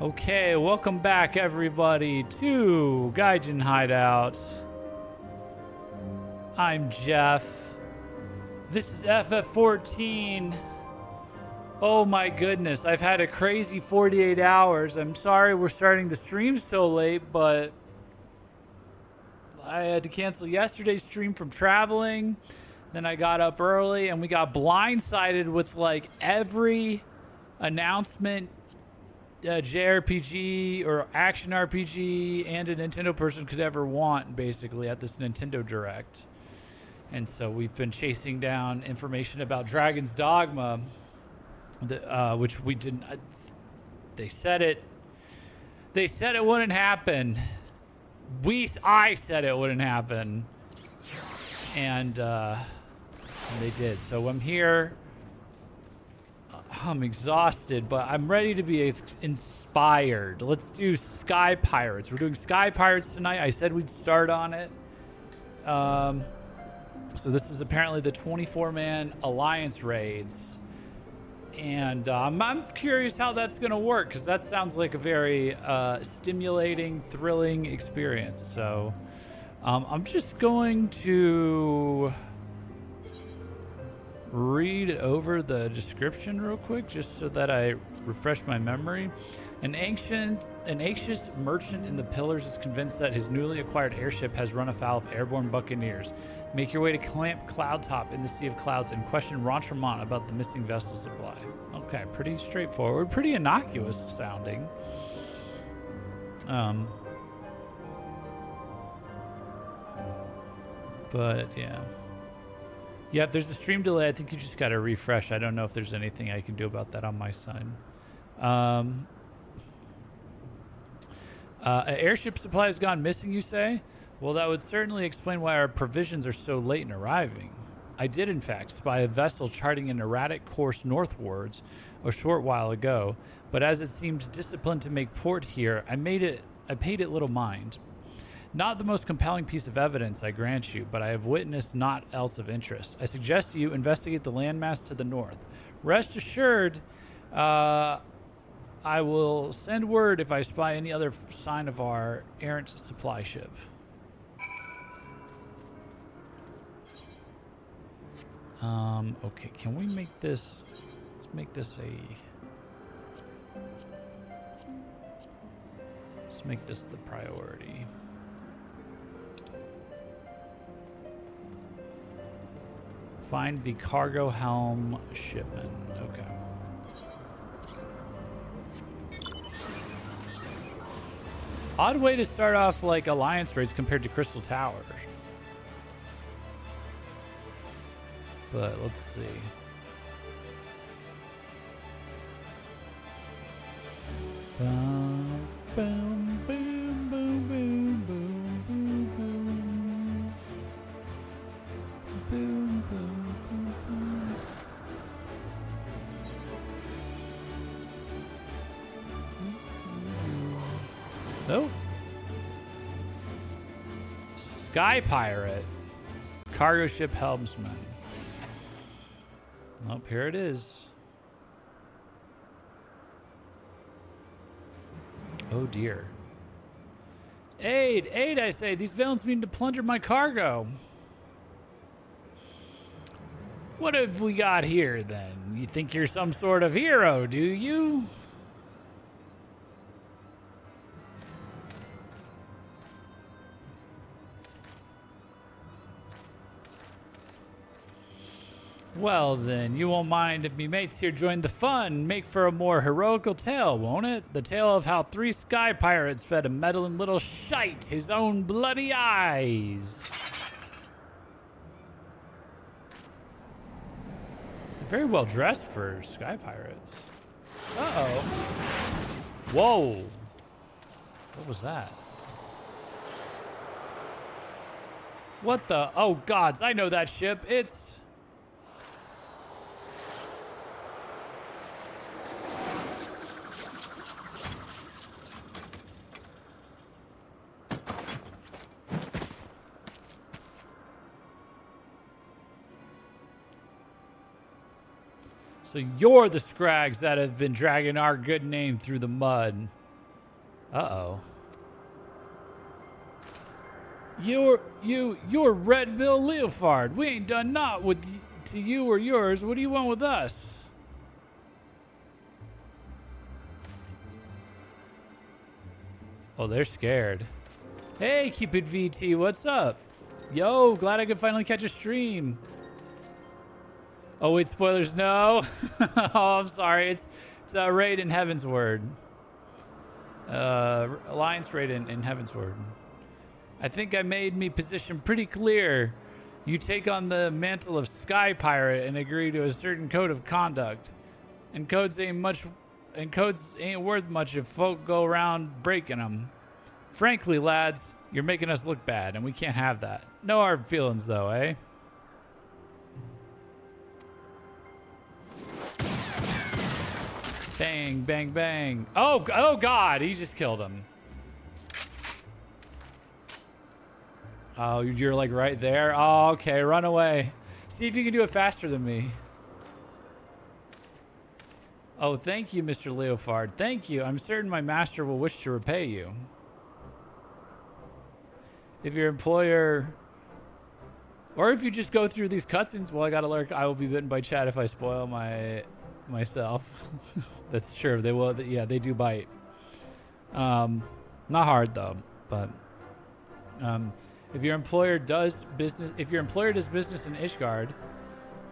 Okay, welcome back everybody to Gaijin Hideout. I'm Jeff. This is FF14. Oh my goodness, I've had a crazy 48 hours. I'm sorry we're starting the stream so late, but I had to cancel yesterday's stream from traveling. Then I got up early and we got blindsided with like every announcement JRPG or action RPG and a Nintendo person could ever want, basically, at this Nintendo Direct. And so we've been chasing down information about Dragon's Dogma, which we didn't. They said it. They said it wouldn't happen. I said it wouldn't happen, and they did. So I'm here. I'm exhausted, but I'm ready to be inspired. Let's do Sky Pirates. We're doing Sky Pirates tonight. I said we'd start on it. So this is apparently the 24-man Alliance raids. And I'm curious how that's going to work, because that sounds like a very stimulating, thrilling experience. So I'm just going to read over the description real quick just so that I refresh my memory. An anxious merchant in the Pillars is convinced that his newly acquired airship has run afoul of airborne buccaneers. Make your way to Camp Cloudtop in the Sea of Clouds and question Rentremont about the missing vessel supply. Okay, pretty straightforward, pretty innocuous sounding. But yeah. Yeah, if there's a stream delay, I think you just got to refresh. I don't know if there's anything I can do about that on my side. An airship supply has gone missing, you say? Well, that would certainly explain why our provisions are so late in arriving. I did, in fact, spy a vessel charting an erratic course northwards a short while ago, but as it seemed disciplined to make port here, I paid it little mind. Not the most compelling piece of evidence, I grant you, but I have witnessed naught else of interest. I suggest you investigate the landmass to the north. Rest assured, I will send word if I spy any other sign of our errant supply ship. Okay, can we make this... Let's make this the priority. Find the cargo helm shipment. Okay. Odd way to start off like Alliance raids compared to Crystal Tower. But let's see. Boom, boom, boom, boom, boom, boom, boom, boom. Boom, boom, boom, boom. Nope. Sky Pirate. Cargo ship helmsman. Oh, here it is. Oh dear. Aid! Aid, I say! These villains mean to plunder my cargo. What have we got here, then? You think you're some sort of hero, do you? Well, then, you won't mind if me mates here join the fun. Make for a more heroical tale, won't it? The tale of how 3 sky pirates fed a meddling little shite his own bloody eyes. They're very well dressed for sky pirates. Uh-oh. Whoa. What was that? What the? Oh, gods, I know that ship. It's... So you're the Scrags that have been dragging our good name through the mud. Uh-oh. You're Red Bill Leofard. We ain't done naught to you or yours. What do you want with us? Oh, they're scared. Hey, Cupid VT, what's up? Yo, glad I could finally catch a stream. Oh, wait, spoilers, no. Oh, I'm sorry. It's a raid in Heavensward. Alliance raid in Heavensward. I think I made me position pretty clear. You take on the mantle of Sky Pirate and agree to a certain code of conduct. And codes ain't worth much if folk go around breaking them. Frankly, lads, you're making us look bad, and we can't have that. No hard feelings, though, eh? Bang, bang, bang. Oh, God, he just killed him. Oh, you're like right there? Oh, okay, run away. See if you can do it faster than me. Oh, thank you, Mr. Leofard. Thank you. I'm certain my master will wish to repay you. If your employer... Or if you just go through these cutscenes, well, I gotta lurk. I will be bitten by chat if I spoil myself. That's true. They will. Yeah, they do bite. Not hard though, but if your employer does business in Ishgard,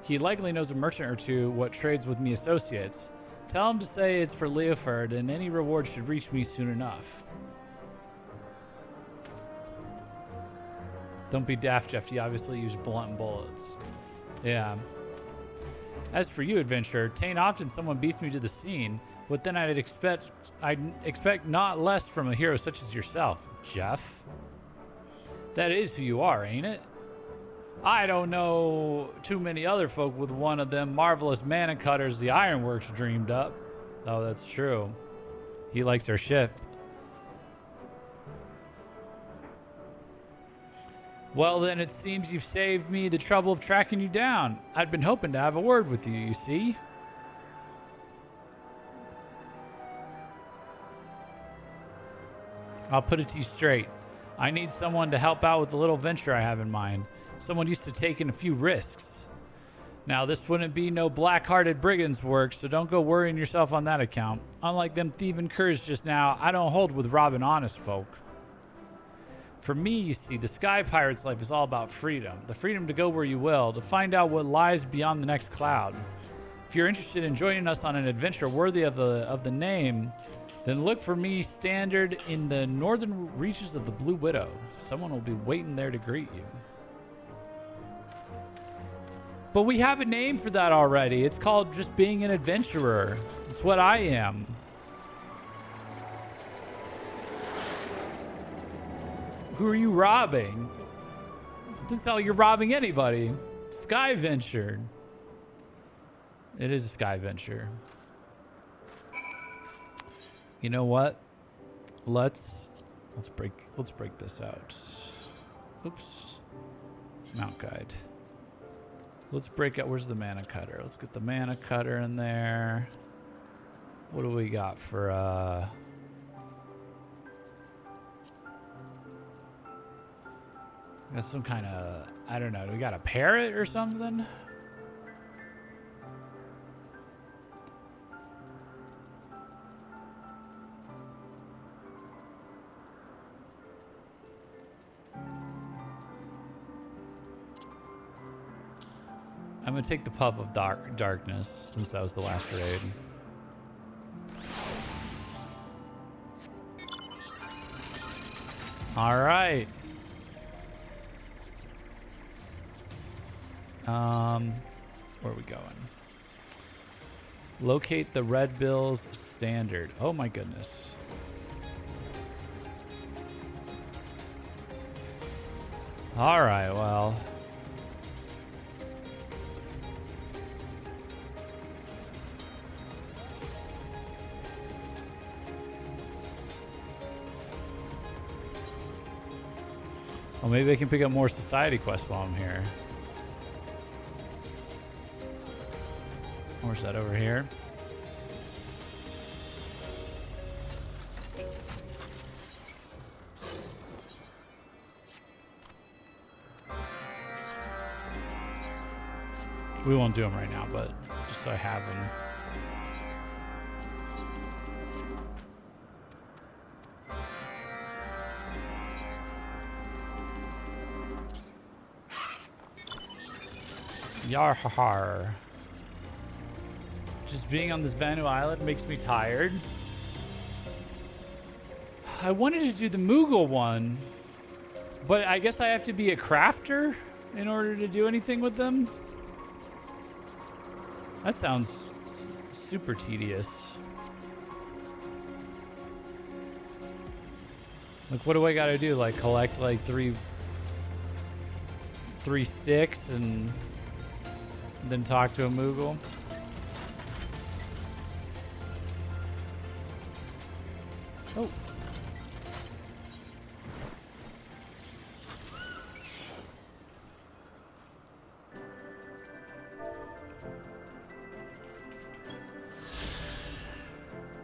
he likely knows a merchant or two what trades with me associates. Tell him to say it's for Leofard, and any reward should reach me soon enough. Don't be daft, Jeff. He obviously used blunt bullets. Yeah. As for you, adventurer, tain't often someone beats me to the scene, but then I'd expect not less from a hero such as yourself, Jeff. That is who you are, ain't it? I don't know too many other folk with one of them marvelous mana cutters the Ironworks dreamed up. Oh, that's true. He likes our ship. Well, then it seems you've saved me the trouble of tracking you down. I'd been hoping to have a word with you, you see? I'll put it to you straight. I need someone to help out with the little venture I have in mind. Someone used to taking a few risks. Now, this wouldn't be no black-hearted brigand's work, so don't go worrying yourself on that account. Unlike them thieving curs just now, I don't hold with robbing honest folk. For me, you see, the Sky Pirate's life is all about freedom. The freedom to go where you will, to find out what lies beyond the next cloud. If you're interested in joining us on an adventure worthy of the name, then look for me standard in the northern reaches of the Blue Widow. Someone will be waiting there to greet you. But we have a name for that already. It's called just being an adventurer. It's what I am. Who are you robbing? Doesn't sound like you're robbing anybody. Sky Venture. It is a Sky Venture. You know what? Let's break this out. Oops. Mount guide. Let's break out. Where's the mana cutter? Let's get the mana cutter in there. What do we got for got some kind of, I don't know. Do we got a parrot or something? I'm gonna take the Pup of Darkness since that was the last raid. All right. Where are we going? Locate the Red Bill's standard. Oh my goodness. All right, well. Well, maybe I can pick up more society quests while I'm here. Where's that over here? We won't do them right now, but just so I have them. Yarhar. Just being on this Vanu Island makes me tired. I wanted to do the Moogle one, but I guess I have to be a crafter in order to do anything with them. That sounds super tedious. Like, what do I gotta do? Like, collect like three sticks and then talk to a Moogle? Oh.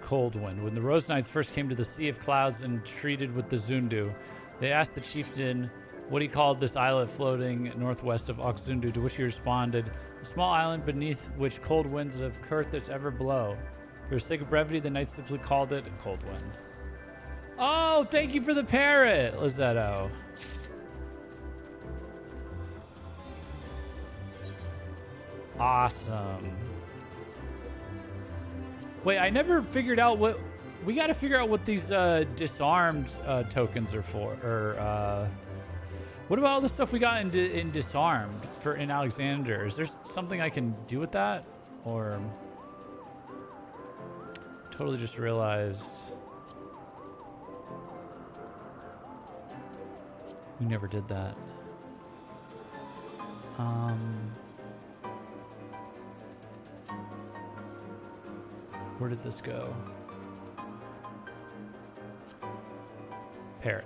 Cold Wind. When the Rose Knights first came to the Sea of Clouds and treated with the Zundu, they asked the chieftain what he called this islet floating northwest of Oxundu, to which he responded, a small island beneath which cold winds of Kurthis ever blow. For the sake of brevity, the knights simply called it Cold Wind. Oh, thank you for the parrot, Lizetto. Awesome. Wait, I never figured out what... We got to figure out what these disarmed tokens are for. Or, what about all the stuff we got in disarmed in Alexander? Is there something I can do with that? Or... Totally just realized... We never did that. Where did this go? Parrot.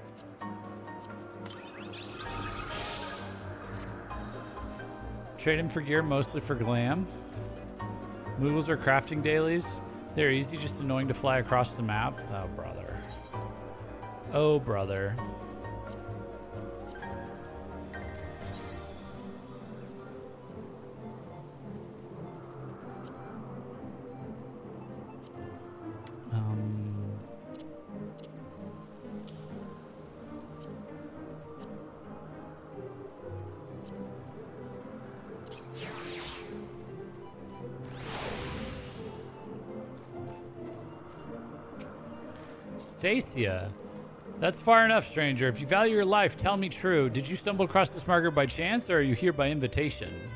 Trade him for gear, mostly for glam. Moogles are crafting dailies. They're easy, just annoying to fly across the map. Oh, brother. Oh, brother. Stacia. That's far enough, stranger. If you value your life, tell me true. Did you stumble across this marker by chance, or are you here by invitation?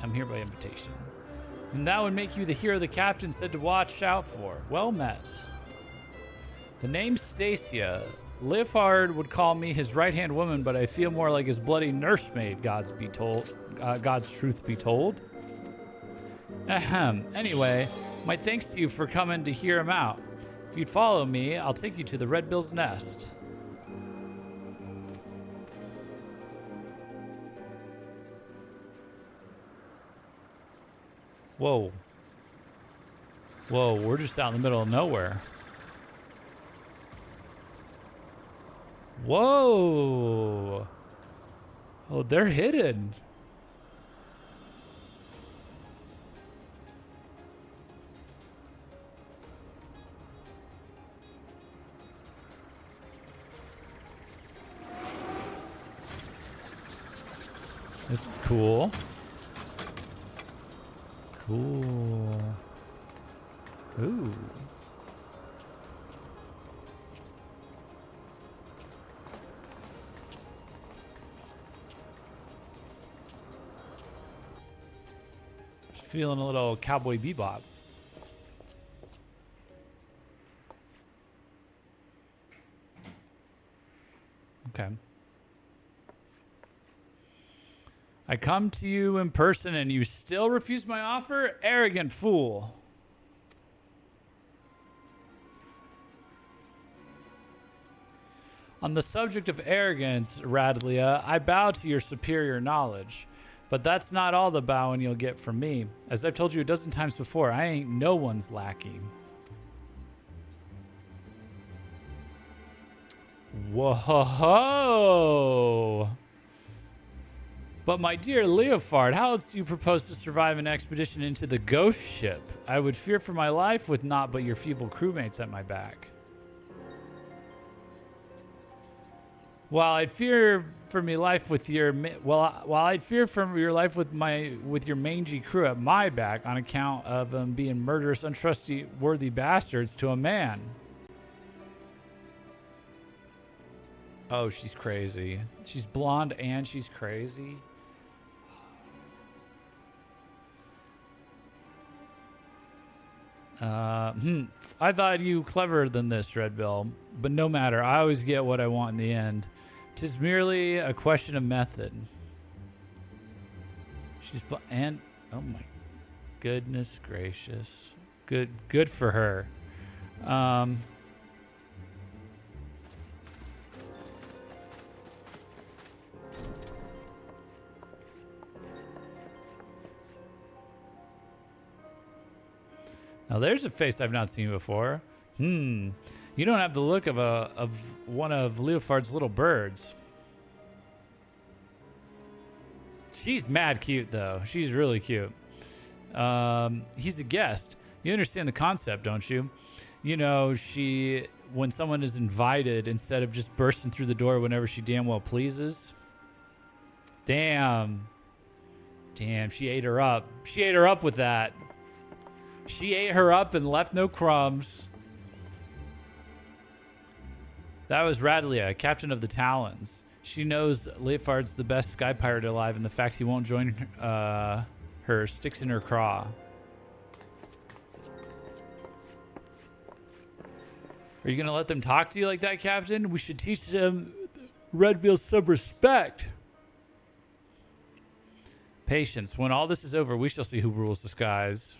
I'm here by invitation. And that would make you the hero the captain said to watch out for. Well met. The name's Stacia. Livhard would call me his right-hand woman, but I feel more like his bloody nursemaid, God's truth be told. Ahem. Anyway, my thanks to you for coming to hear him out. If you'd follow me, I'll take you to the Red Bill's nest. Whoa. Whoa, we're just out in the middle of nowhere. Whoa. Oh, they're hidden. This is cool. Cool. Ooh. Just feeling a little Cowboy Bebop. Okay. I come to you in person and you still refuse my offer? Arrogant fool. On the subject of arrogance, Radlia, I bow to your superior knowledge. But that's not all the bowing you'll get from me. As I've told you a dozen times before, I ain't no one's lackey. Whoa. But my dear Leofard, how else do you propose to survive an expedition into the ghost ship? I would fear for my life with naught but your feeble crewmates at my back. While I'd fear for me life with your while I'd fear for your life with your mangy crew at my back on account of them being murderous, untrustworthy bastards to a man. Oh, she's crazy. She's blonde and she's crazy. I thought you cleverer than this, Redbill. But no matter, I always get what I want in the end. 'Tis merely a question of method. She's and oh my goodness gracious. Good for her. Now there's a face I've not seen before. You don't have the look of one of Leofard's little birds. She's mad cute though. She's really cute. He's a guest. You understand the concept, don't you? You know, when someone is invited, instead of just bursting through the door whenever she damn well pleases. Damn, she ate her up. She ate her up with that. She ate her up and left no crumbs. That was Radlia, captain of the Talons. She knows Leofard's the best sky pirate alive, and the fact he won't join her sticks in her craw. Are you going to let them talk to you like that, Captain? We should teach them Redbill's some respect. Patience. When all this is over, we shall see who rules the skies.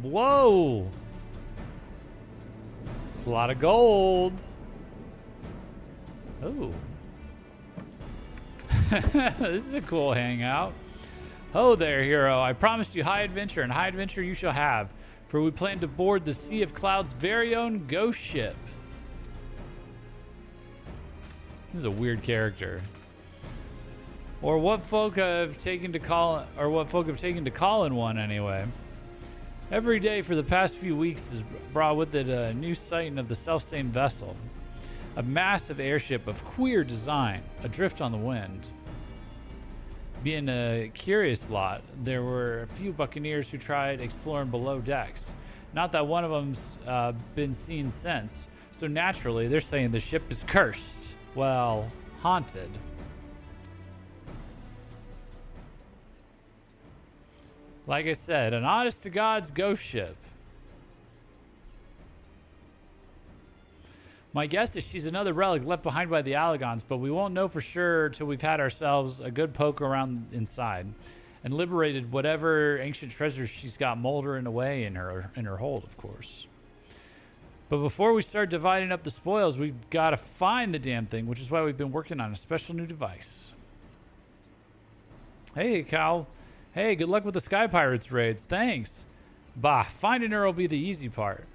Whoa! It's a lot of gold. Oh. This is a cool hangout. Oh there, hero. I promised you high adventure, and high adventure you shall have. For we plan to board the Sea of Cloud's very own ghost ship. This is a weird character. Or what folk have taken to call in one anyway. Every day for the past few weeks has brought with it a new sighting of the selfsame vessel. A massive airship of queer design, adrift on the wind. Being a curious lot, there were a few buccaneers who tried exploring below decks. Not that one of them's been seen since, so naturally they're saying the ship is cursed. Well, haunted. Like I said, an honest to God's ghost ship. My guess is she's another relic left behind by the Allagons, but we won't know for sure till we've had ourselves a good poke around inside and liberated whatever ancient treasures she's got moldering away in her hold, of course. But before we start dividing up the spoils, we've got to find the damn thing, which is why we've been working on a special new device. Hey, Cal. Hey, good luck with the Sky Pirates raids. Thanks. Bah, finding her will be the easy part.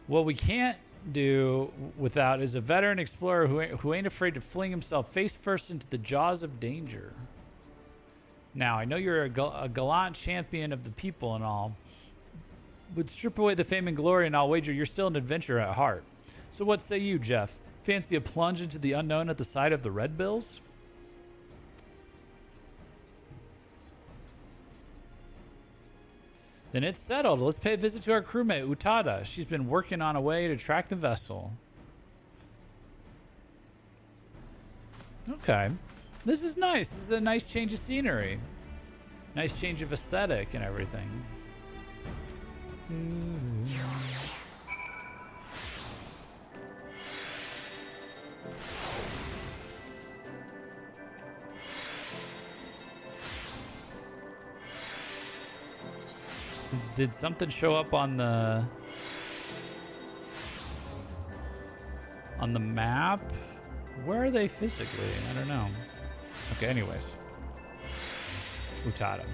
What we can't do without is a veteran explorer who ain't afraid to fling himself face first into the jaws of danger. Now, I know you're a gallant champion of the people and all, but strip away the fame and glory and I'll wager you're still an adventurer at heart. So what say you, Jeff? Fancy a plunge into the unknown at the side of the Red Bills? Then it's settled. Let's pay a visit to our crewmate, Utada. She's been working on a way to track the vessel. Okay. This is nice. This is a nice change of scenery. Nice change of aesthetic and everything. Did something show up on the map? Where are they physically? I don't know. Okay, anyways. Utada.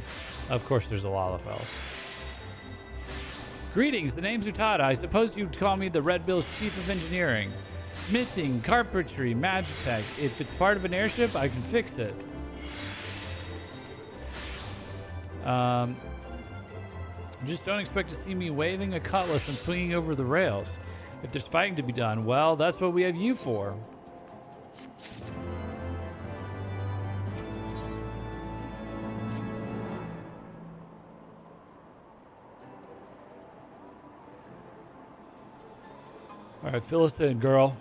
Of course there's a Lalafell. Greetings, the name's Utada. I suppose you'd call me the Red Bill's Chief of Engineering. Smithing, carpentry, magitech. If it's part of an airship, I can fix it. Just don't expect to see me waving a cutlass and swinging over the rails. If there's fighting to be done, well, that's what we have you for. All right, fill us in, girl.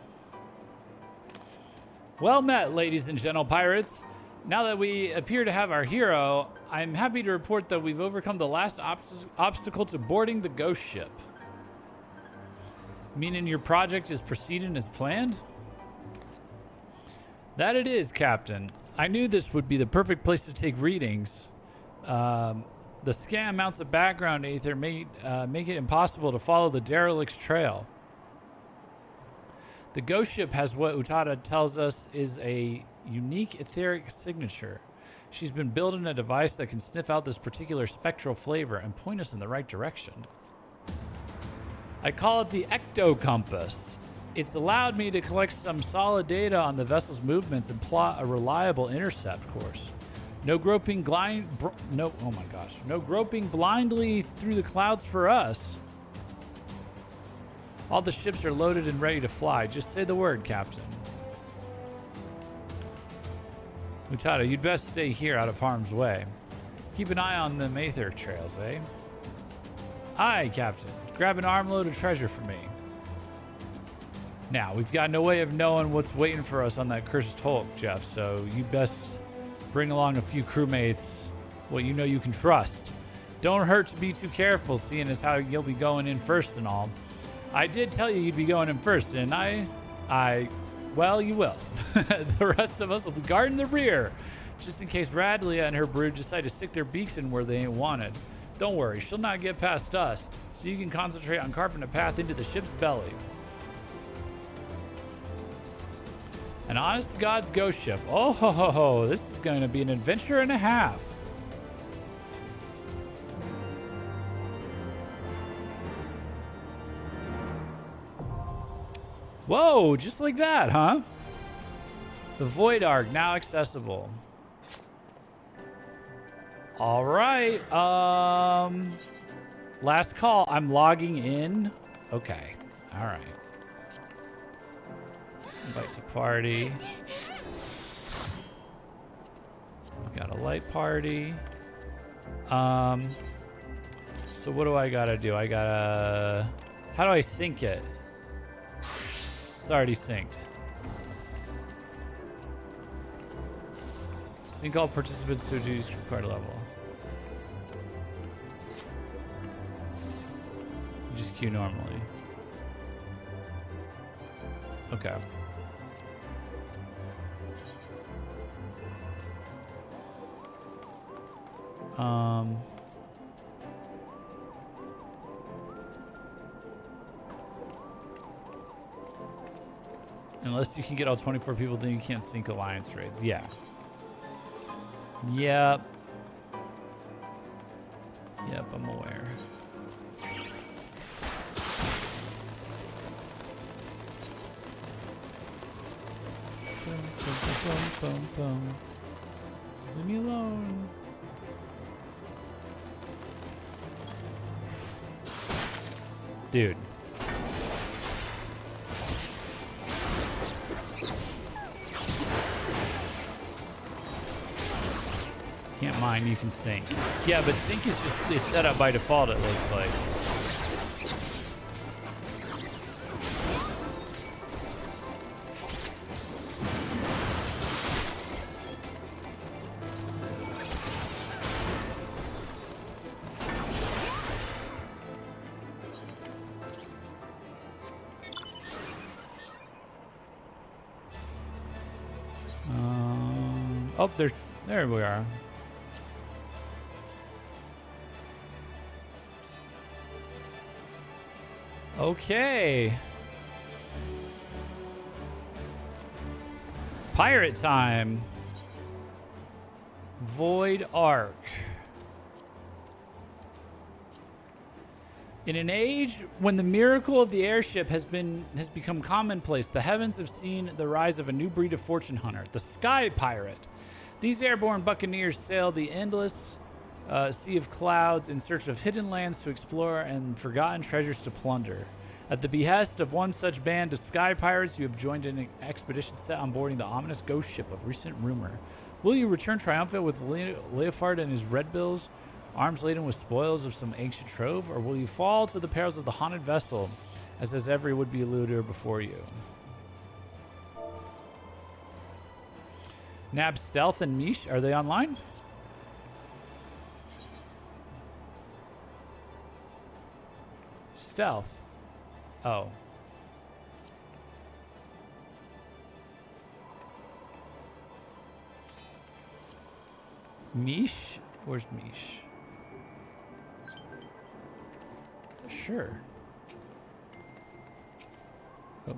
Well met, ladies and gentle pirates. Now that we appear to have our hero, I'm happy to report that we've overcome the last obstacle to boarding the ghost ship. Meaning your project is proceeding as planned? That it is, Captain. I knew this would be the perfect place to take readings. The scant amounts of background aether make it impossible to follow the derelict's trail. The ghost ship has what Utada tells us is a unique etheric signature. She's been building a device that can sniff out this particular spectral flavor and point us in the right direction. I call it the Ecto Compass. It's allowed me to collect some solid data on the vessel's movements and plot a reliable intercept course. No groping blindly through the clouds for us. All the ships are loaded and ready to fly. Just say the word, Captain. Utada, you'd best stay here out of harm's way. Keep an eye on them aether trails, eh? Aye, Captain. Grab an armload of treasure for me. Now, we've got no way of knowing what's waiting for us on that cursed hulk, Jeff, so you best bring along a few crewmates, what you know you can trust. Don't hurt to be too careful, seeing as how you'll be going in first and all. I did tell you you'd be going in first, didn't I? Well, you will. The rest of us will be guarding the rear, just in case Radlia and her brood decide to stick their beaks in where they ain't wanted. Don't worry, she'll not get past us, so you can concentrate on carving a path into the ship's belly. An honest to God's ghost ship. Oh ho ho ho, this is going to be an adventure and a half. Whoa, just like that, huh? The Void Arc now accessible. All right. Last call. I'm logging in. Okay. All right. Invite to party. We got a light party. So what do I gotta do? How do I sync it? It's already synced. Sync all participants to a duty required level. Just queue normally. Okay. Unless you can get all 24 people, then you can't sync alliance raids. Yeah. Yep. Yep, I'm aware. Leave me alone. Dude. Can't mine, you can sync. Yeah, but sync is just set up by default, it looks like. Oh, there we are. Okay. Pirate time. Void Arc. In an age when the miracle of the airship has become commonplace, the heavens have seen the rise of a new breed of fortune hunter, the sky pirate. These airborne buccaneers sail the endless sea of clouds in search of hidden lands to explore and forgotten treasures to plunder. At the behest of one such band of sky pirates, you have joined an expedition set on boarding the ominous ghost ship of recent rumor. Will you return triumphant with Leofard and his red bills, arms laden with spoils of some ancient trove, or will you fall to the perils of the haunted vessel, as has every would-be looter before you? Nab, Stealth, and Mish, are they online? Stealth. Oh. Mish? Where's Mish? Sure. Oh.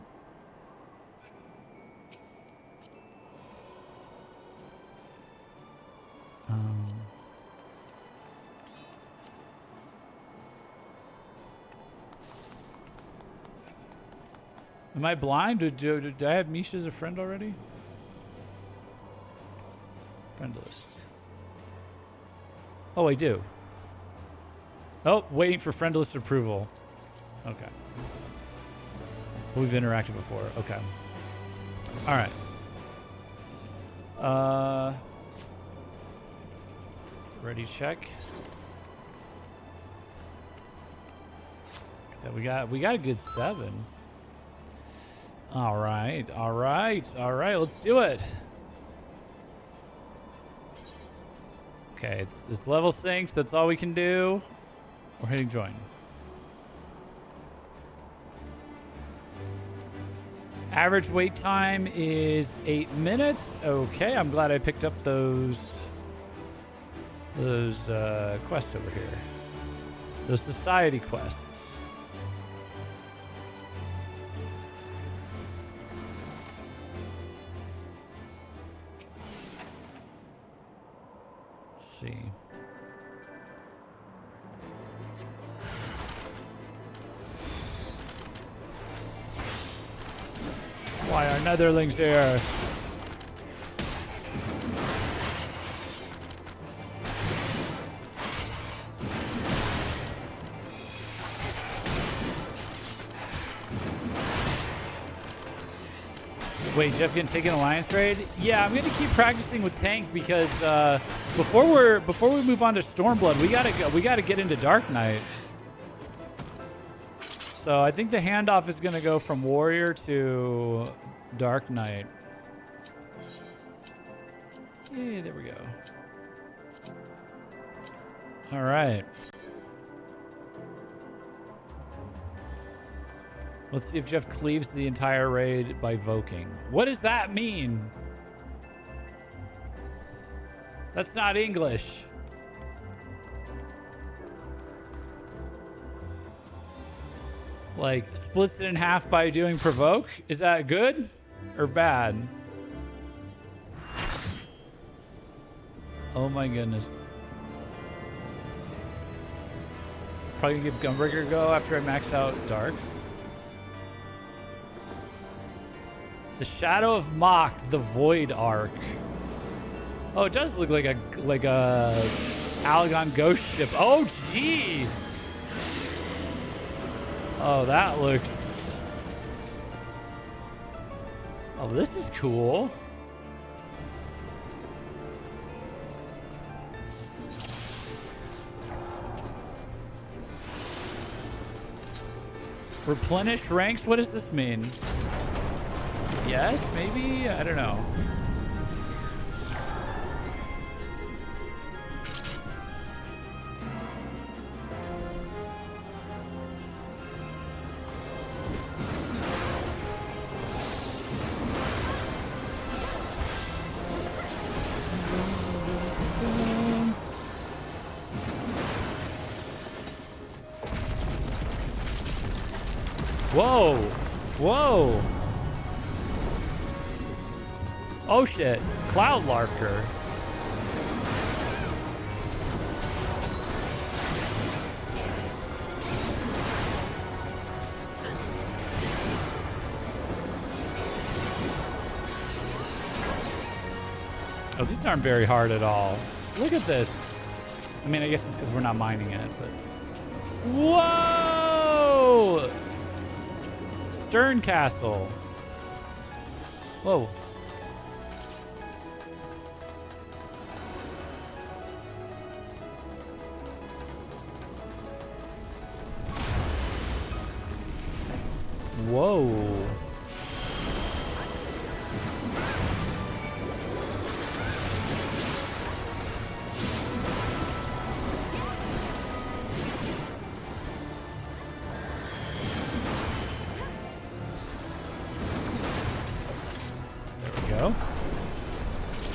Am I blind? Did I have Misha as a friend already? Friend list. Oh, I do. Oh, waiting for friend list approval. Okay. We've interacted before. Okay. All right. Ready, check. That we got a good 7. All right. Let's do it. Okay, it's level synced. That's all we can do. We're hitting join. Average wait time is 8 minutes. Okay, I'm glad I picked up those quests over here. Those society quests. Let's see. Why are netherlings here? Wait, Jeff gonna take an alliance raid? Yeah, I'm gonna keep practicing with tank because before we move on to Stormblood, we gotta get into Dark Knight. So I think the handoff is gonna go from Warrior to Dark Knight. Yeah, there we go. All right. Let's see if Jeff cleaves the entire raid by voking. What does that mean? That's not English. Like, splits it in half by doing provoke? Is that good or bad? Oh my goodness. Probably gonna give Gunbreaker a go after I max out Dark. The Shadow of Mach, the Void Arc. Oh, it does look like a Alagon ghost ship. Oh, jeez. Oh, that looks... Oh, this is cool. Replenish ranks? What does this mean? Yes, maybe? I don't know. Whoa! Whoa! Oh shit, Cloud Larker. Oh, these aren't very hard at all. Look at this. I mean, I guess it's because we're not mining it, but... Whoa! Stern Castle. Whoa. Whoa.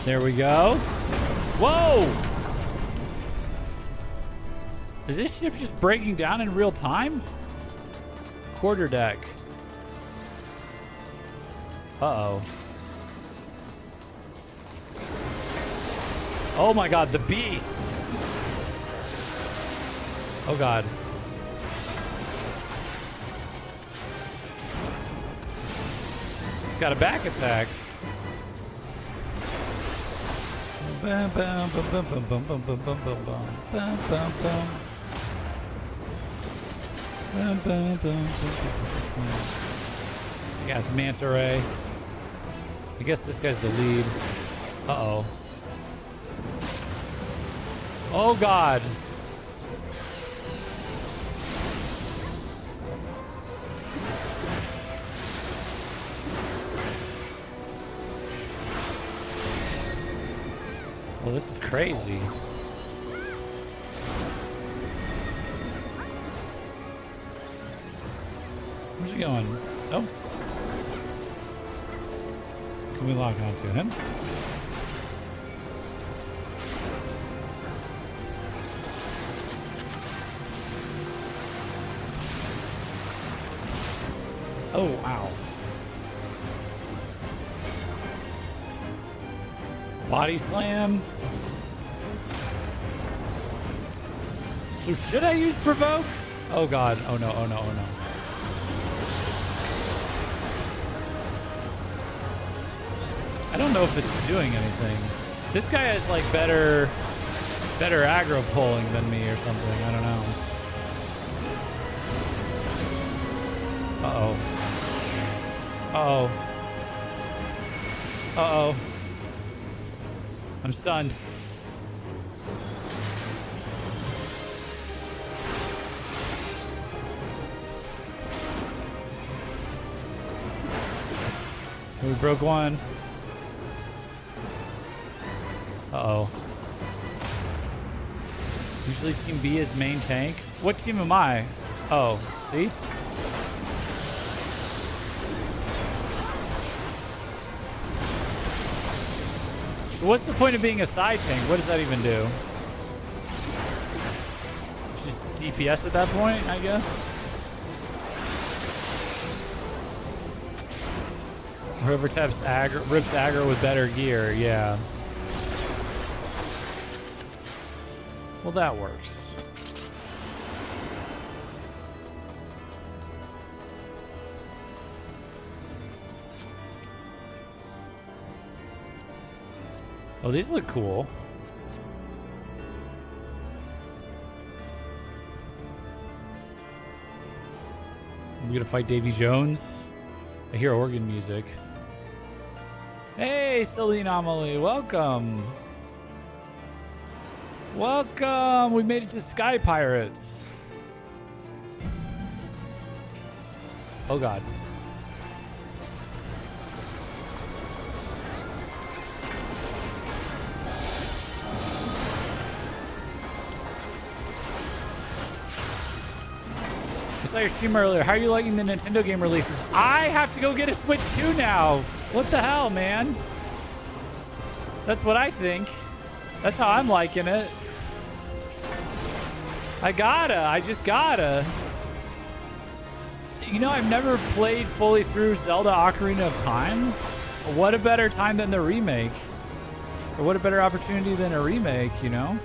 There we go. Whoa! Is this ship just breaking down in real time? Quarterdeck. Uh-oh. Oh my god, the beast! Oh god. It's got a back attack. Bum, bum, bum, bum, bum, bum, bum, bum, bum, bum, bum, bum, bum. Bum, bum, bum, bum. You guys, Manta Ray. I guess this guy's the lead. Uh-oh. Oh, God. Well, this is crazy. Where's he going? Oh. Can we lock onto him? Oh, ow. Body slam. So should I use provoke? Oh god. Oh no, oh no, oh no. I don't know if it's doing anything. This guy has like better aggro pulling than me or something. I don't know. Uh-oh. Uh-oh. Uh-oh. I'm stunned. We broke one. Uh-oh. Usually Team B is main tank. What team am I? Oh, see? So what's the point of being a side tank? What does that even do? Just DPS at that point, I guess? Whoever taps aggro, rips aggro with better gear, yeah. Well, that works. Oh, these look cool. We're gonna fight Davy Jones. I hear organ music. Hey, Silly Anomaly, welcome. Welcome. We made it to Sky Pirates. Oh God. I saw your stream earlier. How are you liking the Nintendo game releases? I have to go get a Switch 2 now. What the hell, man? That's what I think. That's how I'm liking it. I just gotta. You know, I've never played fully through Zelda Ocarina of Time. What a better time than the remake. Or what a better opportunity than a remake, you know?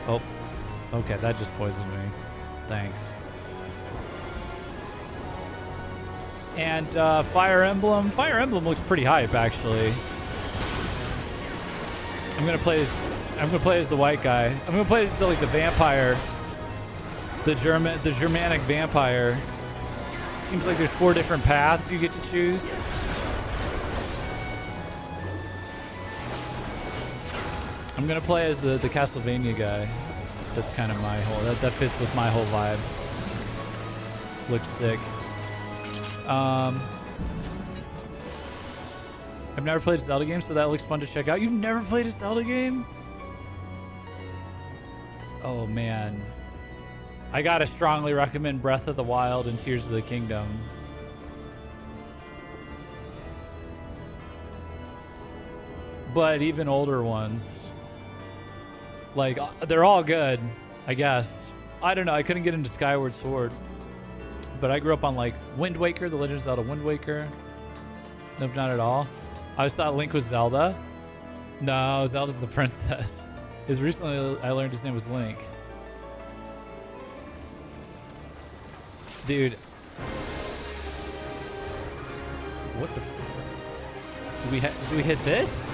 Oh, okay, that just poisoned me. Thanks. And Fire Emblem. Fire Emblem looks pretty hype, actually. I'm gonna play as the white guy. I'm gonna play as the vampire, the Germanic vampire. Seems like there's 4 different paths you get to choose. I'm gonna play as the Castlevania guy. That's kind of my whole. That fits with my whole vibe. Looks sick. I've never played a Zelda game, so that looks fun to check out. You've never played a Zelda game? Oh man. I gotta strongly recommend Breath of the Wild and Tears of the Kingdom. But even older ones. Like, they're all good, I guess. I don't know, I couldn't get into Skyward Sword. But I grew up on like Wind Waker, The Legend of Zelda Wind Waker. Nope, not at all. I always thought Link was Zelda. No, Zelda's the princess. Because recently I learned his name was Link. Dude. What the do we hit this?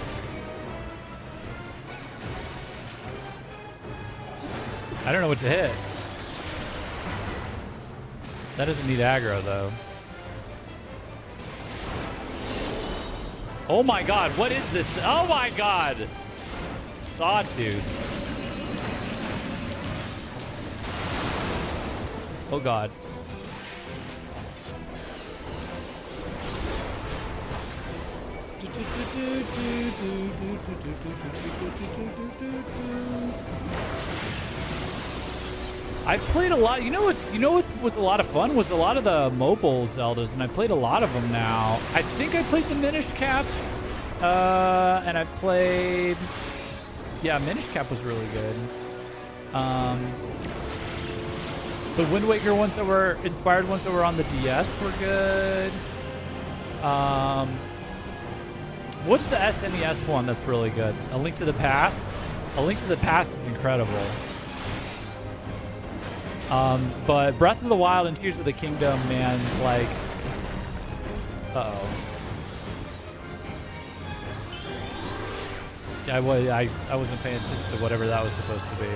I don't know what to hit. That doesn't need aggro though. Oh my god, what is this? Oh my god! Sawtooth. Oh god. I've played a lot. You know what was a lot of fun was a lot of the mobile Zeldas, and I played a lot of them now. I think I played the Minish Cap, and I played. Yeah, Minish Cap was really good. The Wind Waker ones that were inspired ones that were on the DS were good. What's the SNES one that's really good? A Link to the Past? A Link to the Past is incredible. But Breath of the Wild and Tears of the Kingdom, man, like... Uh-oh. Yeah, I wasn't paying attention to whatever that was supposed to be.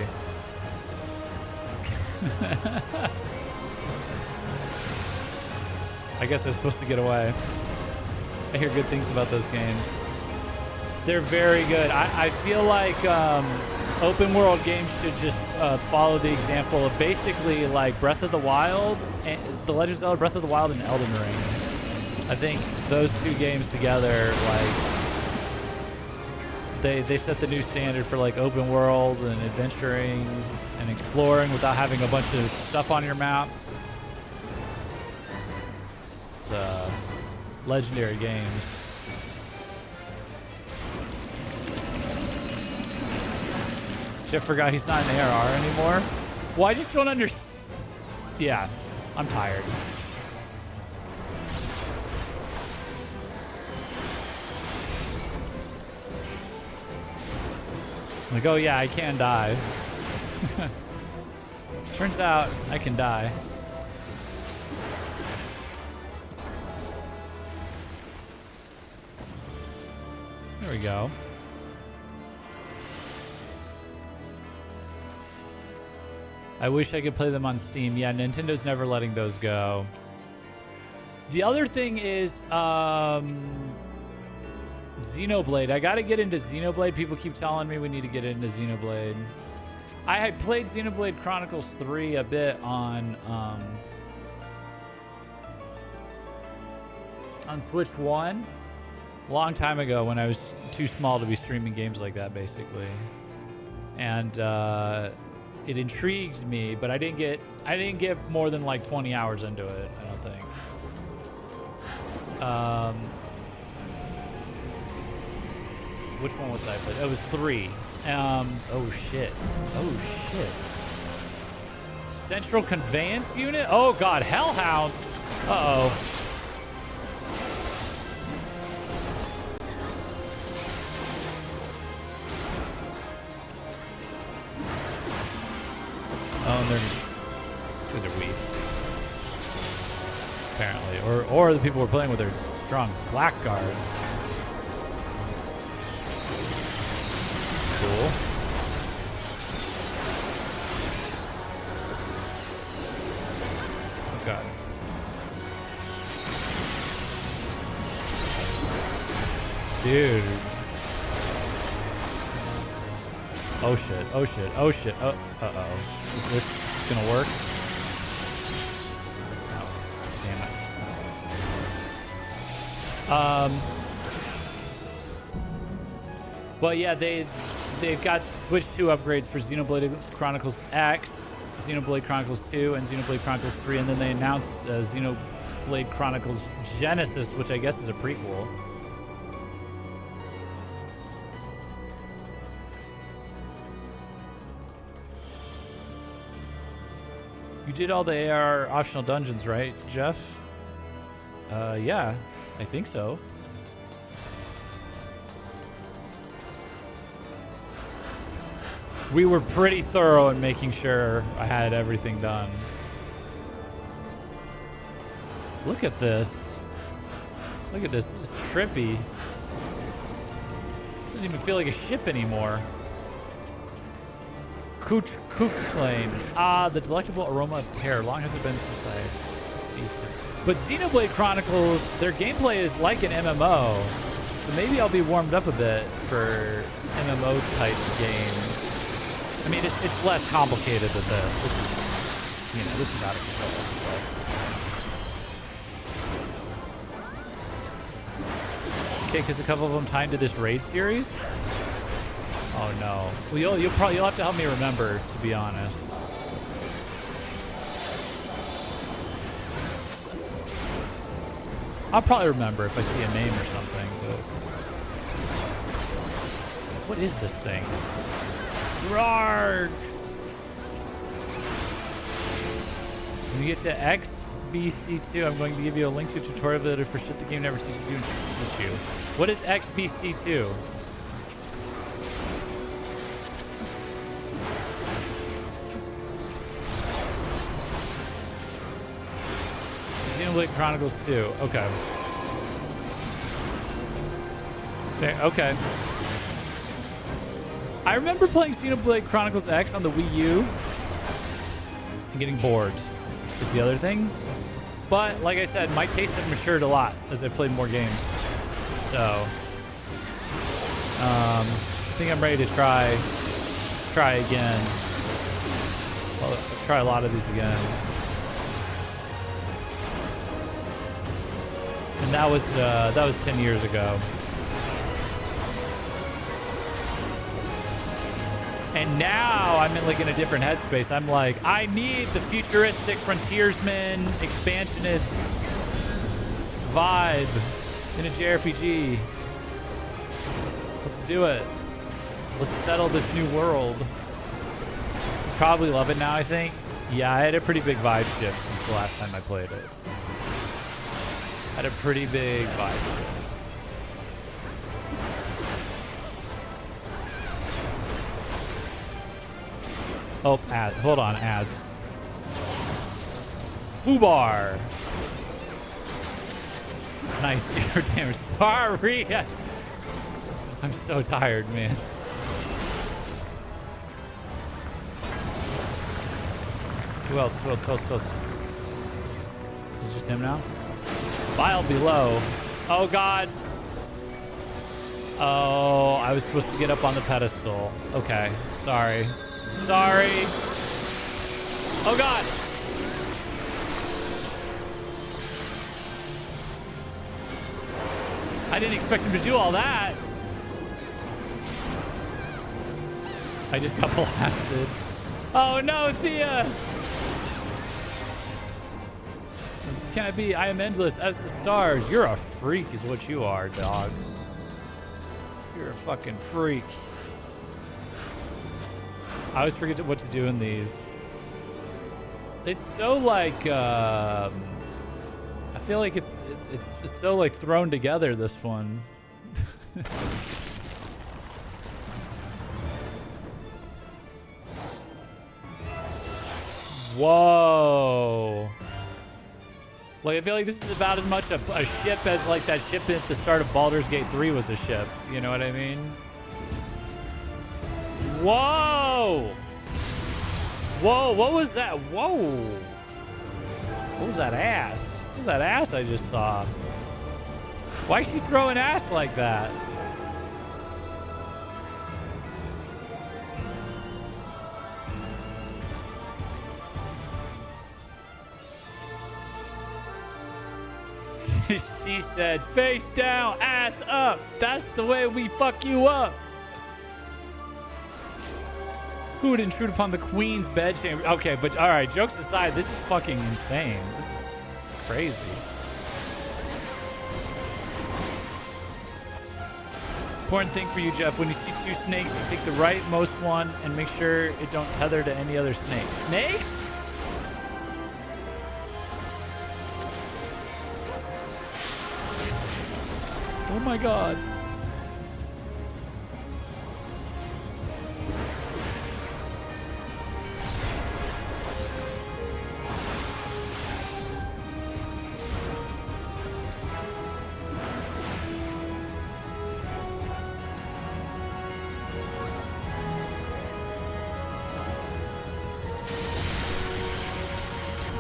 I guess I was supposed to get away. I hear good things about those games. They're very good. I feel like open world games should just follow the example of basically like Breath of the Wild, and The Legend of Zelda Breath of the Wild and Elden Ring. I think those two games together, like they set the new standard for like open world and adventuring and exploring without having a bunch of stuff on your map. It's legendary games. Jeff forgot he's not in ARR anymore. Well, I just don't understand. Yeah, I'm tired. Like, oh yeah, I can die. Turns out I can die. There we go. I wish I could play them on Steam. Yeah, Nintendo's never letting those go. The other thing is Xenoblade. I gotta get into Xenoblade. People keep telling me we need to get into Xenoblade. I had played Xenoblade Chronicles 3 a bit on Switch 1 a long time ago when I was too small to be streaming games like that, basically. And it intrigued me, but I didn't get more than like 20 hours into it, I don't think. Which one was it I played? It was 3. Oh shit. Central Conveyance Unit? Oh god, Hellhound. Uh-oh. Oh, and these are weak. Apparently. Or the people we're playing with are strong blackguard. dude. Oh shit, oh shit, oh shit. Oh, uh-oh. Is this gonna work? Oh, damn it. But yeah, they've got Switch 2 upgrades for Xenoblade Chronicles X, Xenoblade Chronicles 2, and Xenoblade Chronicles 3, and then they announced Xenoblade Chronicles Genesis, which I guess is a prequel. You did all the AR optional dungeons, right, Jeff? Yeah, I think so. We were pretty thorough in making sure I had everything done. Look at this. Look at this. This is trippy. This doesn't even feel like a ship anymore. Acclaimed. Ah, the delectable aroma of terror. Long has it been since I tasted it. But Xenoblade Chronicles, their gameplay is like an MMO. So maybe I'll be warmed up a bit for MMO type game. I mean, it's less complicated than this. This is, you know, this is out of control. Okay, because a couple of them tied to this raid series. Oh no. Well, you'll have to help me remember, to be honest. I'll probably remember if I see a name or something. But what is this thing? Roar! When you get to XBC2, I'm going to give you a link to a tutorial video for shit the game never teaches you and teach you. What is XBC2? Xenoblade Chronicles 2. Okay. There, okay. I remember playing Xenoblade Chronicles X on the Wii U and getting bored is the other thing. But like I said, my tastes have matured a lot as I played more games. So I think I'm ready to try again. I'll try a lot of these again. And that was 10 years ago. And now I'm in a different headspace. I'm like, I need the futuristic frontiersman, expansionist vibe in a JRPG. Let's do it. Let's settle this new world. Probably love it now, I think. Yeah, I had a pretty big vibe shift since the last time I played it. Had a pretty big vibe shift. Oh, ads. Hold on, ads. Fubar. Nice zero damage. Sorry. I'm so tired, man. Who else? Who else? Who else? Who else? Is it just him now? File below. Oh, God. Oh, I was supposed to get up on the pedestal. Okay. Sorry. Sorry. Oh, God. I didn't expect him to do all that. I just got blasted. Oh, no, Thea. This can't be. I am endless as the stars. You're a freak is what you are, dog. You're a fucking freak. I always forget what to do in these. It's so like I feel like it's so like thrown together, this one. Whoa. Like I feel like this is about as much a ship as like that ship at the start of Baldur's Gate 3 was a ship. You know what I mean? Whoa! Whoa, what was that? Whoa! What was that ass? What was that ass I just saw? Why is she throwing ass like that? She said, face down, ass up. That's the way we fuck you up. Who would intrude upon the queen's bedchamber? Okay, but all right, jokes aside, this is fucking insane. This is crazy. Important thing for you, Jeff, when you see two snakes, you take the rightmost one and make sure it don't tether to any other snake. Snakes? Oh my god.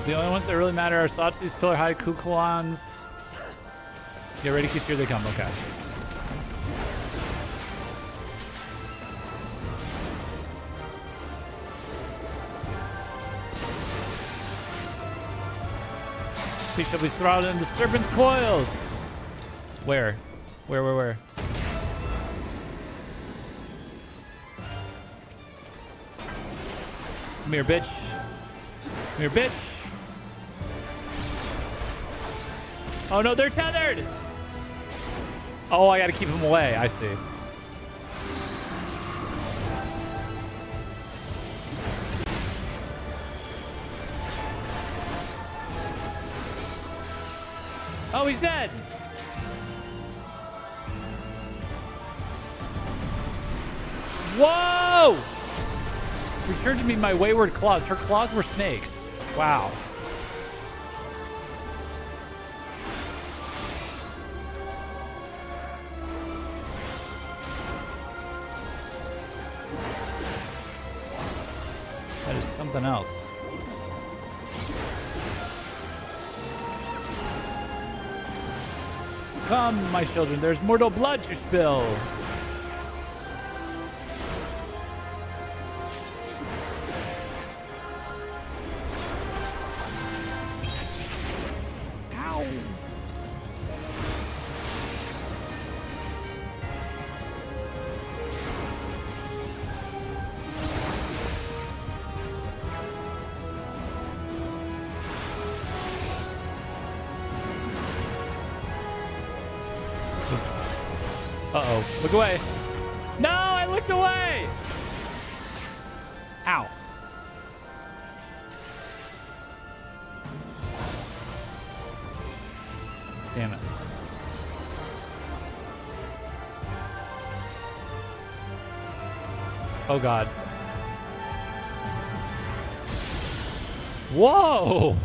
The only ones that really matter are Satsu's, Pillar Hide, Kukulans. Get ready, because here they come. Okay. He shall be throttled into serpent's coils. Where? Where? Come here, bitch. Come here, bitch. Oh no, they're tethered! Oh, I gotta keep them away. I see. Oh, he's dead! Whoa! Return to me my wayward claws. Her claws were snakes. Wow. That is something else. Come, my children, there's mortal blood to spill. Ow. Uh-oh. Look away. No, I looked away! Ow. Damn it. Oh, God. Whoa!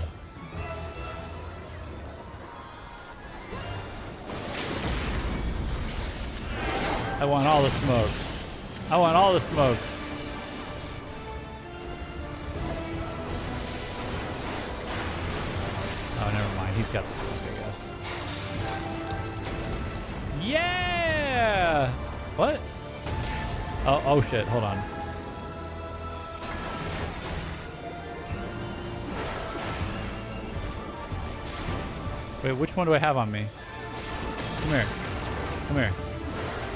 I want all the smoke. I want all the smoke. Oh, never mind. He's got the smoke, I guess. Yeah! What? Oh shit. Hold on. Wait, which one do I have on me? Come here. Come here.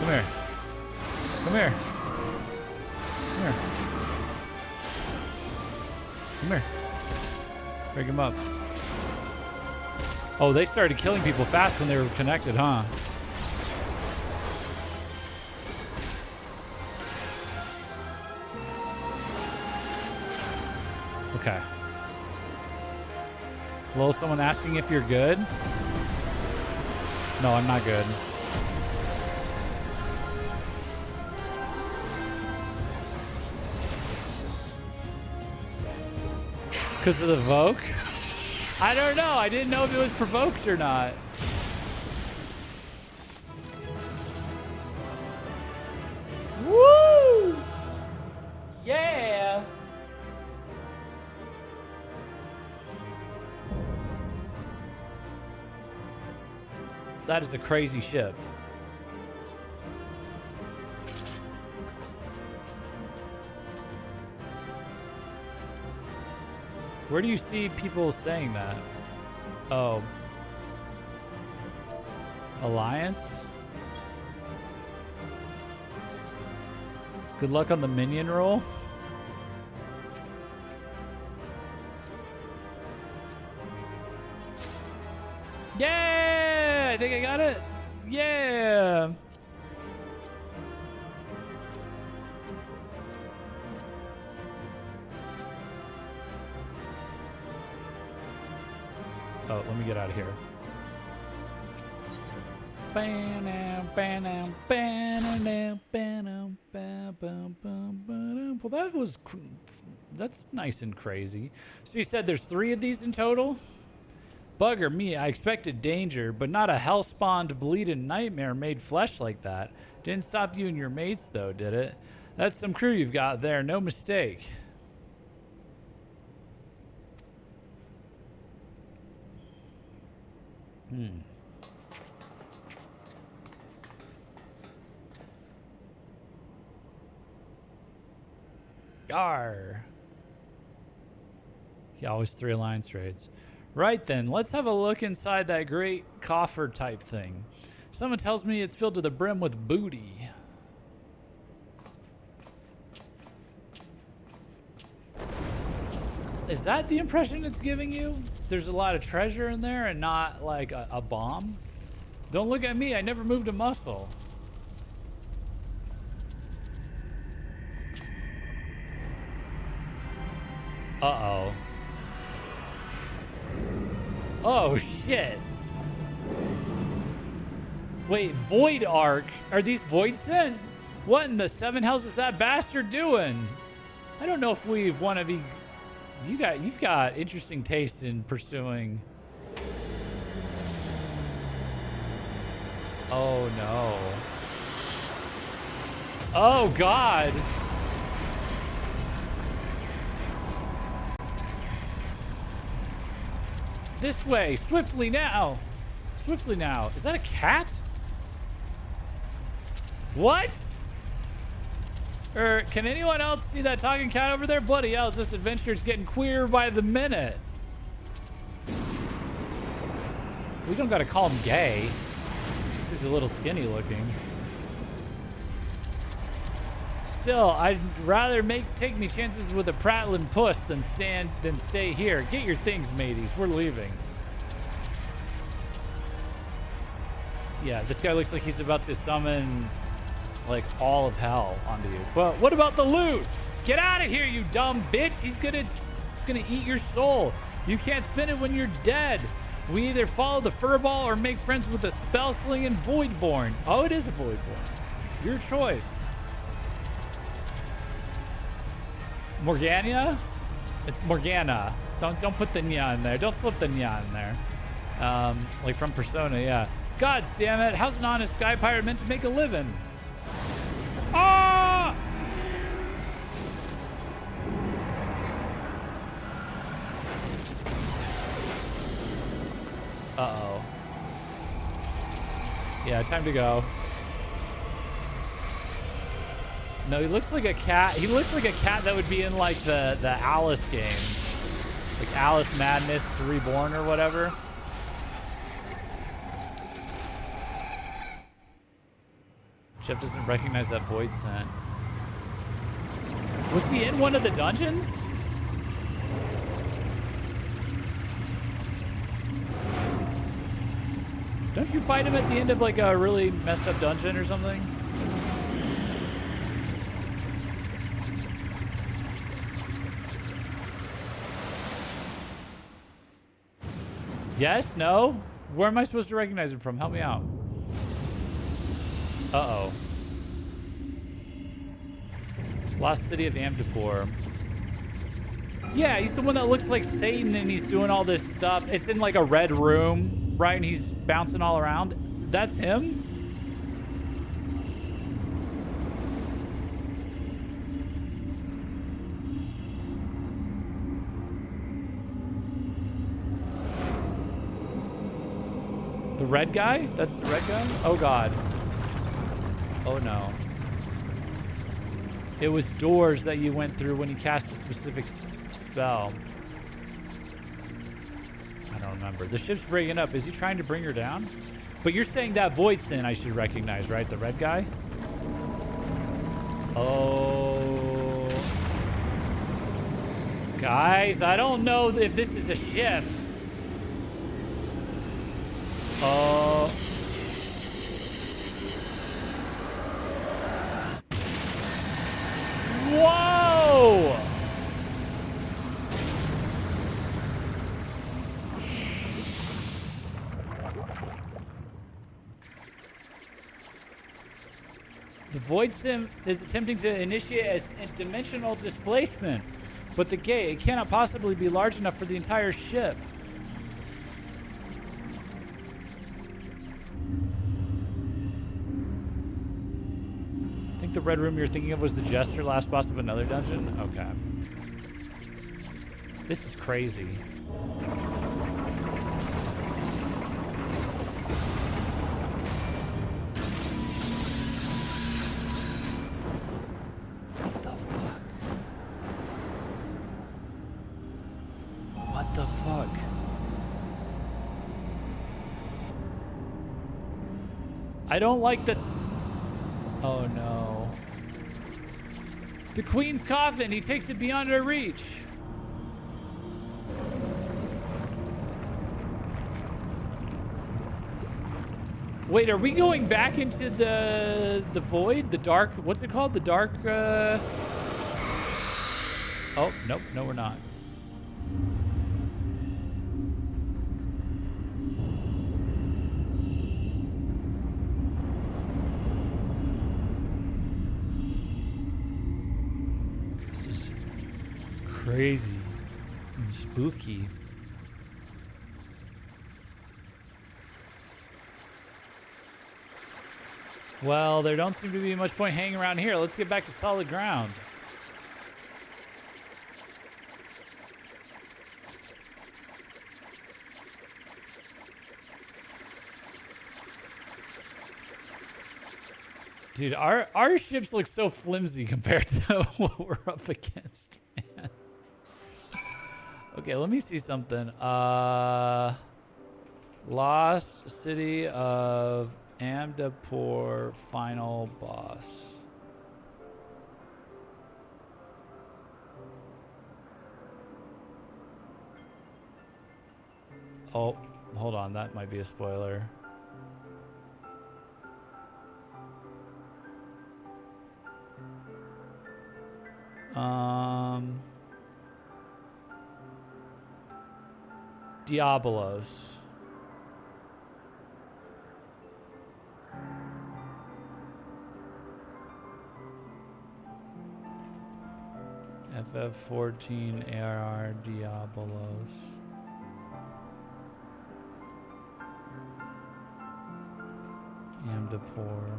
Come here. Come here. Come here. Come here. Break him up. Oh, they started killing people fast when they were connected, huh? Okay. Hello, someone asking if you're good? No, I'm not good. Because of the Vogue? I don't know. I didn't know if it was provoked or not. Woo! Yeah! That is a crazy ship. Where do you see people saying that? Oh. Alliance. Good luck on the minion roll. Yeah! I think I got it. Yeah! Oh, let me get out of here. Well, that's nice and crazy. So you said there's 3 of these in total? Bugger me, I expected danger, but not a hell-spawned bleeding nightmare made flesh like that. Didn't stop you and your mates, though, did it? That's some crew you've got there, no mistake. Yarr. He always 3 alliance raids. Right then, let's have a look inside that great coffer type thing. Someone tells me it's filled to the brim with booty. Is that the impression it's giving you? There's a lot of treasure in there and not like a bomb? Don't look at me, I never moved a muscle. Uh-oh. Oh, shit. Wait, Void Arc? Are these Void Sent? What in the 7 hells is that bastard doing? I don't know if we want to be... You've got interesting taste in pursuing... Oh, no. Oh, God. This way, swiftly now. Swiftly now. Is that a cat? What? Can anyone else see that talking cat over there? Bloody hell, this adventure's getting queer by the minute. We don't gotta call him gay. Just 'cause he's a little skinny looking. Still, I'd rather take me chances with a prattling puss than stay here. Get your things, mateys. We're leaving. Yeah, this guy looks like he's about to summon like all of hell onto you. But what about the loot? Get out of here, you dumb bitch. He's gonna eat your soul. You can't spin it when you're dead. We either follow the furball or make friends with a spell-slinging Voidborn. Oh, it is a Voidborn. Your choice. Morgana? It's Morgana. Don't put the nya in there. Don't slip the nya in there. Like from Persona, yeah. Gods damn it! How's an honest sky pirate meant to make a living? Ah! Uh-oh. Yeah, time to go. No, he looks like a cat. He looks like a cat that would be in like the Alice games. Like Alice Madness Reborn or whatever. Jeff doesn't recognize that Void Scent. Was he in one of the dungeons? Don't you fight him at the end of like a really messed up dungeon or something? Yes? No? Where am I supposed to recognize him from? Help me out. Uh-oh. Lost City of Amdapur. Yeah, he's the one that looks like Satan and he's doing all this stuff. It's in like a red room, right? And he's bouncing all around. That's him? The red guy? That's the red guy? Oh, God. Oh, no. It was doors that you went through when you cast a specific spell. I don't remember. The ship's breaking up. Is he trying to bring her down? But you're saying that Voidson I should recognize, right? The red guy? Oh. Guys, I don't know if this is a ship. Oh. Whoa! The Void Sim is attempting to initiate a dimensional displacement, but the gate, it cannot possibly be large enough for the entire ship. I think the red room you're thinking of was the Jester, last boss of another dungeon? Okay. This is crazy. What the fuck? I don't like the... Oh no. The Queen's coffin, he takes it beyond our reach. Wait, are we going back into the void? The dark, what's it called? The dark, Oh, nope, no we're not. Crazy and spooky. Well, there don't seem to be much point hanging around here. Let's get back to solid ground. Dude, our ships look so flimsy compared to what we're up against, man. Okay, let me see something. Lost City of Amdapur final boss. Oh, hold on, that might be a spoiler. Diabolos. FF14 ARR Diabolos. Amdapur.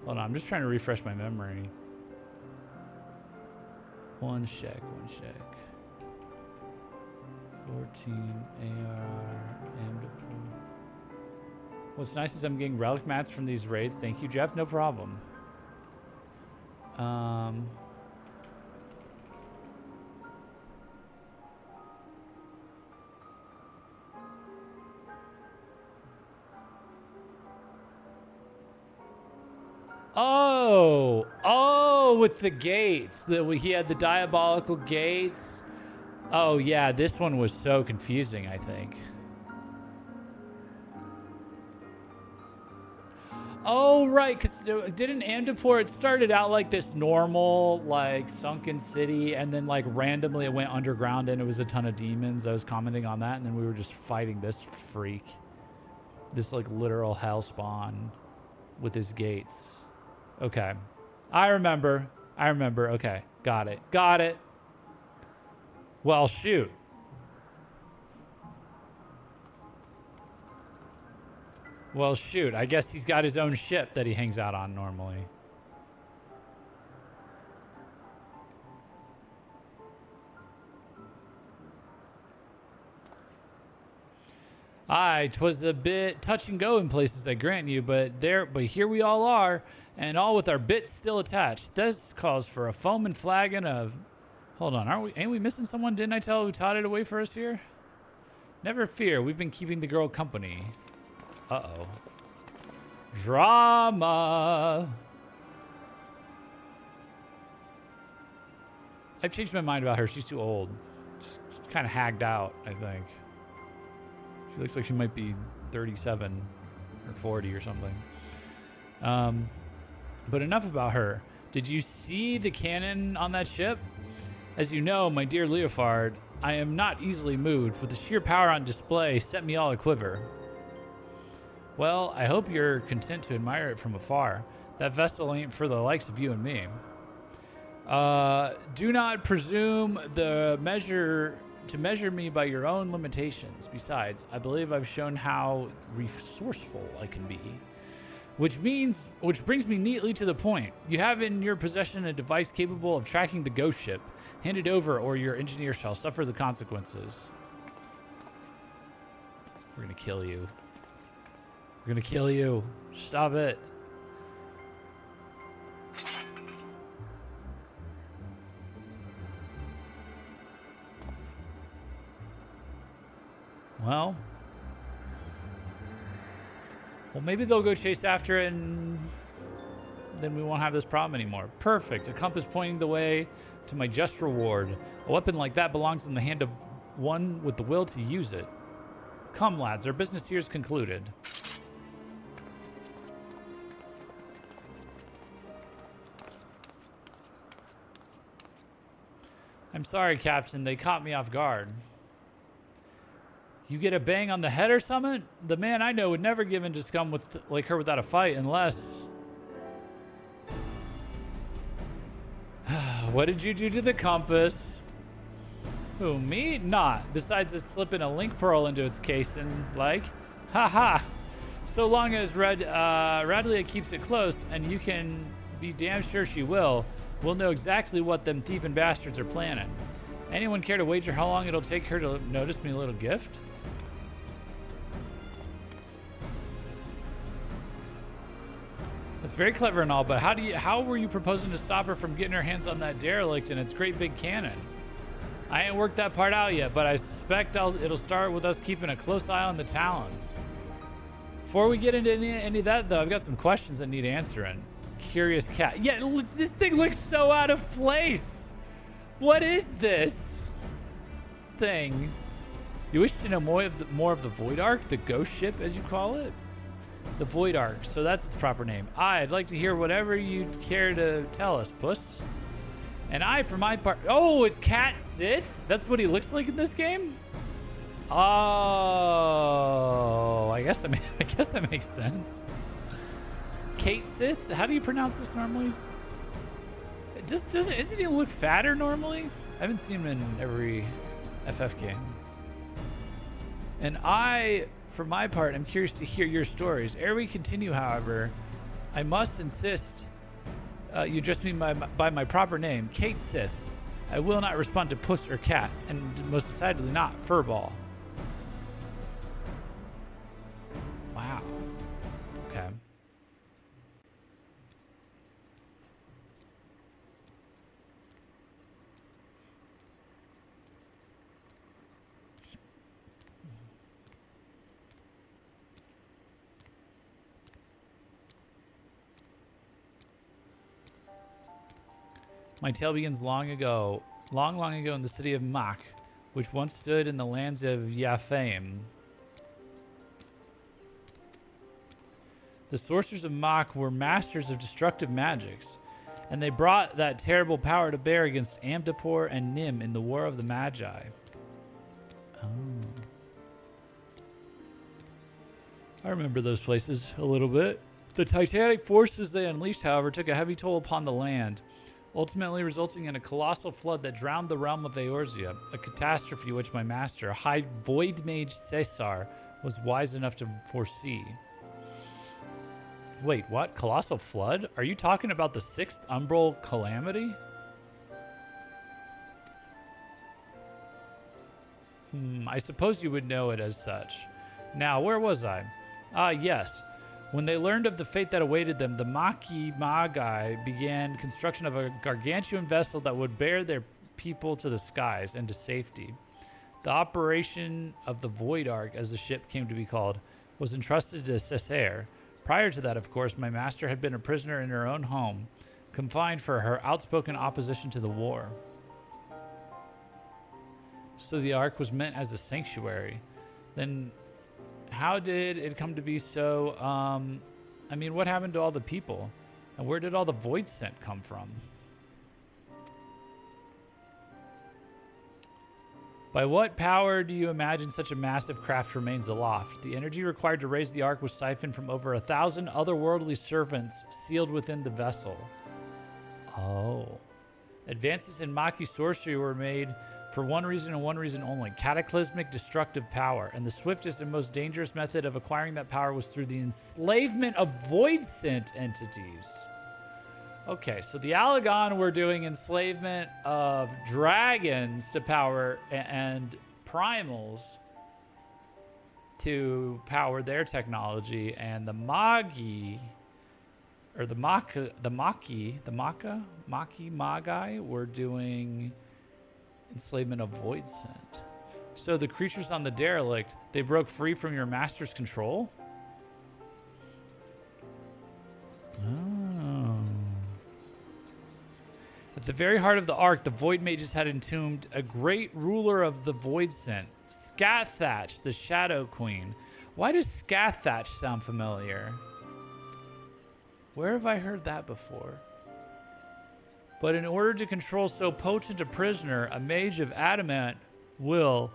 Hold on, I'm just trying to refresh my memory. One check. 14 AR Amdapur. What's nice is I'm getting relic mats from these raids. Thank you, Jeff. No problem. Oh, with the gates. He had the diabolical gates. Oh, yeah, this one was so confusing, I think. Oh, right, because didn't Amdapur, it started out like this normal, like, sunken city, and then, like, randomly it went underground and it was a ton of demons. I was commenting on that, and then we were just fighting this freak. This, like, literal hell spawn with his gates. Okay. I remember. Okay. Got it. Well, shoot. I guess he's got his own ship that he hangs out on normally. Aye, 'twas a bit touch and go in places, I grant you, but here we all are. And all with our bits still attached. This calls for a foaming flagon of... Hold on, ain't we missing someone? Didn't I tell Utada to wait for us here? Never fear, we've been keeping the girl company. Uh-oh. Drama! I've changed my mind about her. She's too old. She's kind of hagged out, I think. She looks like she might be 37 or 40 or something. But enough about her. Did you see the cannon on that ship? As you know, my dear Leofard, I am not easily moved, but the sheer power on display set me all a-quiver. Well, I hope you're content to admire it from afar. That vessel ain't for the likes of you and me. Do not presume to measure me by your own limitations. Besides, I believe I've shown how resourceful I can be. Which brings me neatly to the point. You have in your possession a device capable of tracking the ghost ship. Hand it over or your engineer shall suffer the consequences. We're gonna kill you. We're gonna kill you. Stop it. Well, maybe they'll go chase after it and then we won't have this problem anymore. Perfect. A compass pointing the way to my just reward. A weapon like that belongs in the hand of one with the will to use it. Come, lads, our business here is concluded. I'm sorry, Captain. They caught me off guard. You get a bang on the head or something? The man I know would never give in to scum like her without a fight unless... What did you do to the compass? Who, me? Not. Besides just slipping a link pearl into its case and like... Ha. So long as Radlia keeps it close, and you can be damn sure she will, we'll know exactly what them thieving bastards are planning. Anyone care to wager how long it'll take her to notice me a little gift? That's very clever and all, but how were you proposing to stop her from getting her hands on that derelict and its great big cannon? I ain't worked that part out yet, but I suspect it'll start with us keeping a close eye on the Talons. Before we get into any of that, though, I've got some questions that need answering. Curious cat. Yeah, this thing looks so out of place. What is this thing? You wish to know more of the Void Ark, the ghost ship, as you call it? The Void Ark, so that's its proper name. I'd like to hear whatever you'd care to tell us, puss. And I, for my part... Oh, it's Cat Sith? That's what he looks like in this game? Oh, I guess that makes sense. Kate Sith? How do you pronounce this normally? Isn't he look fatter normally? I haven't seen him in every FF game. And I, for my part, am curious to hear your stories. Ere we continue, however, I must insist you address me by my proper name, Kate Sith. I will not respond to puss or cat, and most decidedly not furball. Wow. Okay. My tale begins long ago in the city of Mach, which once stood in the lands of Yaphaim. The sorcerers of Mach were masters of destructive magics, and they brought that terrible power to bear against Amdapor and Nim in the War of the Magi. Oh. I remember those places a little bit. The titanic forces they unleashed, however, took a heavy toll upon the land, ultimately resulting in a colossal flood that drowned the realm of Eorzea, a catastrophe which my master, High Void Mage Caesar, was wise enough to foresee. Wait, what? Colossal flood? Are you talking about the 6th Umbral Calamity? I suppose you would know it as such. Now, where was I? Ah, yes. When they learned of the fate that awaited them, the Magi began construction of a gargantuan vessel that would bear their people to the skies and to safety. The operation of the Void Ark, as the ship came to be called, was entrusted to Cessair. Prior to that, of course, my master had been a prisoner in her own home, confined for her outspoken opposition to the war. So the Ark was meant as a sanctuary. Then how did it come to be so, I mean, what happened to all the people? And where did all the void scent come from? By what power do you imagine such a massive craft remains aloft? The energy required to raise the Ark was siphoned from over 1,000 otherworldly servants sealed within the vessel. Oh. Advances in Maki sorcery were made for one reason and one reason only: cataclysmic destructive power. And the swiftest and most dangerous method of acquiring that power was through the enslavement of void scent entities. Okay, so the Alagon were doing enslavement of dragons to power and primals to power their technology, and the Magi, or the Magi were doing enslavement of void scent. So the creatures on the derelict, they broke free from your master's control? Oh. At the very heart of the Ark, the Void Mages had entombed a great ruler of the Void Scent, Scathach, the Shadow Queen. Why does Scathach sound familiar? Where have I heard that before? But in order to control so potent a prisoner, a mage of adamant will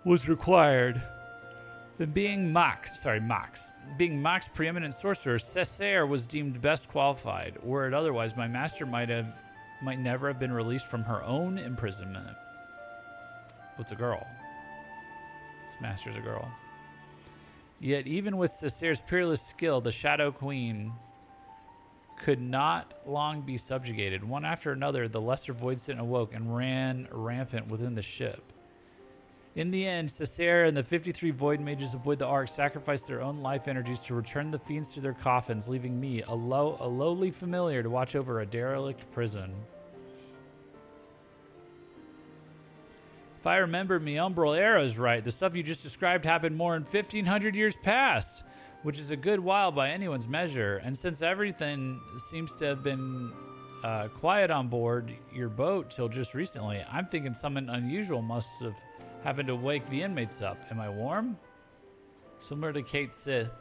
was required. And being Mox's preeminent sorcerer, Cessair was deemed best qualified. Were it otherwise, my master might never have been released from her own imprisonment. Oh, it's a girl. His master's a girl. Yet even with Cessair's peerless skill, the Shadow Queen could not long be subjugated. One after another, the lesser void scent awoke and ran rampant within the ship. In the end, Cessair and the 53 void mages aboard the Ark sacrificed their own life energies to return the fiends to their coffins, leaving me, a lowly familiar, to watch over a derelict prison. If I remember me umbral eras right, the stuff you just described happened more than 1,500 years past, which is a good while by anyone's measure. And since everything seems to have been quiet on board your boat till just recently, I'm thinking something unusual must have happened to wake the inmates up. Am I warm? Similar to Kate Sith,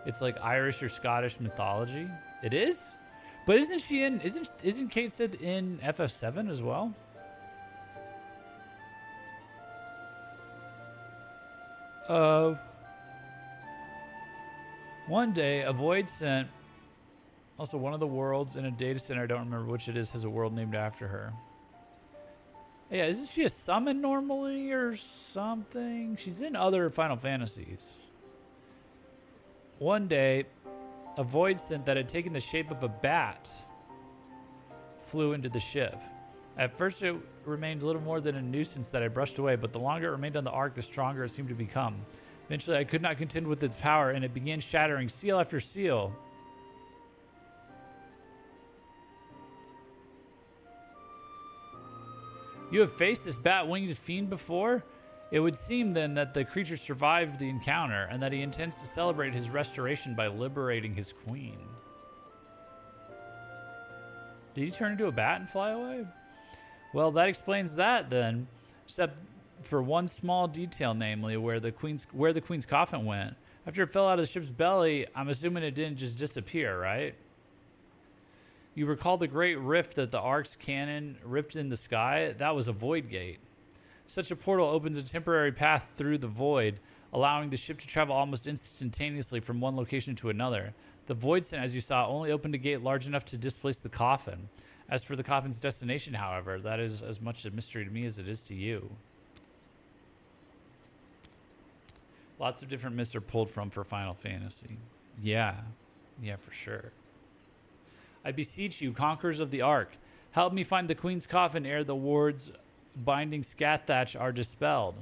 it's like Irish or Scottish mythology. It is? But isn't Kate Sith in FF7 as well? One day, a void scent, also one of the worlds in a data center, I don't remember which it is, has a world named after her. Yeah, isn't she a summon normally or something? She's in other Final Fantasies. One day, a void scent that had taken the shape of a bat flew into the ship. At first, it remained little more than a nuisance that I brushed away, but the longer it remained on the Ark, the stronger it seemed to become. Eventually, I could not contend with its power, and it began shattering seal after seal. You have faced this bat-winged fiend before? It would seem then that the creature survived the encounter, and that he intends to celebrate his restoration by liberating his queen. Did he turn into a bat and fly away? Well, that explains that then, except for one small detail, namely where the queen's coffin went. After it fell out of the ship's belly, I'm assuming it didn't just disappear, right? You recall the great rift that the Ark's cannon ripped in the sky? That was a void gate. Such a portal opens a temporary path through the void, allowing the ship to travel almost instantaneously from one location to another. The void scent, as you saw, only opened a gate large enough to displace the coffin. As for the coffin's destination, however, that is as much a mystery to me as it is to you. Lots of different myths are pulled from for Final Fantasy. Yeah, for sure. I beseech you, conquerors of the Ark, help me find the queen's coffin ere the wards binding Scathach are dispelled.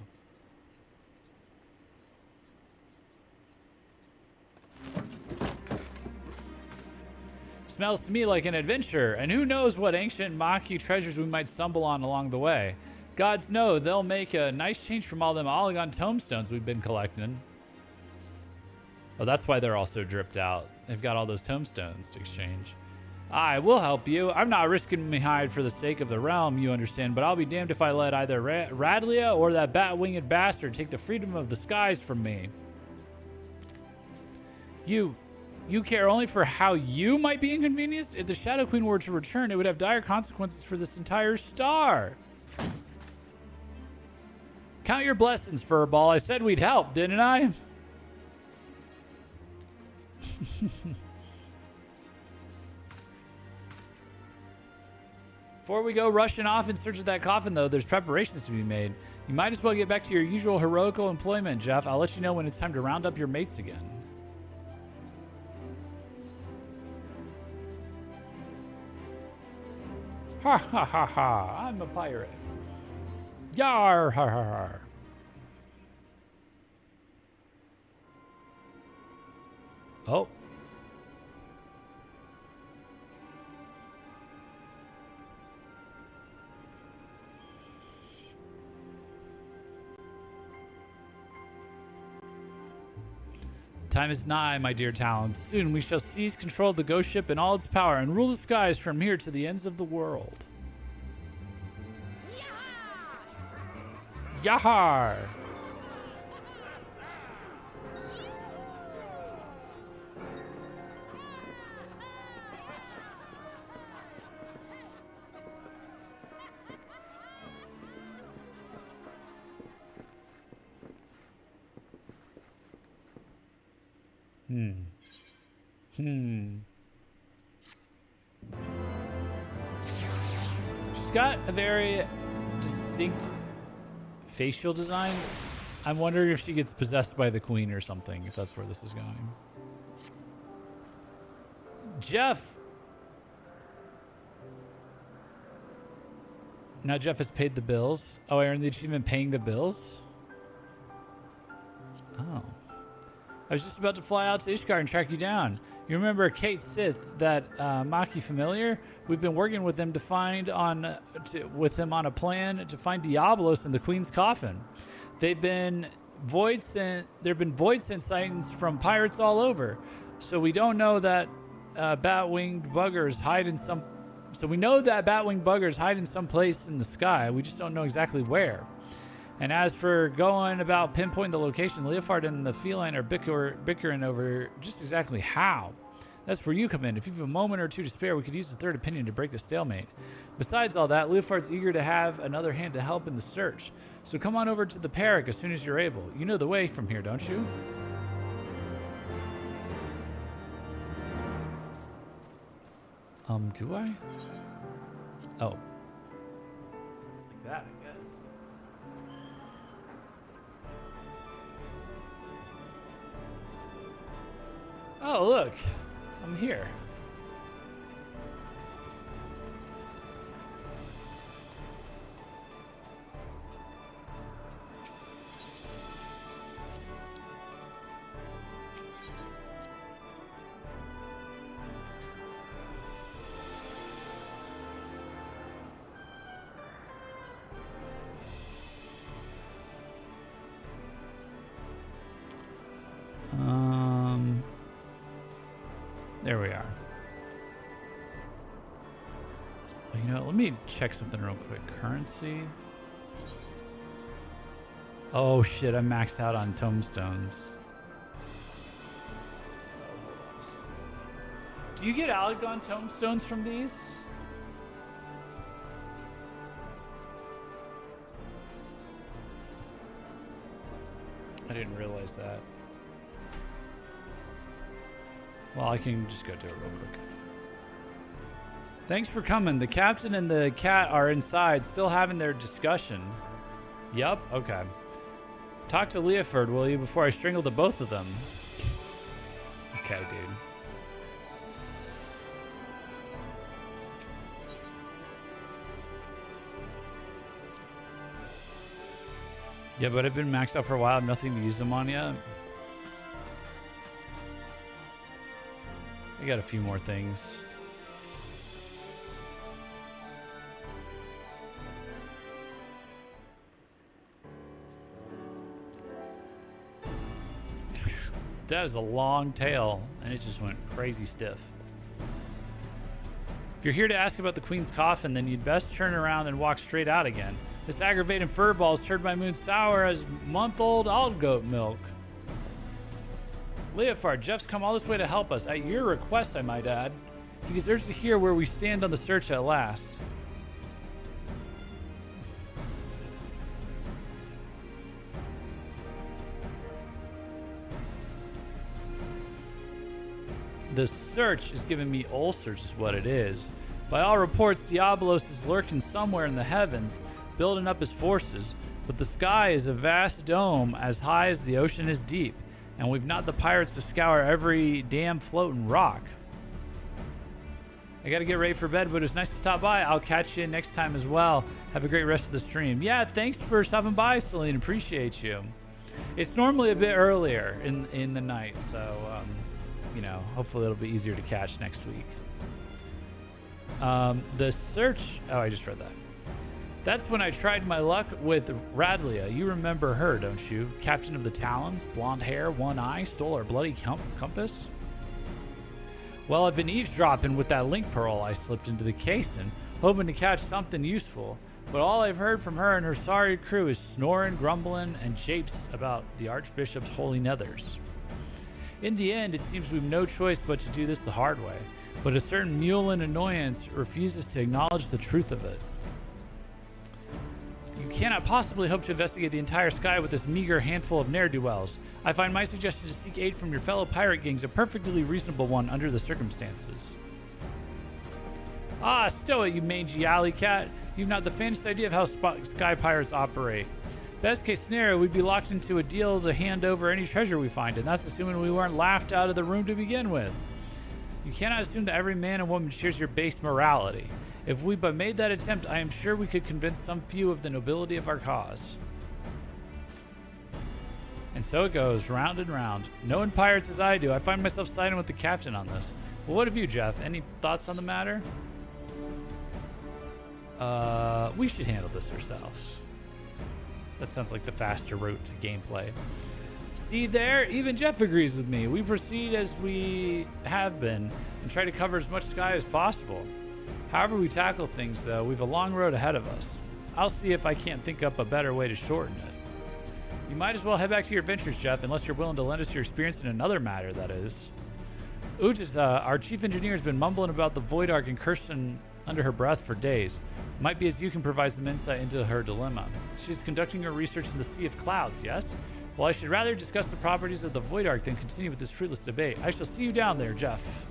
Smells to me like an adventure, and who knows what ancient Maki treasures we might stumble on along the way. Gods know they'll make a nice change from all them Polygon tombstones we've been collecting. Oh, that's why they're all so dripped out. They've got all those tombstones to exchange. I will help you. I'm not risking me hide for the sake of the realm, you understand, but I'll be damned if I let either Radlia or that bat-winged bastard take the freedom of the skies from me. You care only for how you might be inconvenienced? If the Shadow Queen were to return, it would have dire consequences for this entire star. Count your blessings, Furball. I said we'd help, didn't I? Before we go rushing off in search of that coffin, though, there's preparations to be made. You might as well get back to your usual heroical employment, Jeff. I'll let you know when it's time to round up your mates again. Ha ha ha ha, I'm a pirate. Yar har har har. Oh. Time is nigh, my dear talons. Soon we shall seize control of the ghost ship and all its power and rule the skies from here to the ends of the world. Yahar! She's got a very distinct facial design. I'm wondering if she gets possessed by the queen or something, if that's where this is going. Jeff! Now Jeff has paid the bills. Oh, I earned the achievement paying the bills? Oh. I was just about to fly out to Ishgard and track you down. You remember Kate Sith, that Maki familiar? We've been working with them with him on a plan to find Diablos in the Queen's coffin. There've been void sent sightings from pirates all over. So we don't know that bat-winged buggers hide in some. So we know that bat-winged buggers hide in some place in the sky. We just don't know exactly where. And as for going about pinpointing the location, Leofard and the feline are bickering over just exactly how. That's where you come in. If you have a moment or two to spare, we could use a third opinion to break the stalemate. Besides all that, Leofard's eager to have another hand to help in the search. So come on over to the Parrot as soon as you're able. You know the way from here, don't you? Do I? Oh. Like that, I guess. Oh, look. I'm here. There we are. You know, let me check something real quick. Currency. Oh shit, I'm maxed out on tombstones. Do you get Alagon tombstones from these? I didn't realize that. Well, I can just go do it real quick. Thanks for coming. The captain and the cat are inside, still having their discussion. Yup, okay. Talk to Leofard, will you, before I strangle the both of them? Okay, dude. Yeah, but I've been maxed out for a while. I have nothing to use them on yet. I got a few more things. That is a long tail, and it just went crazy stiff. If you're here to ask about the Queen's coffin, then you'd best turn around and walk straight out again. This aggravating furball has turned my moon sour as month-old old goat milk. Leofard, Jeff's come all this way to help us, at your request, I might add. He deserves to hear where we stand on the search at last. The search is giving me ulcers is what it is. By all reports, Diabolos is lurking somewhere in the heavens, building up his forces, but the sky is a vast dome as high as the ocean is deep, and we've not the pirates to scour every damn floating rock. I gotta get ready for bed, but it's nice to stop by. I'll catch you next time as well. Have a great rest of the stream. Yeah, thanks for stopping by, Celine. Appreciate you. It's normally a bit earlier in the night, so you know, hopefully it'll be easier to catch next week. The search... Oh, I just read that. That's when I tried my luck with Radlia. You remember her, don't you? Captain of the Talons, blonde hair, one eye, stole our bloody compass. Well, I've been eavesdropping with that link pearl I slipped into the casing, hoping to catch something useful. But all I've heard from her and her sorry crew is snoring, grumbling, and japes about the Archbishop's holy nethers. In the end, it seems we've no choice but to do this the hard way, but a certain mewling annoyance refuses to acknowledge the truth of it. You cannot possibly hope to investigate the entire sky with this meager handful of ne'er-do-wells. I find my suggestion to seek aid from your fellow pirate gangs a perfectly reasonable one under the circumstances. Ah, stow it, you mangy alley cat. You've not the faintest idea of how sky pirates operate. Best case scenario, we'd be locked into a deal to hand over any treasure we find, and that's assuming we weren't laughed out of the room to begin with. You cannot assume that every man and woman shares your base morality. If we but made that attempt, I am sure we could convince some few of the nobility of our cause. And so it goes, round and round. Knowing pirates as I do, I find myself siding with the captain on this. Well, what of you, Jeff? Any thoughts on the matter? We should handle this ourselves. That sounds like the faster route to gameplay. See there? Even Jeff agrees with me. We proceed as we have been and try to cover as much sky as possible. However we tackle things, though, we've a long road ahead of us. I'll see if I can't think up a better way to shorten it. You might as well head back to your adventures, Jeff, unless you're willing to lend us your experience in another matter, that is. Utis, our chief engineer, has been mumbling about the Void Ark and cursing under her breath for days. Might be as you can provide some insight into her dilemma. She's conducting her research in the Sea of Clouds, yes? Well, I should rather discuss the properties of the Void Ark than continue with this fruitless debate. I shall see you down there, Jeff.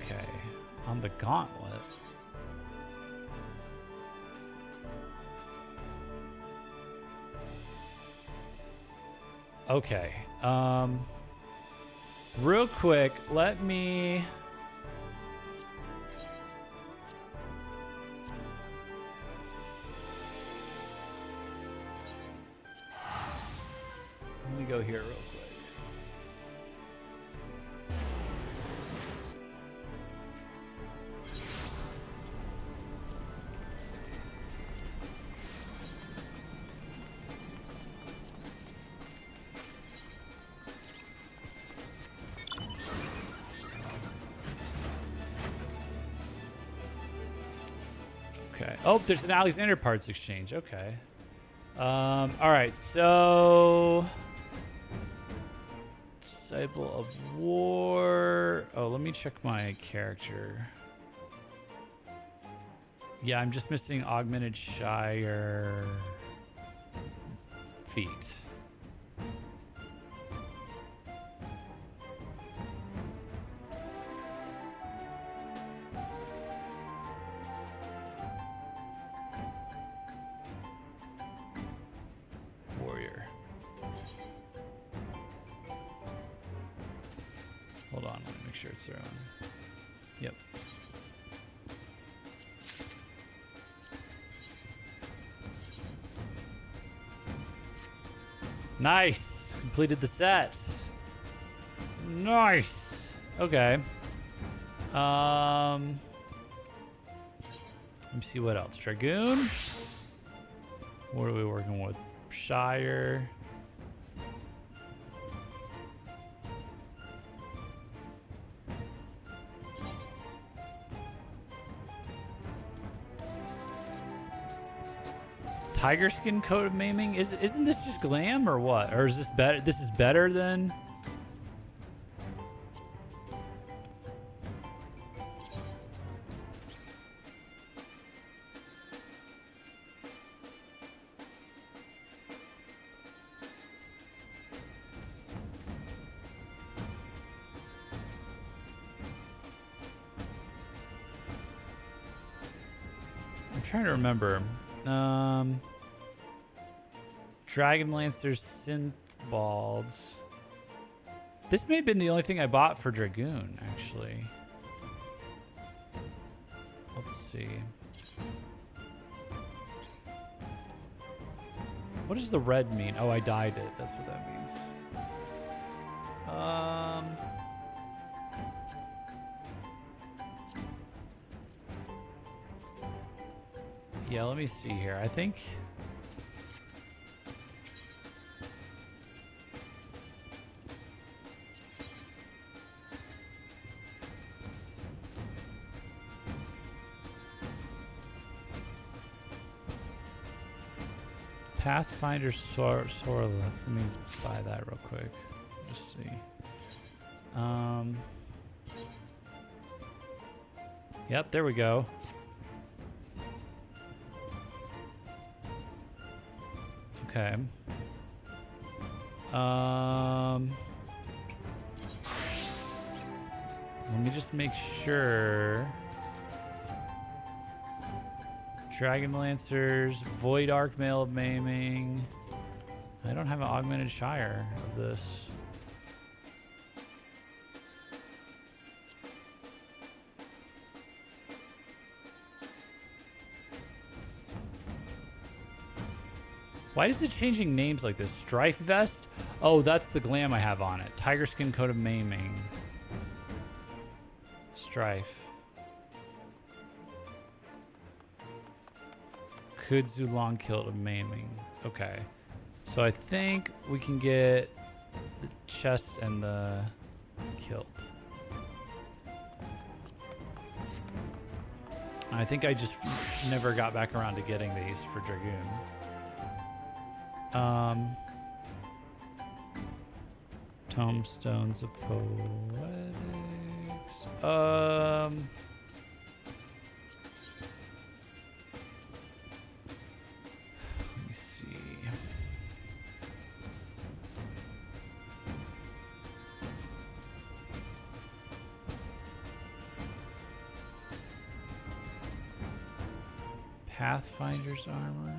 Okay, on the gauntlet. Okay, real quick, let me... Let me go here real quick. Okay. Oh, there's an Alexander parts exchange. Okay. All right. So, Disciple of War. Oh, let me check my character. Yeah, I'm just missing Augmented Shire feat. Warrior. Hold on, let me make sure it's thrown. Yep. Nice. Completed the set. Nice. Okay. Let me see what else. Dragoon. What are we working with? Shire. Tiger skin coat of maiming? Isn't this just glam or what? Or is this better? This is better than... I'm trying to remember. Dragon Lancers, Synth Balls. This may have been the only thing I bought for Dragoon, actually. Let's see. What does the red mean? Oh, I dyed it. That's what that means. Yeah, let me see here. I think... Pathfinder Sorlets. Let me buy that real quick. Just see. Yep, there we go. Okay. Let me just make sure. Dragon Lancers, Void Arc Mail of Maiming. I don't have an Augmented Shire of this. Why is it changing names like this? Strife Vest? Oh, that's the glam I have on it. Tiger Skin Coat of Maiming. Strife. Kudzu Long Kilt of Maiming. Okay. So I think we can get the chest and the kilt. I think I just never got back around to getting these for Dragoon. Tomestones of Poetics. Let me see. Pathfinder's armor.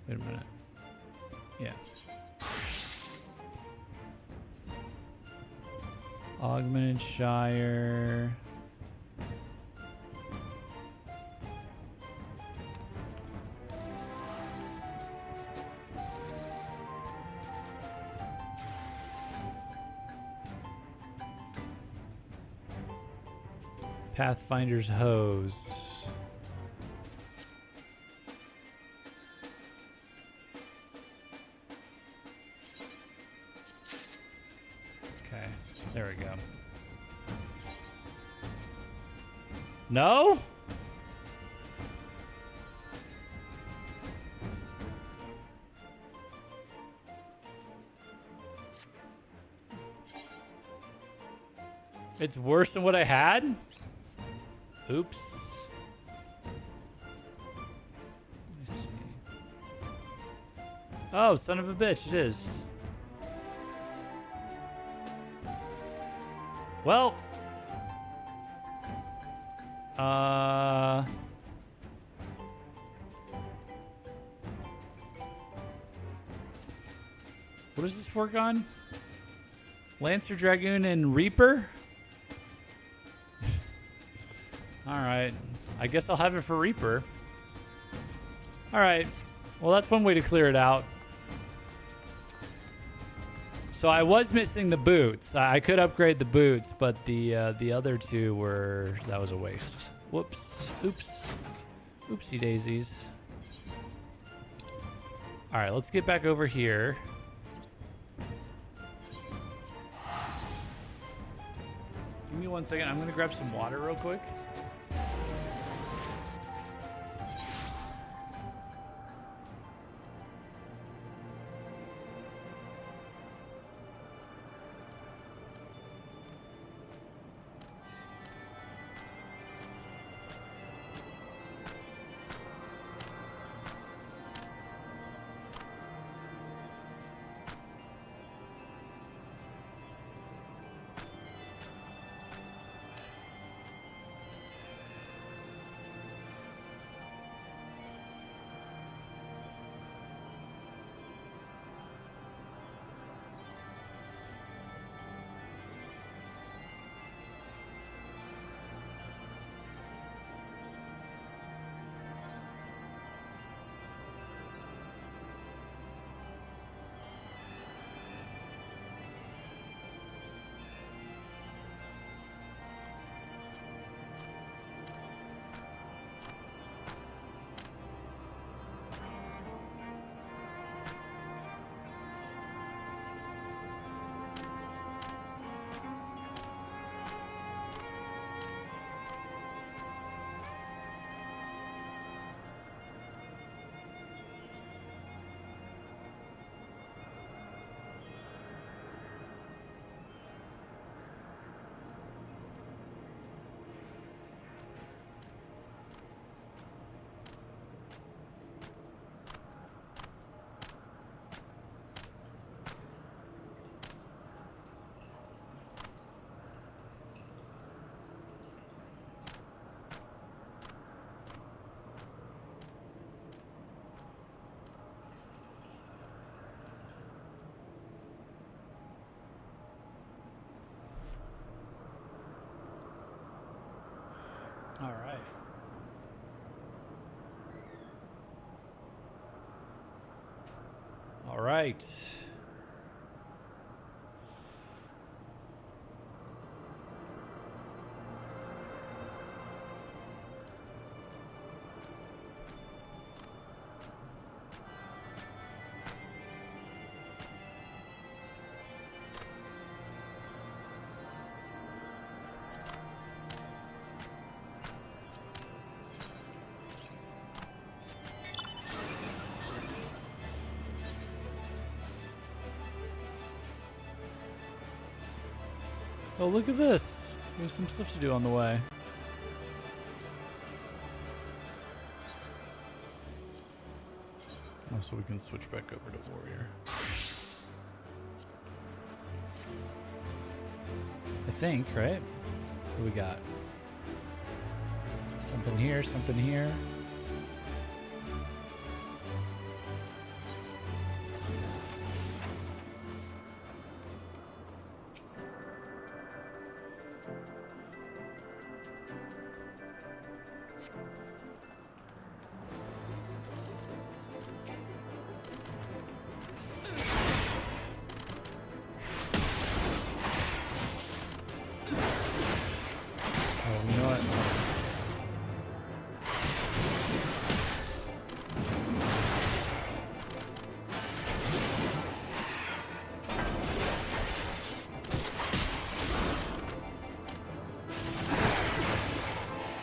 Wait a minute. Yeah. Augmented Shire. Pathfinder's Hose. There we go. No? It's worse than what I had? Oops. Let me see. Oh, son of a bitch, it is. Well, what does this work on? Lancer, Dragoon, and Reaper? Alright, I guess I'll have it for Reaper. Alright, well that's one way to clear it out. So I was missing the boots. I could upgrade the boots, but the other two were... That was a waste. Whoops. Oops. Oopsie daisies. All right, let's get back over here. Give me 1 second. I'm gonna grab some water real quick. All right. All right. Oh, look at this. There's some stuff to do on the way. Oh, so we can switch back over to Warrior. I think, right? What do we got? Something here, something here.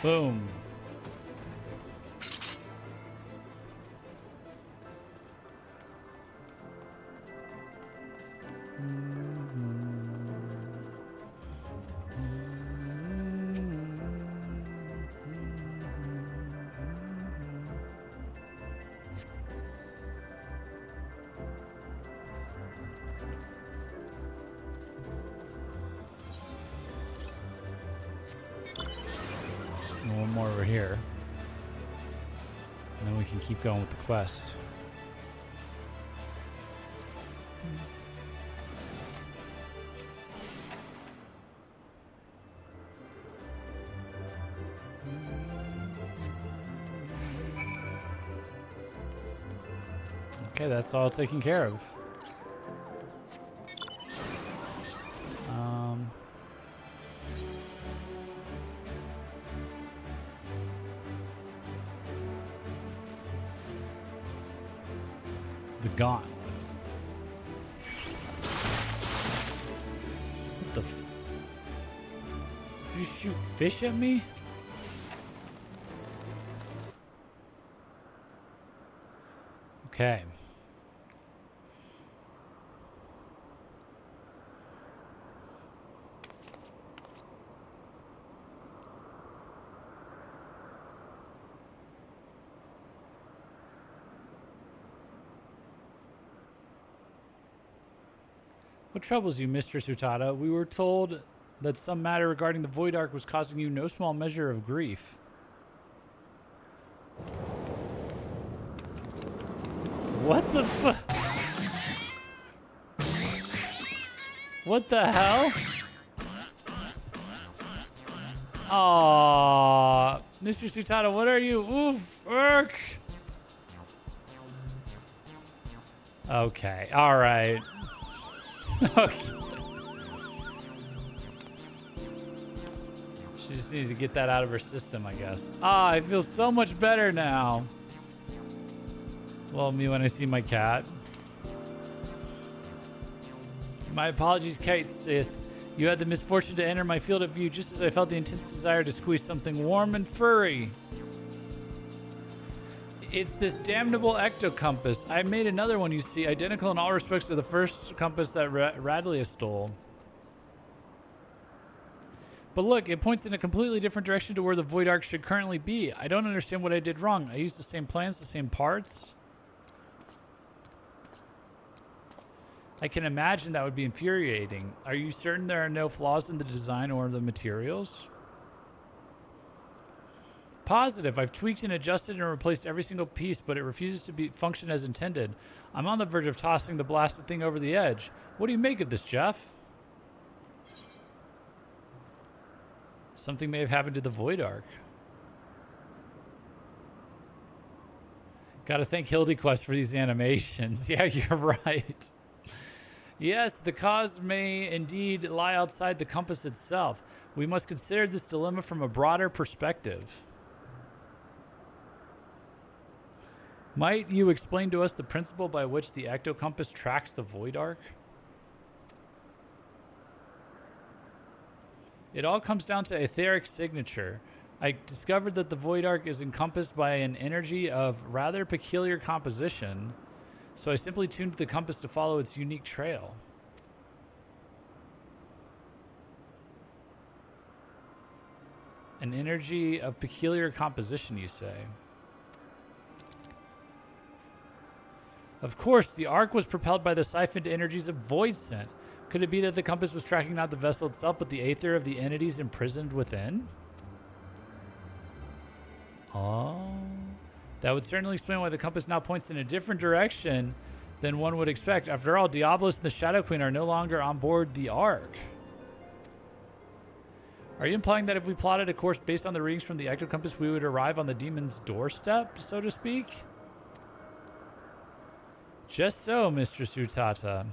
Boom. One more over here. And then we can keep going with the quest. Okay, that's all taken care of. The gauntlet. What the f... Did you shoot fish at me? Okay. What troubles you, Mistress Utada? We were told that some matter regarding the Void Ark was causing you no small measure of grief. What the fu- What the hell? Aww. Mistress Utada, what are you? Oof. Irk. Okay. All right. Okay. She just needed to get that out of her system, I guess. Ah, I feel so much better now. Well, me when I see my cat. My apologies, Kate Sith. You had the misfortune to enter my field of view just as I felt the intense desire to squeeze something warm and furry. It's this damnable ectocompass. I made another one, you see, identical in all respects to the first compass that Radlia stole. But look, it points in a completely different direction to where the Void Ark should currently be. I don't understand what I did wrong. I used the same plans, the same parts. I can imagine that would be infuriating. Are you certain there are no flaws in the design or the materials? Positive. I've tweaked and adjusted and replaced every single piece, but it refuses to function as intended. I'm on the verge of tossing the blasted thing over the edge. What do you make of this, Jeff? Something may have happened to the Void Ark. Gotta thank HildyQuest for these animations. Yeah, you're right. Yes, the cause may indeed lie outside the compass itself. We must consider this dilemma from a broader perspective. Might you explain to us the principle by which the ectocompass tracks the Void Ark? It all comes down to etheric signature. I discovered that the Void Ark is encompassed by an energy of rather peculiar composition, so I simply tuned the compass to follow its unique trail. An energy of peculiar composition, you say? Of course, the Ark was propelled by the siphoned energies of Void Scent. Could it be that the compass was tracking not the vessel itself, but the aether of the entities imprisoned within? Oh. That would certainly explain why the compass now points in a different direction than one would expect. After all, Diablos and the Shadow Queen are no longer on board the Ark. Are you implying that if we plotted a course based on the readings from the ectocompass, we would arrive on the demon's doorstep, so to speak? Just so, Mistress Utata.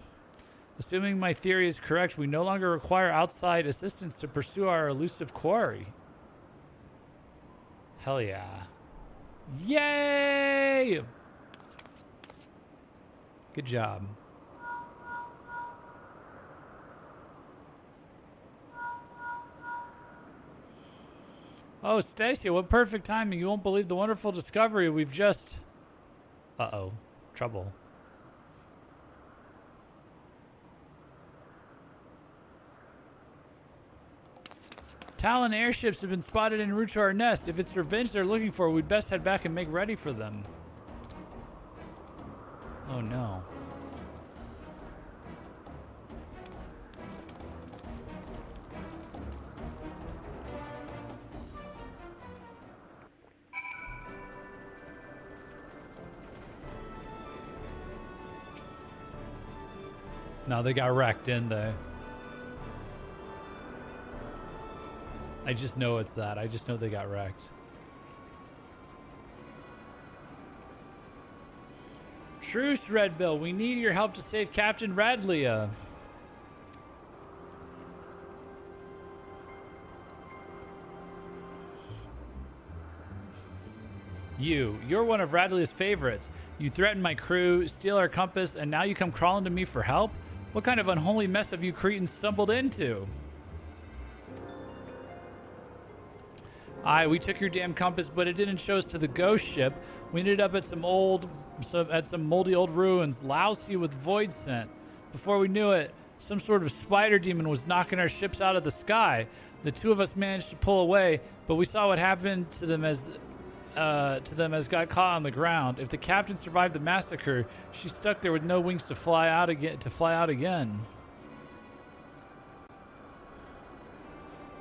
Assuming my theory is correct, we no longer require outside assistance to pursue our elusive quarry. Hell yeah. Yay! Good job. Oh, Stacia, what perfect timing. You won't believe the wonderful discovery we've just... Uh-oh. Trouble. Talon airships have been spotted en route to our nest. If it's revenge they're looking for, we'd best head back and make ready for them. Oh no. No, they got wrecked, didn't they? I just know it's that. I just know they got wrecked. Truce, Red Bill. We need your help to save Captain Radlia. You're one of Radley's favorites. You threatened my crew, steal our compass, and now you come crawling to me for help? What kind of unholy mess have you Cretans stumbled into? Aye, we took your damn compass, but it didn't show us to the ghost ship. We ended up at some moldy old ruins, lousy with void scent. Before we knew it, some sort of spider demon was knocking our ships out of the sky. The two of us managed to pull away, but we saw what happened to them as got caught on the ground. If the captain survived the massacre, she's stuck there with no wings to fly out again.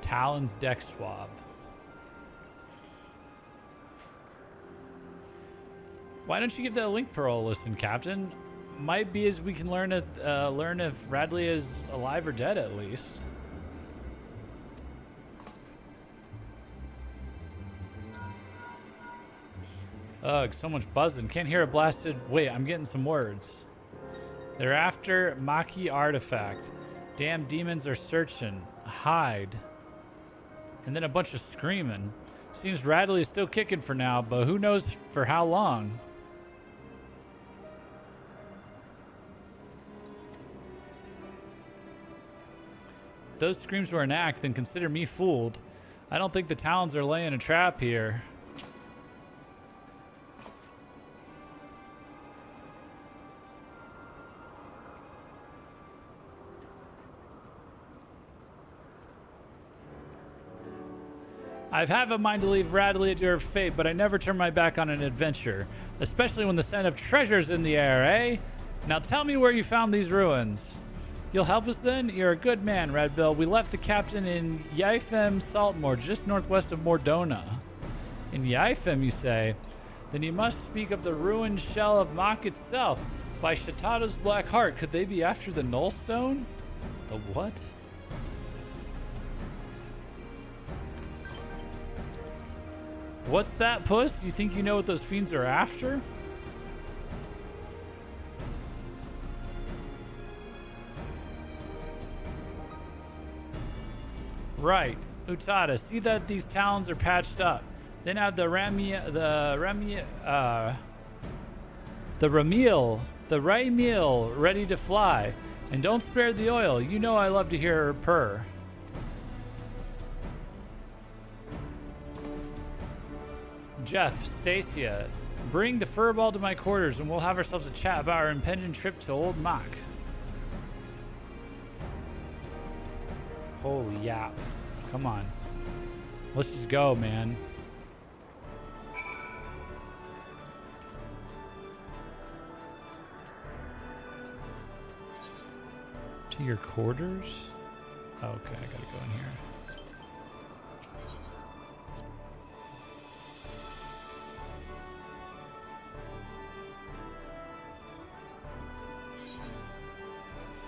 Talon's deck swab. Why don't you give that link pearl a listen, Captain? Might be as we can learn if Radley is alive or dead at least. Ugh, so much buzzing. Can't hear a blasted... Wait, I'm getting some words. They're after Maki artifact. Damn demons are searching. Hide. And then a bunch of screaming. Seems Radley is still kicking for now, but who knows for how long. If those screams were an act, then consider me fooled. I don't think the Talons are laying a trap here. I've had a mind to leave Radley to her fate, but I never turn my back on an adventure, especially when the scent of treasure's in the air, eh? Now tell me where you found these ruins. You'll help us then? You're a good man, Redbill. We left the captain in Yifem Saltmoor, just northwest of Mordona. In Yifem, you say? Then you must speak of the ruined shell of Mach itself. By Shatada's Black Heart, could they be after the Nullstone? The what? What's that, puss? You think you know what those fiends are after? Right. Utada, see that these towns are patched up. Then have the Ramiel ready to fly. And don't spare the oil. You know I love to hear her purr. Jeff, Stacia, bring the furball to my quarters and we'll have ourselves a chat about our impending trip to Old Mach. Holy yap. Come on. Let's just go, man. To your quarters? Oh, okay, I gotta go in here.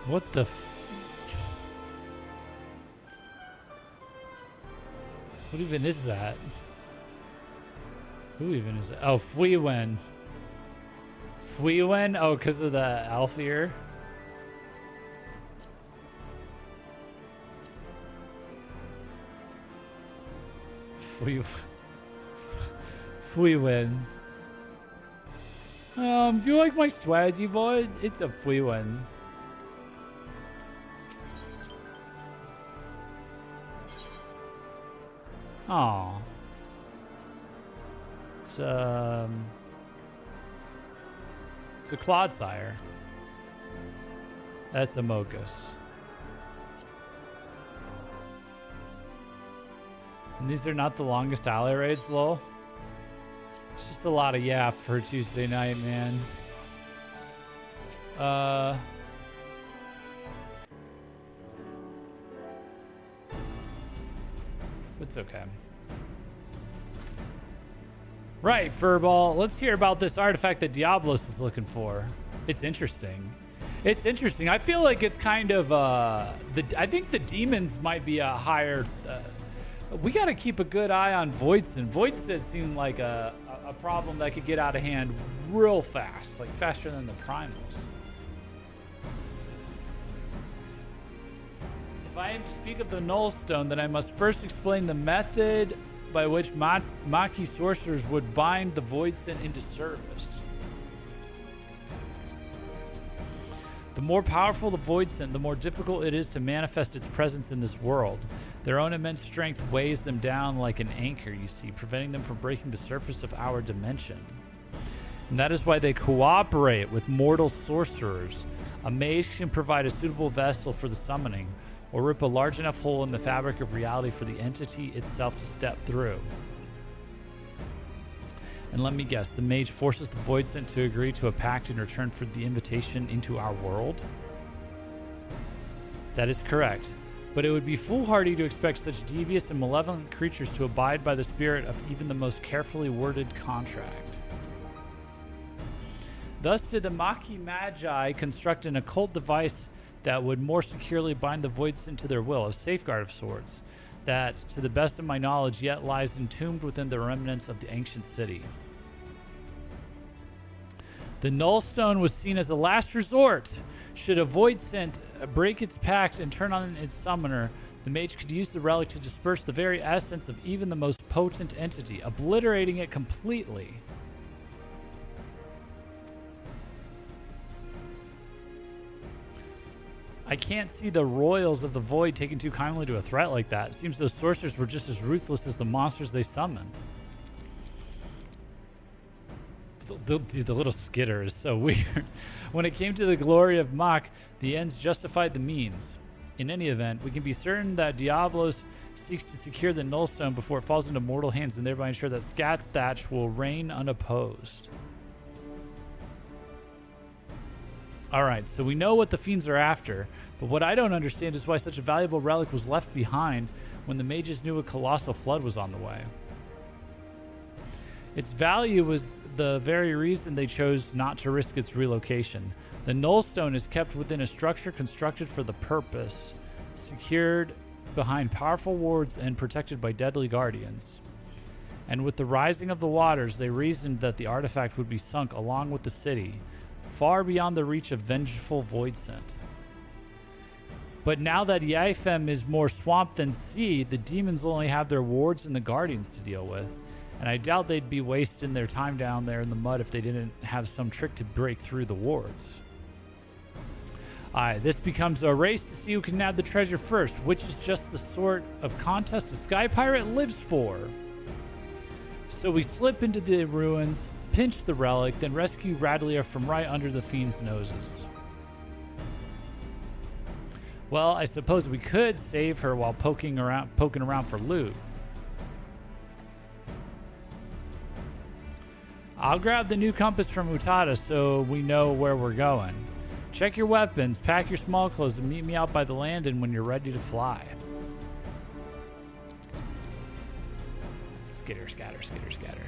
What the what even is that? Who even is that? Oh, Fuiwen. Fuiwen? Oh, because of the elf ear? Fuiwen. Do you like my strategy board? It's a Fuiwen. Oh, it's a Clodsire. That's a Mogus. And these are not the longest ally raids, lol. It's just a lot of yap for Tuesday night, man. It's okay. Right, Furball. Let's hear about this artifact that Diablos is looking for. It's interesting. It's interesting. I feel like it's kind of I think the demons might be a higher. We got to keep a good eye on Voidson. Voidson seemed like a problem that could get out of hand real fast, like faster than the primals. If I am to speak of the Nullstone, then I must first explain the method by which Maki sorcerers would bind the Void Scent into service. The more powerful the Void Scent, the more difficult it is to manifest its presence in this world. Their own immense strength weighs them down like an anchor, you see, preventing them from breaking the surface of our dimension. And that is why they cooperate with mortal sorcerers. A mage can provide a suitable vessel for the summoning, or rip a large enough hole in the fabric of reality for the entity itself to step through. And let me guess, the mage forces the Void Scent to agree to a pact in return for the invitation into our world? That is correct. But it would be foolhardy to expect such devious and malevolent creatures to abide by the spirit of even the most carefully worded contract. Thus did the Maki Magi construct an occult device that would more securely bind the Void Scent to their will, a safeguard of sorts, that, to the best of my knowledge, yet lies entombed within the remnants of the ancient city. The Nullstone was seen as a last resort. Should a Void Scent break its pact and turn on its summoner, the mage could use the relic to disperse the very essence of even the most potent entity, obliterating it completely. I can't see the royals of the Void taking too kindly to a threat like that. It seems those sorcerers were just as ruthless as the monsters they summoned. Dude, the little skitter is so weird. When it came to the glory of Mach, the ends justified the means. In any event, we can be certain that Diablos seeks to secure the Nullstone before it falls into mortal hands and thereby ensure that Scat Thatch will reign unopposed. Alright, so we know what the fiends are after, but what I don't understand is why such a valuable relic was left behind when the mages knew a colossal flood was on the way. Its value was the very reason they chose not to risk its relocation. The Nullstone is kept within a structure constructed for the purpose, secured behind powerful wards and protected by deadly guardians. And with the rising of the waters, they reasoned that the artifact would be sunk along with the city, far beyond the reach of vengeful Void Scent. But now that Yaifem is more swamp than sea, the demons only have their wards and the guardians to deal with. And I doubt they'd be wasting their time down there in the mud if they didn't have some trick to break through the wards. Alright, this becomes a race to see who can nab the treasure first, which is just the sort of contest a Sky Pirate lives for. So we slip into the ruins, pinch the relic, then rescue Radlia from right under the fiend's noses. Well, I suppose we could save her while poking around for loot. I'll grab the new compass from Utada so we know where we're going. Check your weapons, pack your small clothes, and meet me out by the landing when you're ready to fly. Skitter, scatter, skitter, scatter.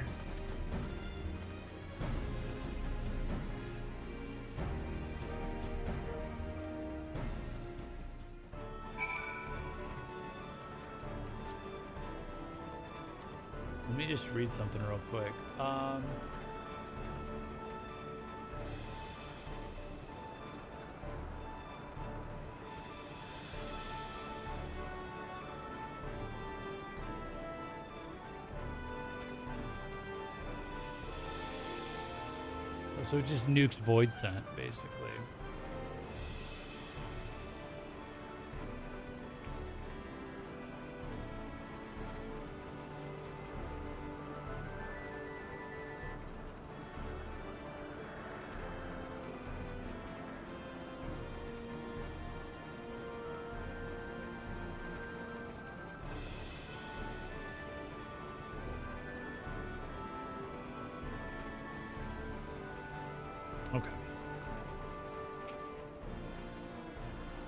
Let me just read something real quick. So it just nukes Void Scent, basically. Okay.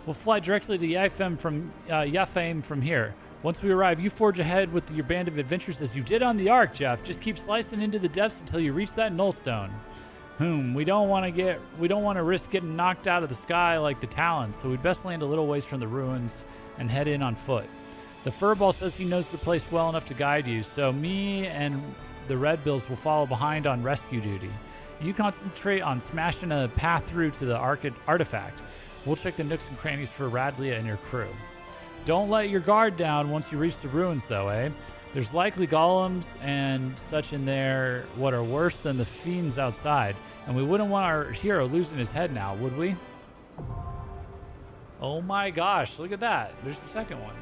We'll fly directly to Yaifem from here. Once we arrive, you forge ahead with your band of adventurers as you did on the Ark, Jeff. Just keep slicing into the depths until you reach that Nullstone. We don't want to risk getting knocked out of the sky like the Talon, so we'd best land a little ways from the ruins and head in on foot. The Furball says he knows the place well enough to guide you, so me and the Red Bills will follow behind on rescue duty. You concentrate on smashing a path through to the artifact. We'll check the nooks and crannies for Radlia and your crew. Don't let your guard down once you reach the ruins, though, eh? There's likely golems and such in there what are worse than the fiends outside. And we wouldn't want our hero losing his head now, would we? Oh my gosh, look at that. There's the second one.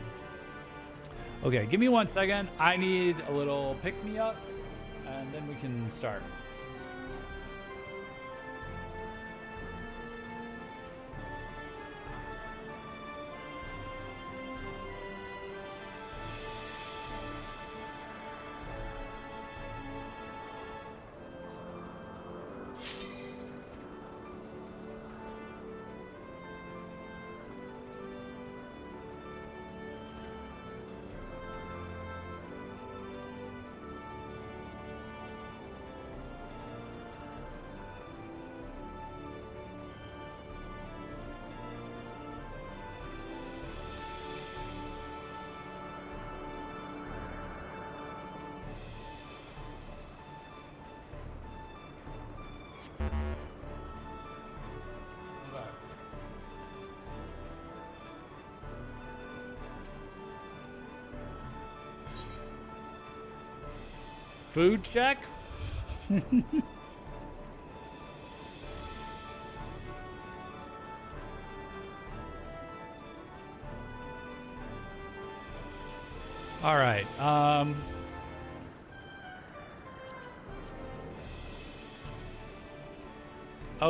Okay, give me 1 second. I need a little pick-me-up, and then we can start. Food check? All right. Oh,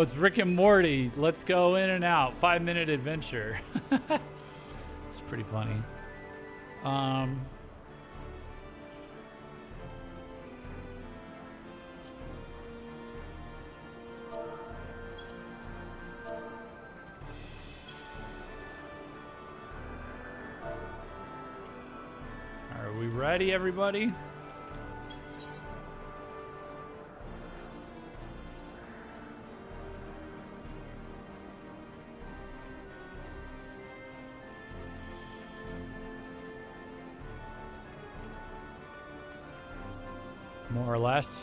it's Rick and Morty. Let's go in and out. 5-minute adventure. It's pretty funny. Are we ready, everybody? More or less.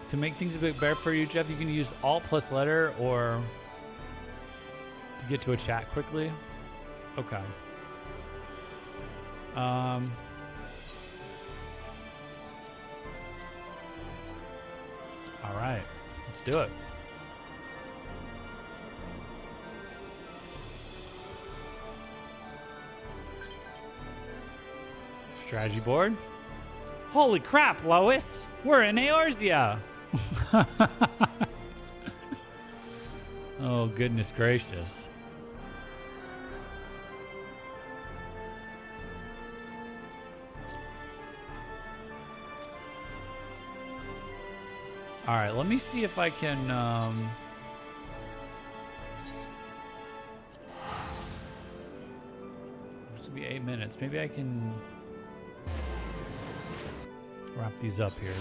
To make things a bit better for you, Jeff, you can use Alt plus letter or to get to a chat quickly. Okay. All right, let's do it. Strategy board. Holy crap, Lois! We're in Eorzea! Oh, goodness gracious. All right, let me see if I can... This will be 8 minutes. Maybe I can... wrap these up here.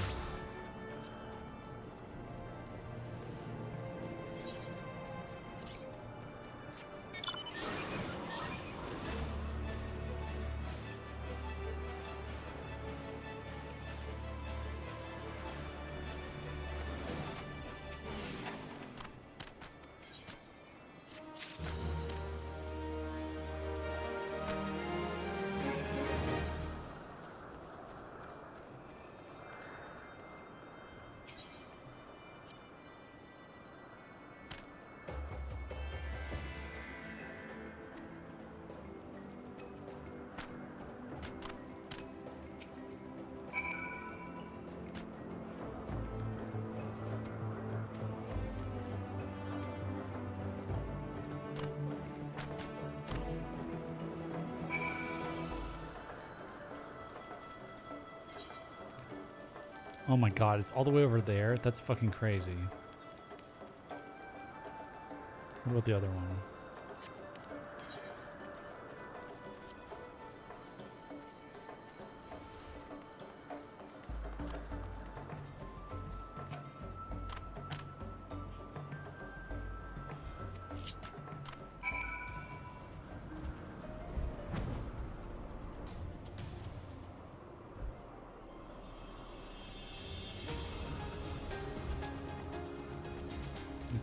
Oh my god, it's all the way over there? That's fucking crazy. What about the other one?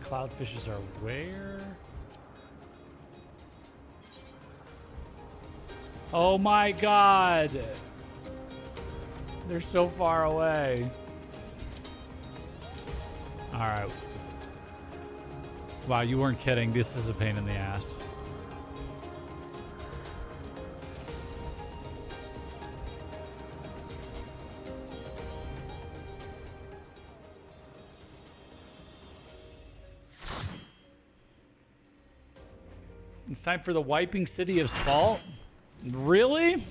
Cloudfishes are where? Oh my god. They're so far away. All right. Wow, you weren't kidding. This is a pain in the ass. It's time for the wiping city of salt? Really?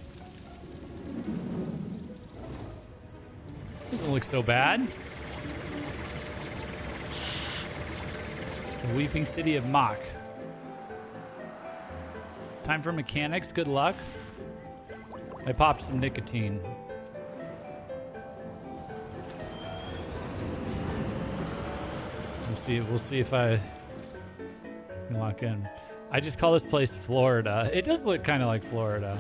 Doesn't look so bad. The weeping city of Mach. Time for mechanics. Good luck. I popped some nicotine. We'll see if I can lock in. I just call this place Florida. It does look kind of like Florida.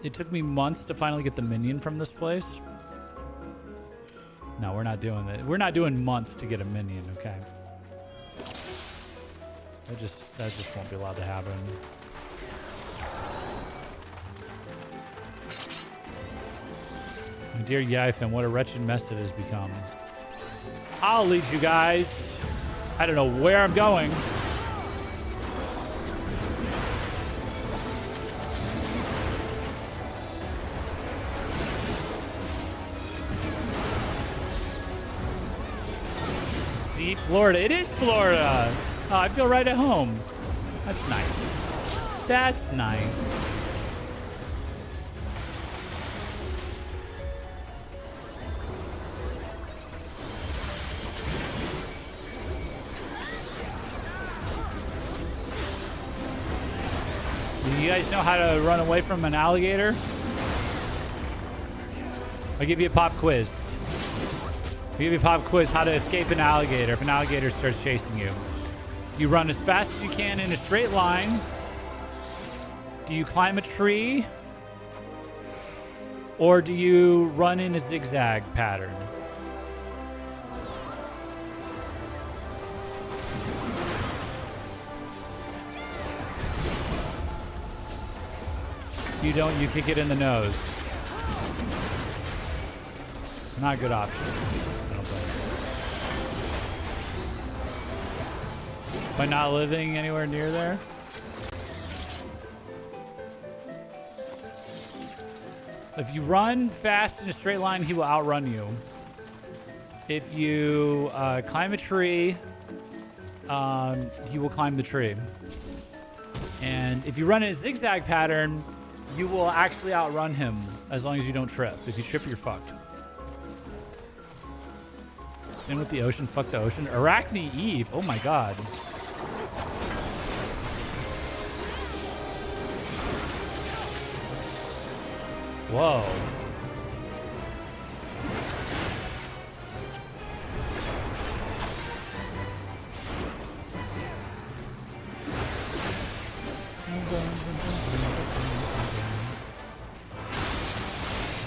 It took me months to finally get the minion from this place. No, we're not doing it. We're not doing months to get a minion, okay? That just won't be allowed to happen. My dear Yifin, what a wretched mess it has become. I'll lead you guys. I don't know where I'm going. See, Florida. It is Florida. Oh, I feel right at home. That's nice. That's nice. You guys know how to run away from an alligator? I'll give you a pop quiz. I'll give you a pop quiz how to escape an alligator if an alligator starts chasing you. Do you run as fast as you can in a straight line? Do you climb a tree? Or do you run in a zigzag pattern? You don't, you kick it in the nose. Not a good option. I don't think. By not living anywhere near there? If you run fast in a straight line, he will outrun you. If you climb a tree, he will climb the tree. And if you run in a zigzag pattern, you will actually outrun him as long as you don't trip. If you trip, you're fucked. Same with the ocean. Fuck the ocean. Arachne Eve. Oh my god. Whoa.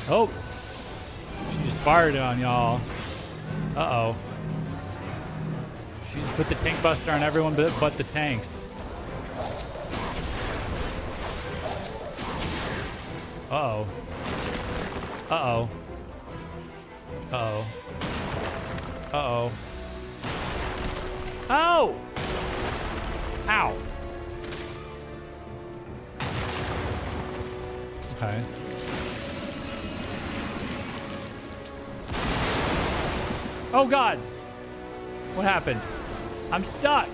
Oh, she just fired it on y'all. Uh-oh. She just put the tank buster on everyone but the tanks. Uh-oh. Uh-oh. Uh-oh. Uh-oh. Oh! Ow. Okay. Oh god! What happened? I'm stuck!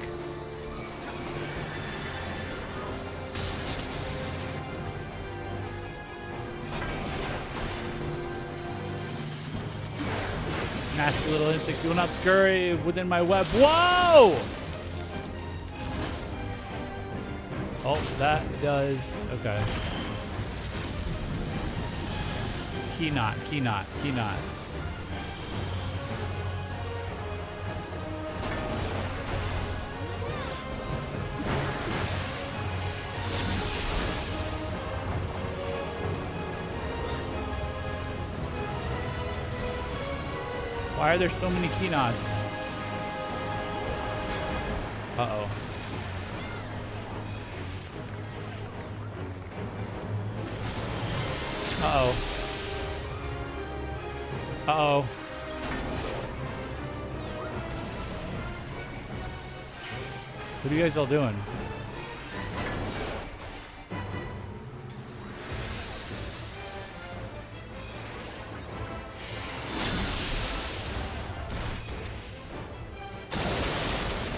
Nasty little insects, you will not scurry within my web. Whoa! Oh, that does... Okay. Key knot, key knot, key knot. Why are there so many key knots? Uh-oh. Uh-oh. Uh-oh. What are you guys all doing?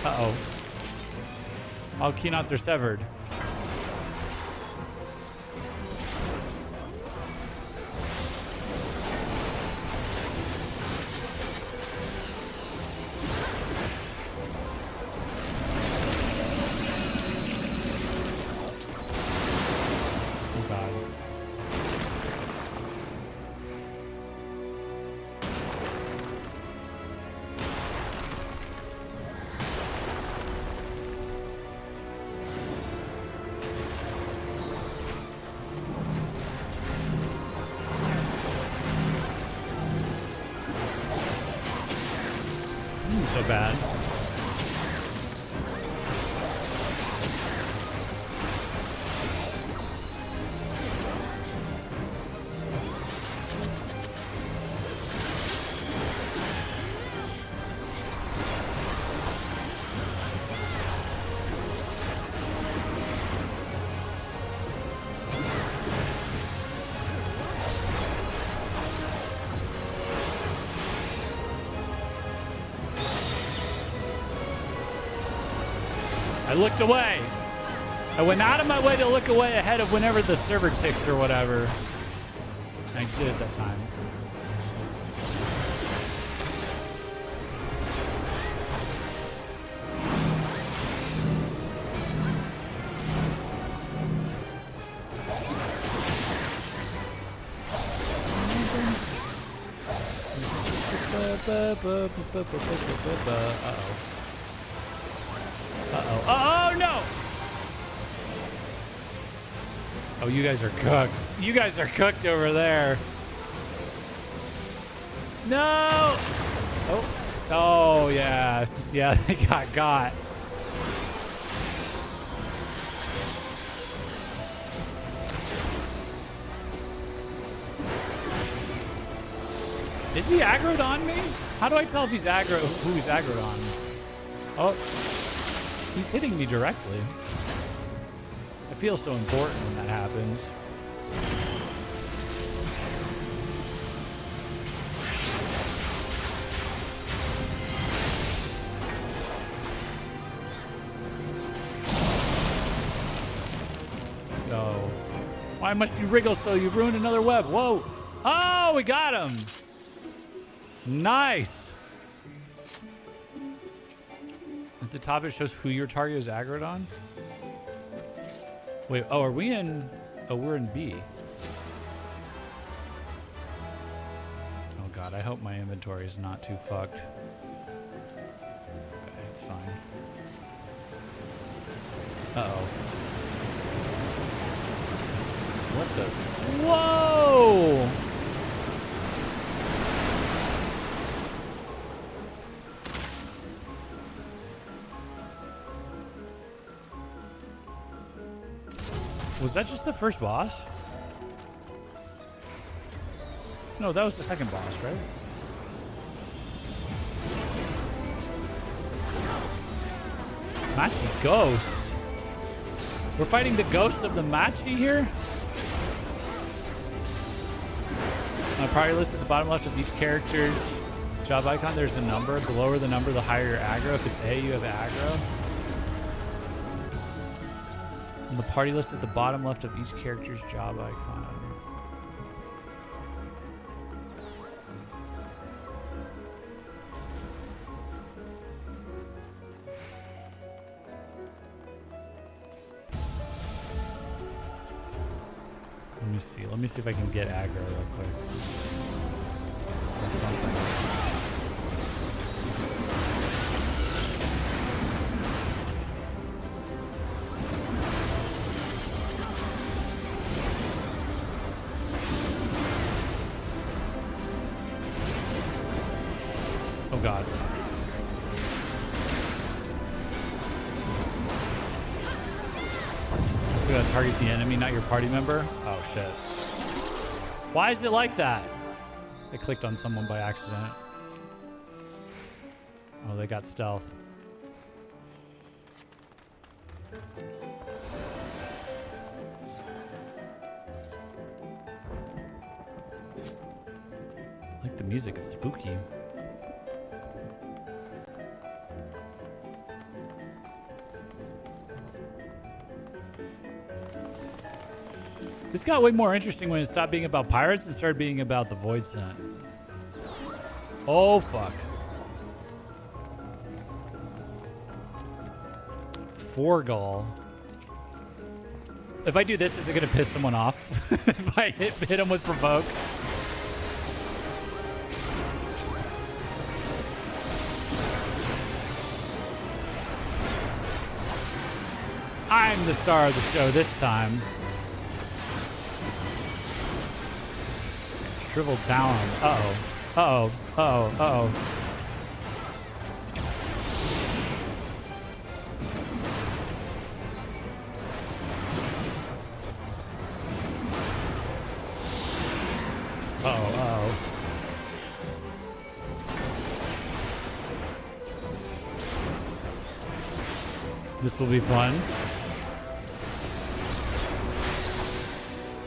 Uh-oh. All keyknots are severed. Oh, God. So bad. I looked away. I went out of my way to look away ahead of whenever the server ticks or whatever. I did it that time. Uh-oh. Uh-oh. Oh, no! Oh, you guys are cooked. You guys are cooked over there. No! Oh. Oh, yeah. Yeah, they got. Is he aggroed on me? How do I tell if he's aggro, who he's aggroed on? Oh. He's hitting me directly. I feel so important when that happens. Go. Why must you wriggle so? You ruined another web. Whoa. Oh, we got him. Nice. At the top, it shows who your target is aggroed on. Wait, oh, are we in... Oh, we're in B. Oh, God, I hope my inventory is not too fucked. Okay, it's fine. Uh-oh. What the... Whoa! Was that just the first boss? No, that was the second boss, right? Machi's ghost. We're fighting the ghosts of the Machi here? On a priority list at the bottom left of each character's job icon, there's a number. The lower the number, the higher your aggro. If it's A, you have aggro. On the party list at the bottom left of each character's job icon. Let me see. Let me see if I can get aggro real quick. Or something. Oh God. So you gotta target the enemy, not your party member? Oh shit. Why is it like that? I clicked on someone by accident. Oh, they got stealth. I like the music, it's spooky. This got way more interesting when it stopped being about pirates and started being about the Void Scent. Oh, fuck. Forgal. If I do this, is it going to piss someone off? If I hit him with Provoke? I'm the star of the show this time. Shriveled Talon. Uh-oh. Uh-oh. Uh-oh. Uh-oh. Uh-oh. Uh-oh. This will be fun.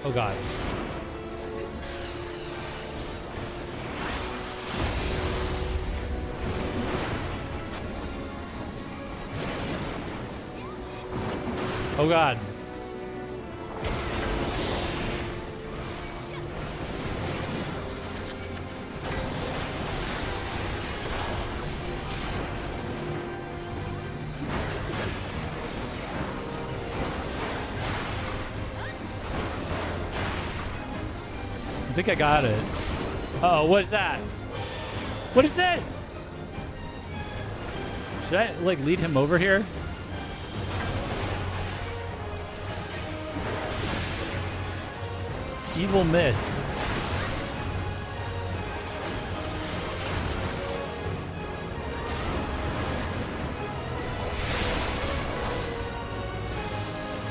Oh, God. Oh, God. I think I got it. Uh-oh, what is that? What is this? Should I, like, lead him over here? Evil Mist.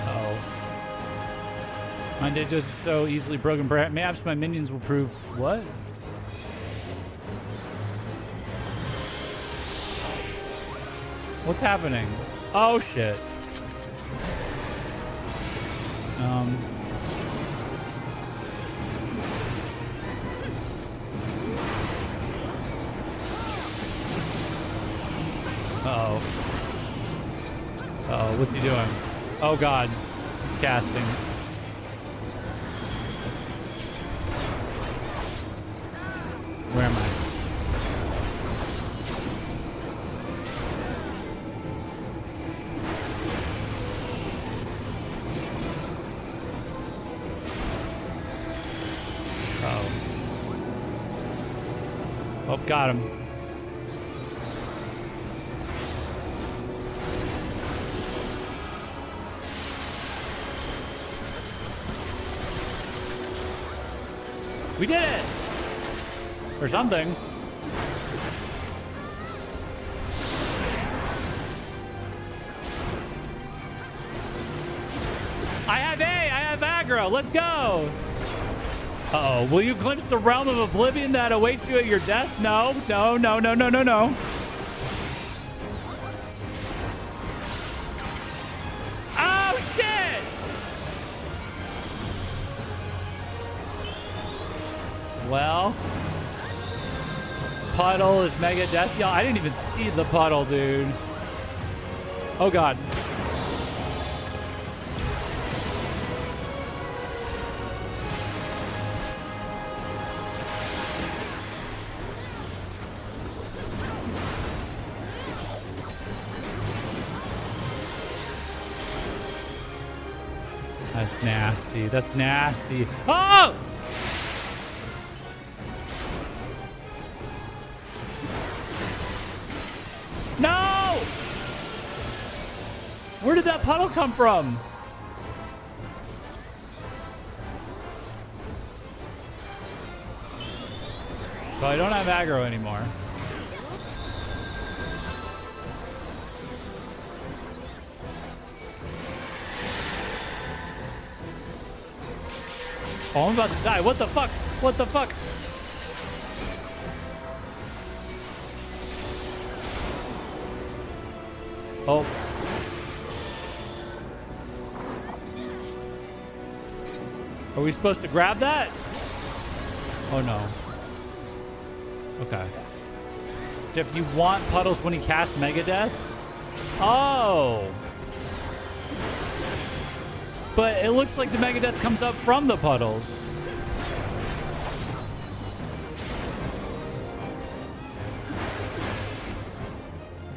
Uh-oh. My ninjas are so easily broken. Perhaps my minions will prove... What? What's happening? Oh, shit. Uh-oh. Uh-oh, what's he doing? Oh, God. He's casting. Where am I? Uh-oh. Oh, got him. We did it! Or something. I have aggro. Let's go. Uh-oh. Will you glimpse the realm of oblivion that awaits you at your death? No, no, no, no, no, no, no. Oh, shit! Well, puddle is mega death. Y'all, I didn't even see the puddle, dude. Oh, God. That's nasty. That's nasty. Oh! No! Where did that puddle come from? So I don't have aggro anymore. Oh, I'm about to die. What the fuck? What the fuck? Oh. Are we supposed to grab that? Oh no. Okay. If you want puddles when he casts Megadeth? Oh. But it looks like the Megadeth comes up from the puddles.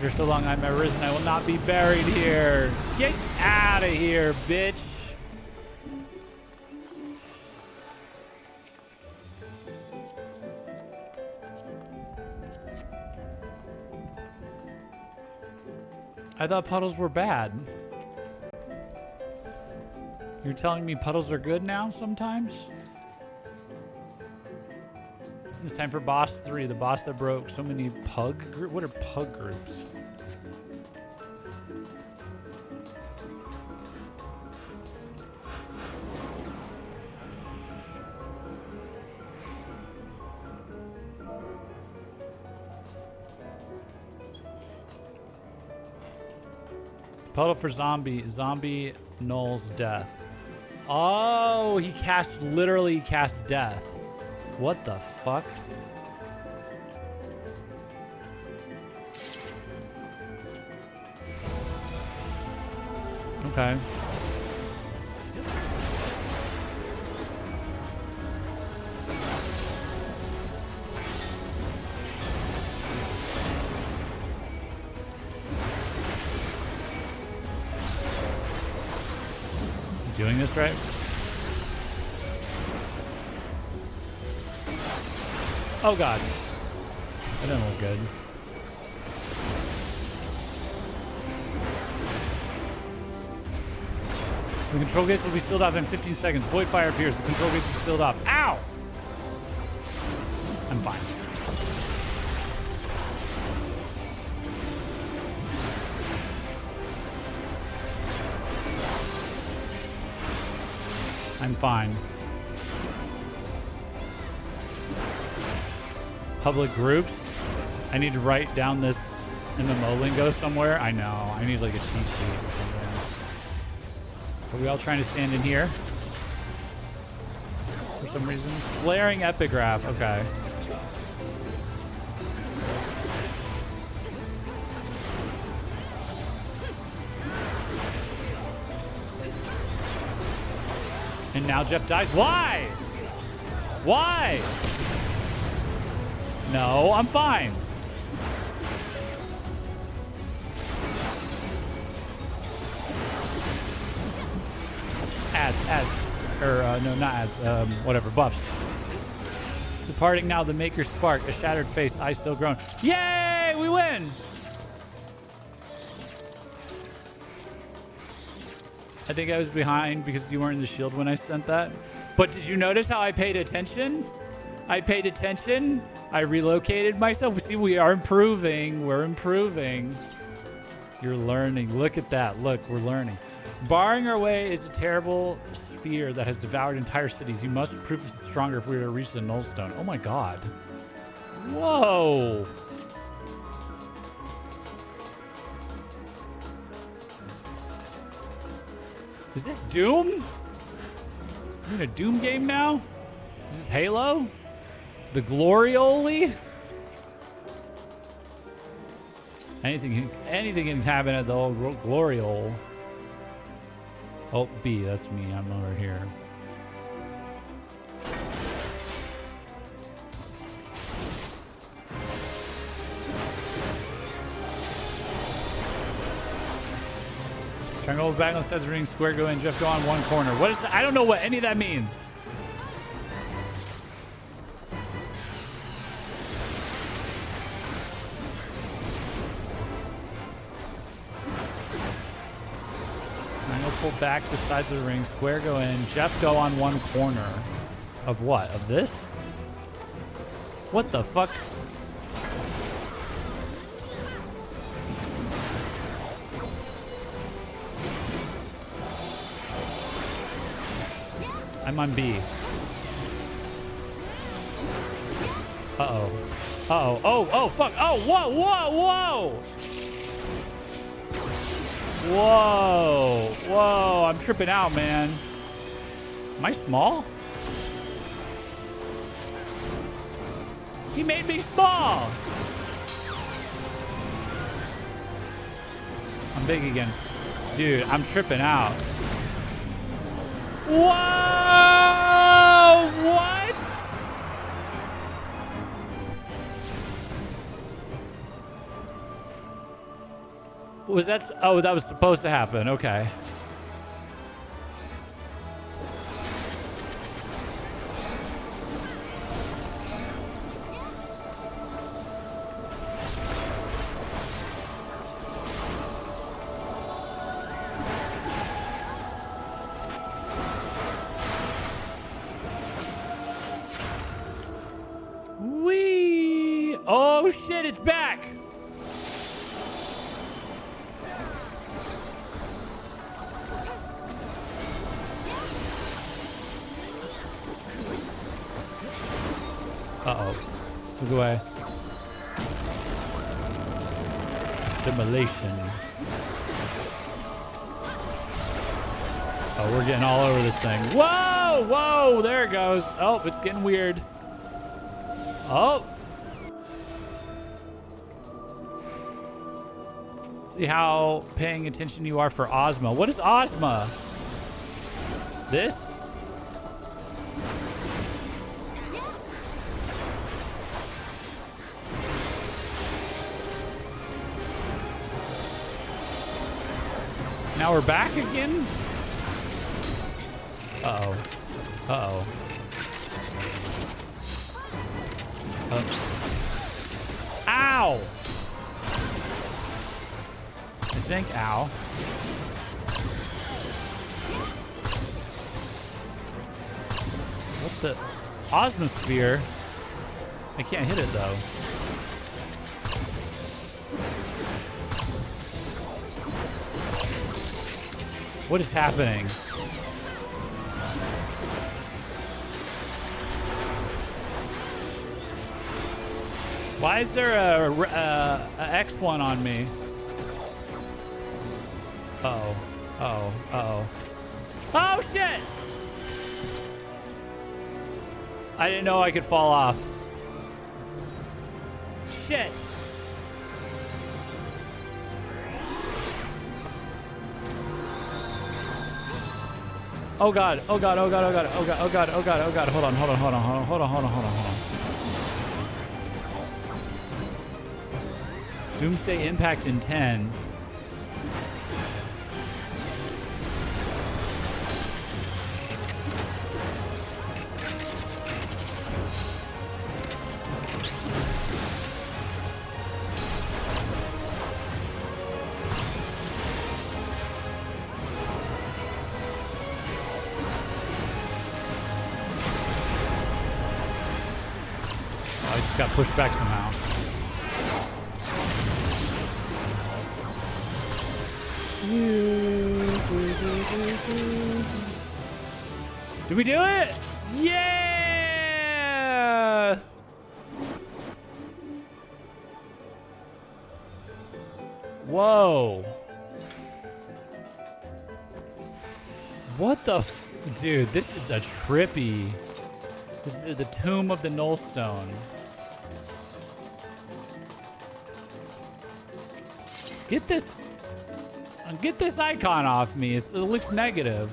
After so long I'm arisen, I will not be buried here. Get out of here, bitch. I thought puddles were bad. You're telling me puddles are good now sometimes? It's time for boss 3, the boss that broke so many pug groups. What are pug groups? Puddle for zombie nulls death. Oh, he literally cast death. What the fuck? Okay. Doing this right? Oh god. That didn't look good. The control gates will be sealed off in 15 seconds. Void fire appears. The control gates are sealed off. Ow! I'm fine. I'm fine. Public groups. I need to write down this MMO lingo somewhere. I know. I need like a cheat sheet or something. Are we all trying to stand in here? For some reason. Flaring epigraph. Okay. And now Jeff dies. Why? Why? No, I'm fine. Ads. Or, no, not ads. Whatever, buffs. Departing now, the Maker's Spark. A shattered face, eyes still grown. Yay! We win! I think I was behind because you weren't in the shield when I sent that. But did you notice how I paid attention? I paid attention. I relocated myself. See, we are improving. We're improving. You're learning. Look at that. Look, we're learning. Barring our way is a terrible sphere that has devoured entire cities. You must prove stronger if we were to reach the Nullstone. Oh my god. Whoa. Is this Doom? We're in a Doom game now? Is this Halo? The Glorioli? Anything can happen at the old Gloriole. Oh, B, that's me. I'm over here. Triangle back on the sides of the ring, square go in, Jeff go on one corner. What is that? I don't know what any of that means. Triangle pull back to the sides of the ring, square go in, Jeff go on one corner. Of what? Of this? What the fuck? I'm on B. Uh-oh. Uh-oh. Oh, oh, fuck. Oh, whoa, whoa, whoa. Whoa. Whoa. I'm tripping out, man. Am I small? He made me small. I'm big again. Dude, I'm tripping out. Whoa! What? Was that? Oh, that was supposed to happen. Okay. Wee! Oh shit! It's back. Uh-oh. Look away. Assimilation. Oh, we're getting all over this thing. Whoa! Whoa! There it goes. Oh, it's getting weird. Oh. See how paying attention you are for Ozma. What is Ozma? This? Now we're back again? Uh-oh. Uh-oh. Ow! I think ow. What the? Osmosphere? I can't hit it though. What is happening? Why is there a X1 on me? Uh-oh. Uh-oh. Uh-oh. Oh, shit! I didn't know I could fall off. Shit! Oh god, oh god, oh god, oh god, oh god, oh god, oh god, oh god, hold on, hold on, hold on, hold on, hold on, hold on, hold on, hold on. Doomsday Impact in 10. I just got pushed back somehow. Did we do it? Yeah! Whoa. What the dude, this is a trippy. This is the Tomb of the Nullstone. Get this icon off me. It looks negative.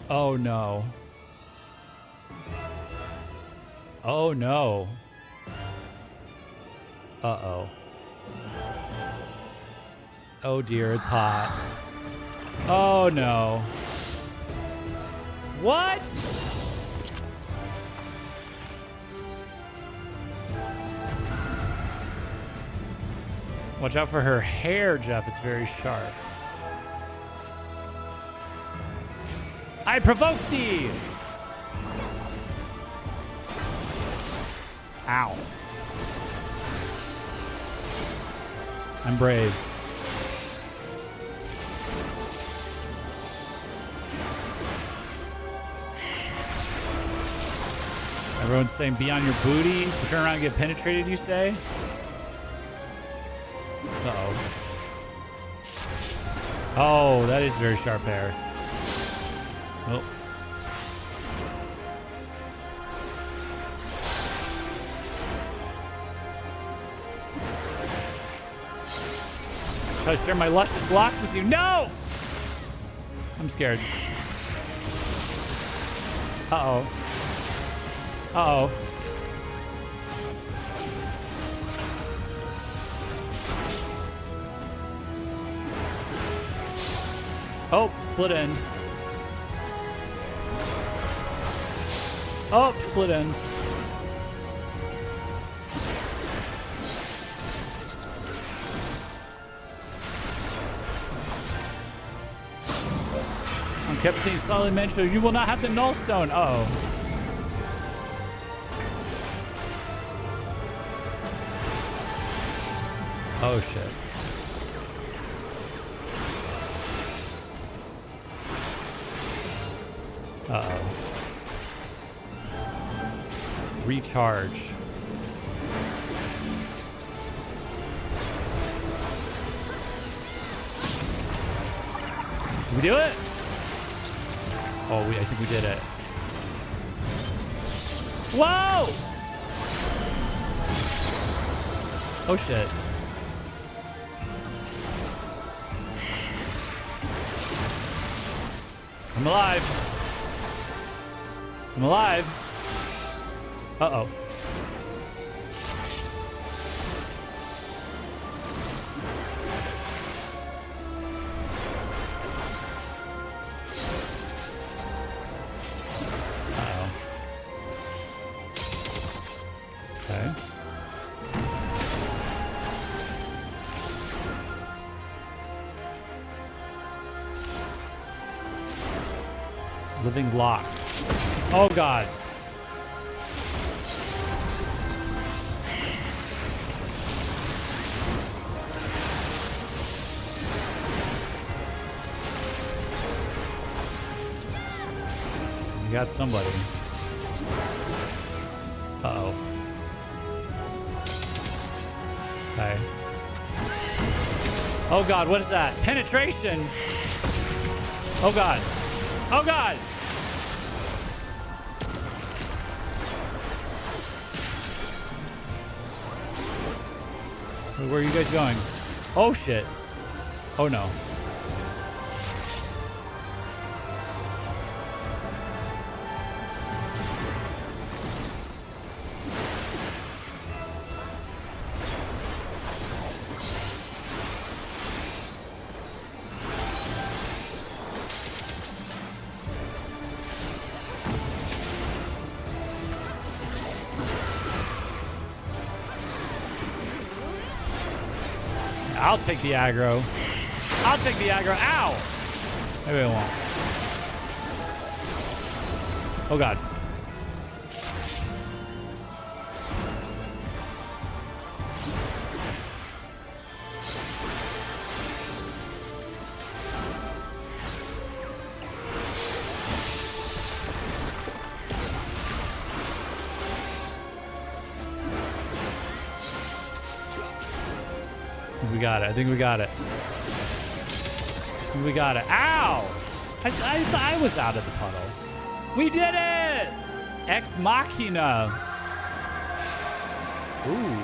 Oh no. Oh no. Uh-oh. Oh dear, it's hot. Oh no. What? Watch out for her hair, Jeff. It's very sharp. I provoke thee! Ow. I'm brave. Everyone's saying be on your booty. Turn around and get penetrated, you say? Uh-oh. Oh, that is very sharp hair. Oh. Try to share my luscious locks with you. No! I'm scared. Uh-oh. Uh-oh. Oh, split end. Oh, split end. I'm Captain Solid mentioned you will not have the null stone. Uh-oh. Oh shit. Uh-oh. Recharge. Did we do it? Oh, I think we did it. Whoa! Oh shit. I'm alive. I'm alive. Uh-oh. Uh-oh. Okay. Living lock. Oh god. We got somebody. Uh-oh. Okay. Oh god, what is that? Penetration! Oh god. Oh god! Where are you guys going? Oh shit. Oh no. I'll take the aggro. I'll take the aggro. Ow! Maybe I won't. Oh god. We got it. I think we got it. We got it. Ow! I was out of the puddle. We did it! Ex Machina. Ooh.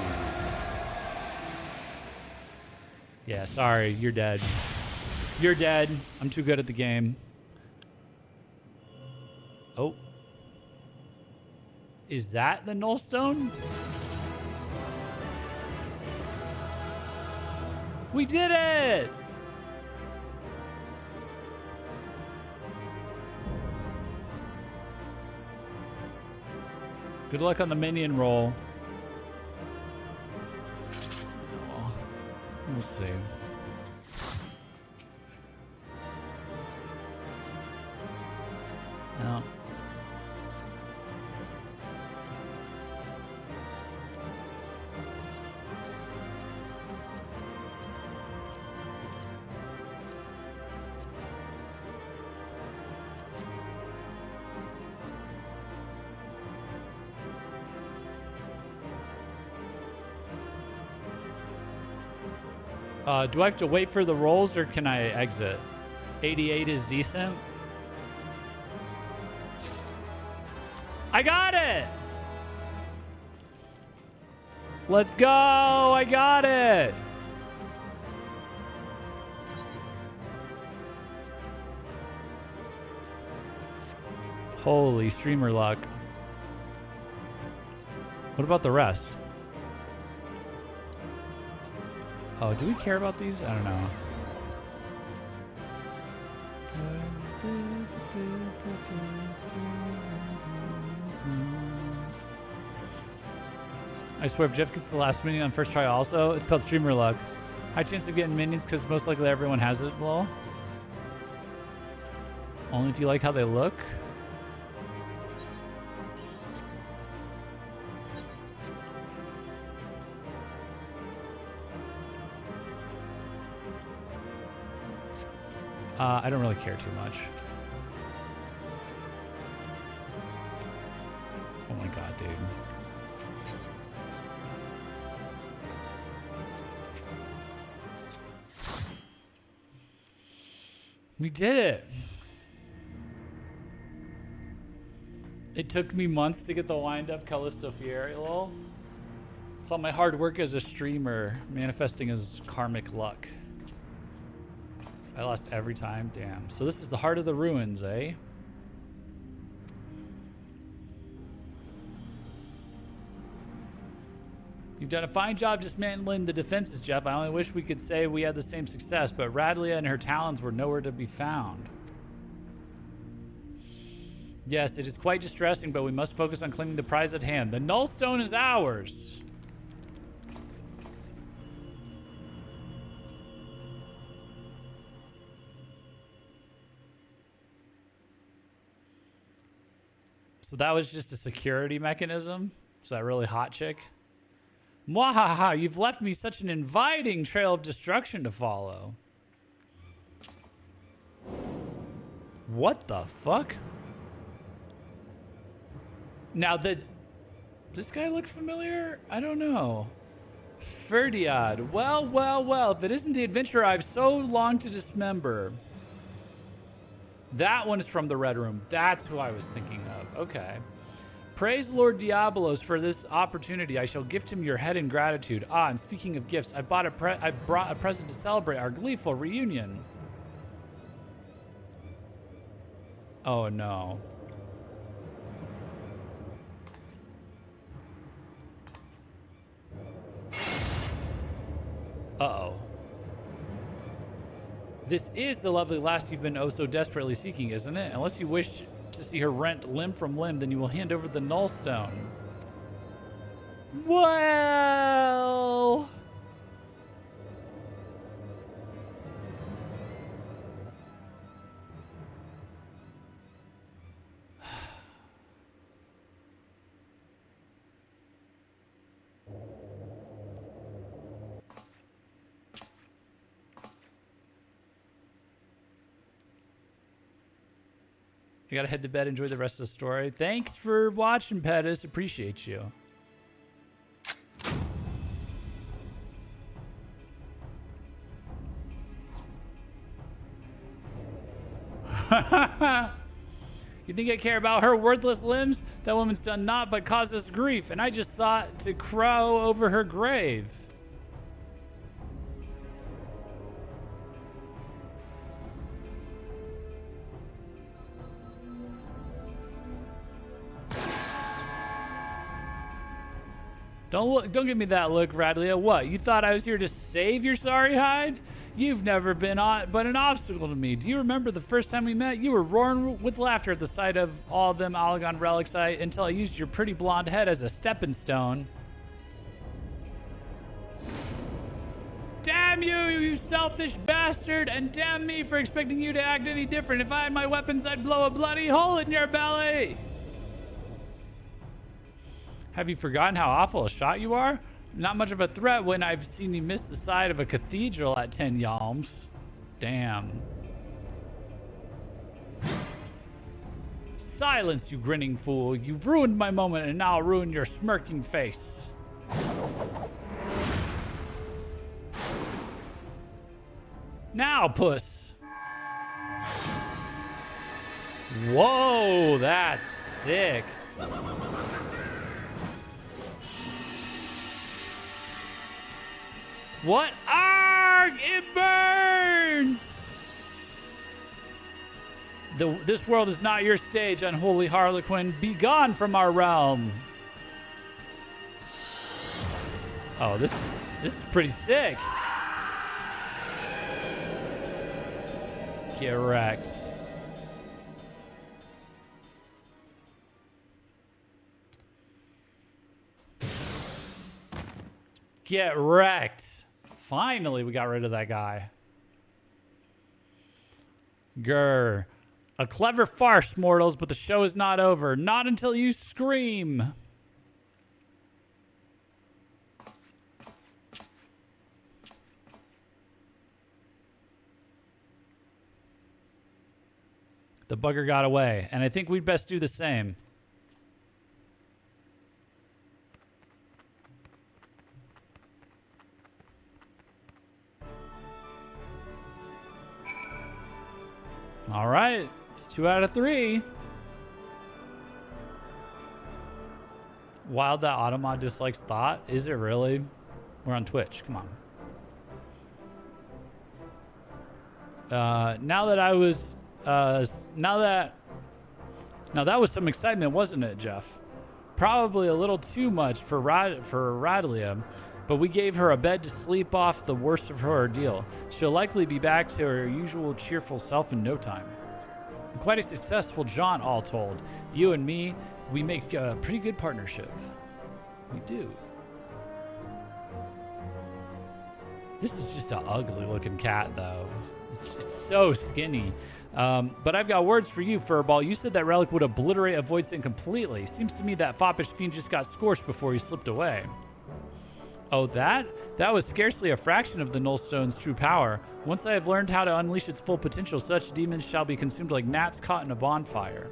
Yeah, sorry. You're dead. You're dead. I'm too good at the game. Oh. Is that the nullstone? We did it! Good luck on the minion roll. Oh, we'll see. No. Do I have to wait for the rolls or can I exit? 88 is decent. I got it! Let's go! I got it! Holy streamer luck. What about the rest? Oh, do we care about these? I don't know. I swear, if Jeff gets the last minion on first try also, it's called streamer luck. High chance of getting minions because most likely everyone has it, lol. Only if you like how they look. I don't really care too much. Oh my god, dude. We did it. It took me months to get the wind-up Callisto Fieri, lol. It's all my hard work as a streamer manifesting as karmic luck. I lost every time, damn. So this is the heart of the ruins, eh? You've done a fine job dismantling the defenses, Jeff. I only wish we could say we had the same success, but Radlia and her talons were nowhere to be found. Yes, it is quite distressing, but we must focus on claiming the prize at hand. The Nullstone is ours! So that was just a security mechanism? So that really hot chick? Mwahaha, you've left me such an inviting trail of destruction to follow. What the fuck? Now this guy look familiar? I don't know. Ferdiad. Well, well, well. If it isn't the adventurer I've so longed to dismember. That one is from the Red Room. That's who I was thinking of. Okay. Praise Lord Diabolos for this opportunity. I shall gift him your head in gratitude. Ah, and speaking of gifts, I brought a present to celebrate our gleeful reunion. Oh no. Uh-oh. This is the lovely lass you've been oh so desperately seeking, isn't it? Unless you wish to see her rent limb from limb, then you will hand over the Nullstone. Well... I gotta head to bed, enjoy the rest of the story. Thanks for watching, Pettis. Appreciate you. You think I care about her worthless limbs? That woman's done naught but cause us grief, and I just sought to crow over her grave. Don't give me that look, Radlia. What, you thought I was here to save your sorry hide? You've never been but an obstacle to me. Do you remember the first time we met? You were roaring with laughter at the sight of all them Alagon relics until I used your pretty blonde head as a stepping stone. Damn you, you selfish bastard, and damn me for expecting you to act any different. If I had my weapons, I'd blow a bloody hole in your belly. Have you forgotten how awful a shot you are? Not much of a threat when I've seen you miss the side of a cathedral at 10 yalms. Damn. Silence, you grinning fool. You've ruined my moment, and now I'll ruin your smirking face. Now, puss. Whoa, that's sick. What? Arg! It burns! This world is not your stage, unholy Harlequin. Be gone from our realm. Oh, this is pretty sick. Get wrecked. Get wrecked. Finally, we got rid of that guy. Grr. A clever farce, mortals, but the show is not over. Not until you scream. The bugger got away, and I think we'd best do the same. All right, it's 2 out of 3. Wild that Automod dislikes thought. Is it really? We're on Twitch. Come on. Now that was some excitement, wasn't it, Jeff? Probably a little too much for Radlia, but we gave her a bed to sleep off the worst of her ordeal. She'll likely be back to her usual cheerful self in no time. Quite a successful jaunt, all told. You and me, we make a pretty good partnership. We do. This is just an ugly looking cat, though. It's just so skinny. But I've got words for you, Furball. You said that relic would obliterate a void sin completely. Seems to me that foppish fiend just got scorched before he slipped away. Oh, that? That was scarcely a fraction of the Nullstone's true power. Once I have learned how to unleash its full potential, such demons shall be consumed like gnats caught in a bonfire.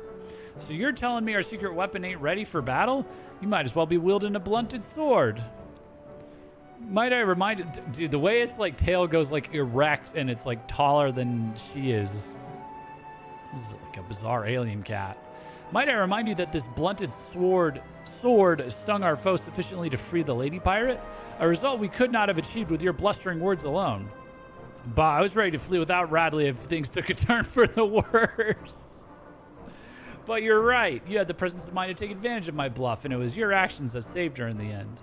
So you're telling me our secret weapon ain't ready for battle? You might as well be wielding a blunted sword. Might I remind you, dude, the way its like tail goes like erect and it's like taller than she is. This is like a bizarre alien cat. Might I remind you that this blunted sword stung our foe sufficiently to free the lady pirate? A result we could not have achieved with your blustering words alone. But I was ready to flee without Radley if things took a turn for the worse. But you're right. You had the presence of mind to take advantage of my bluff, and it was your actions that saved her in the end.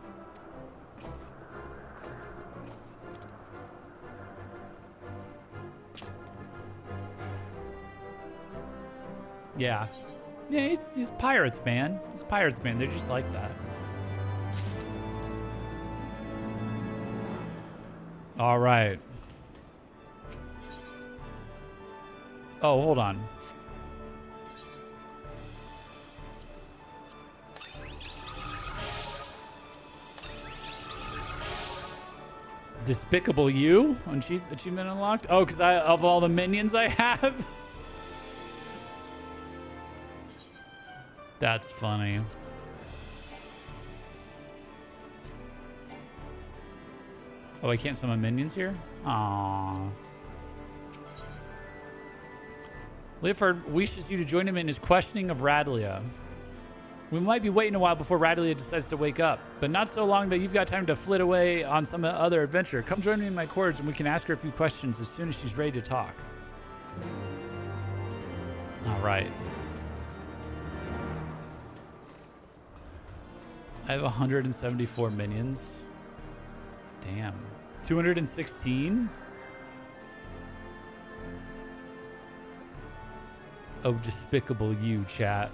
Yeah. Yeah, he's pirates, man. He's pirates, man. They're just like that. All right. Oh, hold on. Despicable You? Achievement unlocked? Oh, because of all the minions I have? That's funny. Oh, I can't summon minions here? Aww. Leofard wishes you to join him in his questioning of Radlia. We might be waiting a while before Radlia decides to wake up, but not so long that you've got time to flit away on some other adventure. Come join me in my quarters and we can ask her a few questions as soon as she's ready to talk. All right. I have 174 minions. Damn. 216? Oh, Despicable You, chat.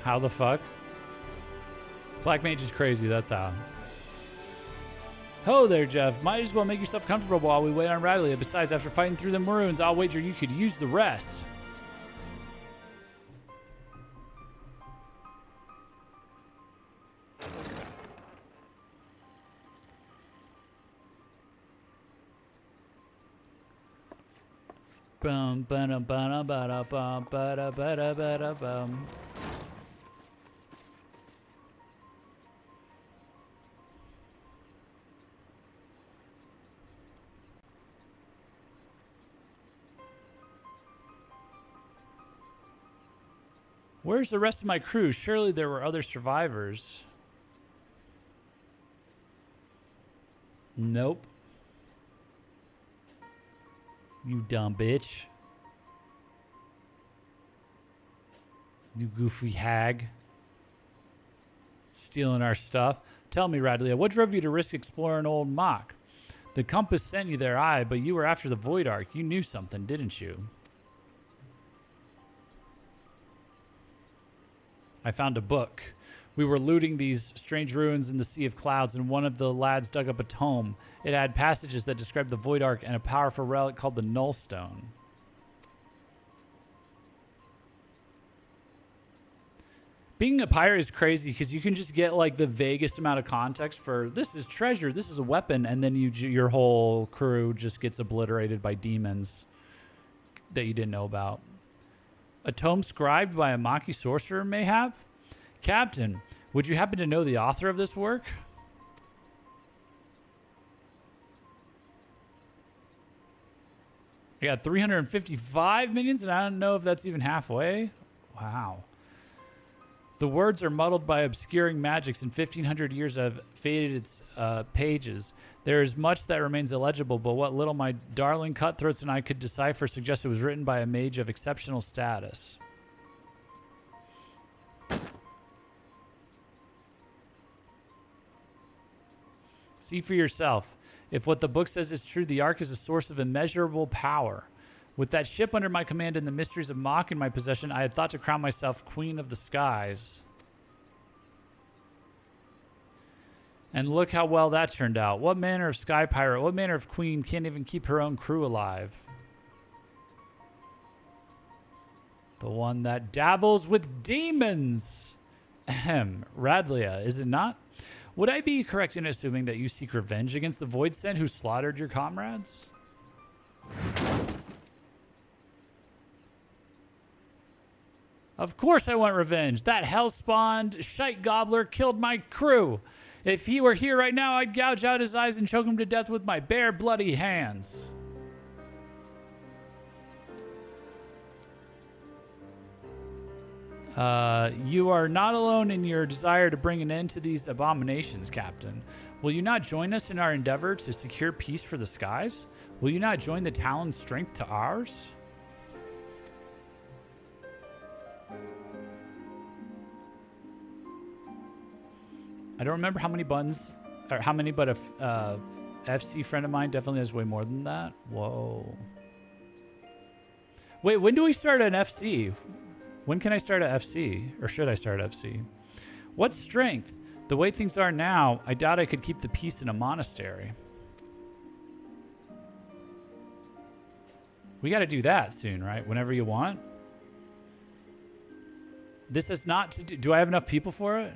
How the fuck? Black Mage is crazy, that's how. Ho there, Jeff. Might as well make yourself comfortable while we wait on Radlia. Besides, after fighting through the Maroons, I'll wager you could use the rest. Bum, ba-dum, ba-dum, ba-dum, bum, ba-da, ba-da, ba-da, bum. Where's the rest of my crew? Surely there were other survivors. Nope. You dumb bitch. You goofy hag. Stealing our stuff. Tell me, Radlia, what drove you to risk exploring old Mach? The compass sent you there, aye, but you were after the Void Ark. You knew something, didn't you? I found a book. We were looting these strange ruins in the Sea of Clouds, and one of the lads dug up a tome. It had passages that described the Void Ark and a powerful relic called the Null Stone. Being a pirate is crazy because you can just get like the vaguest amount of context for this is treasure, this is a weapon, and then your whole crew just gets obliterated by demons that you didn't know about. A tome scribed by a Maki sorcerer, mayhap? Captain, would you happen to know the author of this work? I got 355 minions, and I don't know if that's even halfway. Wow. The words are muddled by obscuring magics, and 1,500 years have faded its pages. There is much that remains illegible, but what little my darling cutthroats and I could decipher suggests it was written by a mage of exceptional status. See for yourself. If what the book says is true, the Ark is a source of immeasurable power. With that ship under my command and the mysteries of Mach in my possession, I had thought to crown myself Queen of the Skies. And look how well that turned out. What manner of sky pirate, what manner of queen can't even keep her own crew alive? The one that dabbles with demons. Ahem. Radlia, is it not? Would I be correct in assuming that you seek revenge against the Void Sent who slaughtered your comrades? Of course I want revenge. That hell-spawned shite gobbler killed my crew. If he were here right now, I'd gouge out his eyes and choke him to death with my bare, bloody hands. You are not alone in your desire to bring an end to these abominations, Captain. Will you not join us in our endeavor to secure peace for the skies? Will you not join the Talon's strength to ours? I don't remember how many buttons, or how many, but a FC friend of mine definitely has way more than that. Whoa. Wait, when do we start an FC? When can I start an FC? Or should I start FC? What strength? The way things are now, I doubt I could keep the peace in a monastery. We got to do that soon, right? Whenever you want. This is not to do I have enough people for it?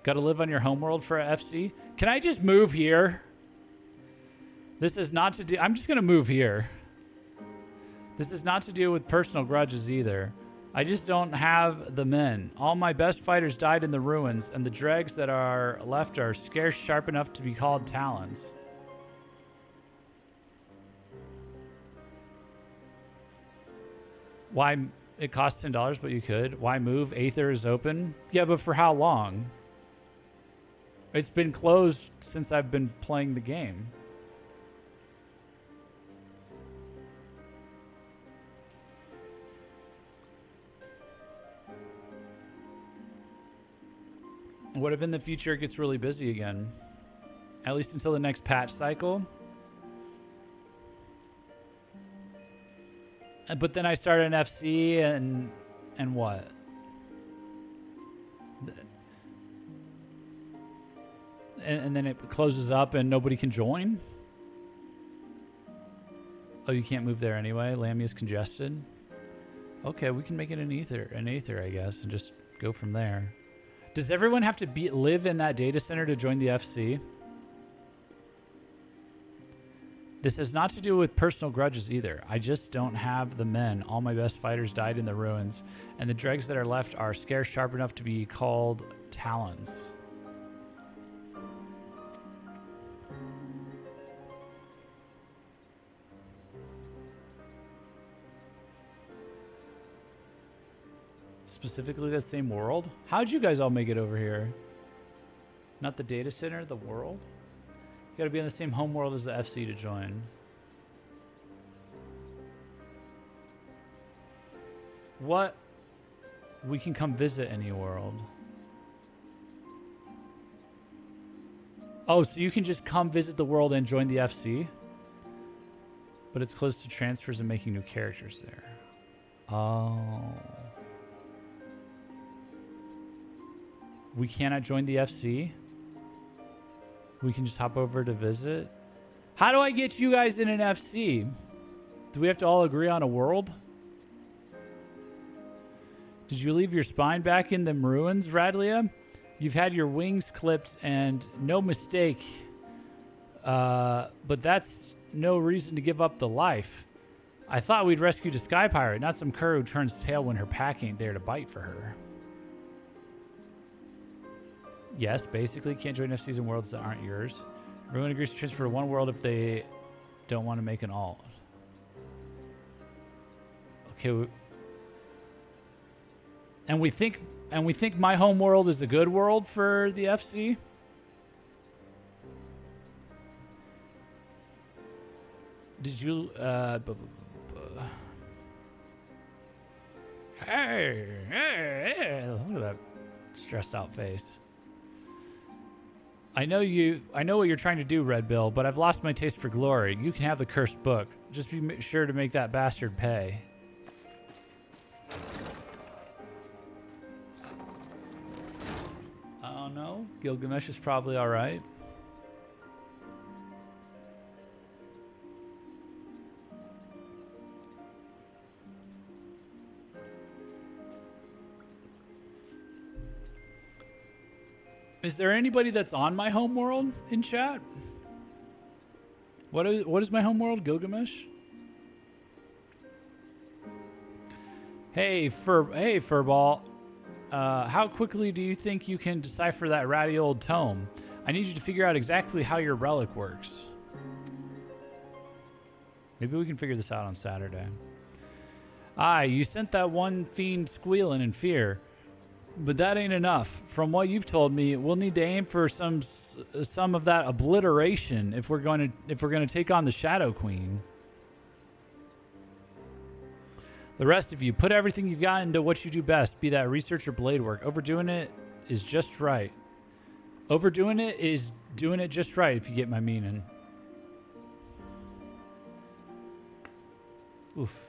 Got to live on your homeworld for a FC? Can I just move here? This is not to do... I'm just going to move here. This is not to deal with personal grudges either. I just don't have the men. All my best fighters died in the ruins, and the dregs that are left are scarce sharp enough to be called talons. Why... It costs $10, but you could. Why move? Aether is open. Yeah, but for how long? It's been closed since I've been playing the game. What if in the future it gets really busy again? At least until the next patch cycle? But then I start an FC and what? And then it closes up and nobody can join? Oh, you can't move there anyway? Lamia's congested? Okay, we can make it an Aether, I guess, and just go from there. Does everyone have to live in that data center to join the FC? This has not to do with personal grudges either. I just don't have the men. All my best fighters died in the ruins, and the dregs that are left are scarce sharp enough to be called talons. Specifically that same world? How'd you guys all make it over here? Not the data center, the world? You gotta be in the same home world as the FC to join. What? We can come visit any world. Oh, so you can just come visit the world and join the FC? But it's close to transfers and making new characters there. Oh. We cannot join the FC? We can just hop over to visit? How do I get you guys in an FC? Do we have to all agree on a world? Did you leave your spine back in them ruins, Radlia? You've had your wings clipped and no mistake. But that's no reason to give up the life. I thought we'd rescued a sky pirate, not some cur who turns tail when her pack ain't there to bite for her. Yes, basically, can't join FCs in worlds that aren't yours. Everyone agrees to transfer to one world if they don't want to make an alt. Okay. And we think my home world is a good world for the FC. Did you hey, look at that stressed out face. I know what you're trying to do, Red Bill, but I've lost my taste for glory. You can have the cursed book. Just be sure to make that bastard pay. I don't know. Gilgamesh is probably all right. Is there anybody that's on my home world in chat? What is my home world? Gilgamesh? Hey, Furball. How quickly do you think you can decipher that ratty old tome? I need you to figure out exactly how your relic works. Maybe we can figure this out on Saturday. Aye, you sent that one fiend squealing in fear. But that ain't enough. From what you've told me, we'll need to aim for some of that obliteration if we're going to take on the Shadow Queen. The rest of you, put everything you've got into what you do best, be that research or blade work. Overdoing it is just right. Overdoing it is doing it just right, if you get my meaning. Oof.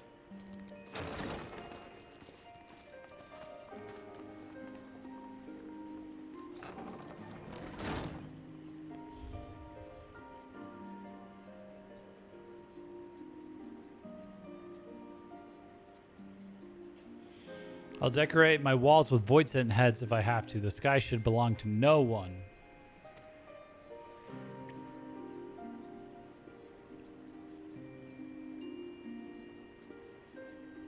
I'll decorate my walls with void-sent heads if I have to. The sky should belong to no one.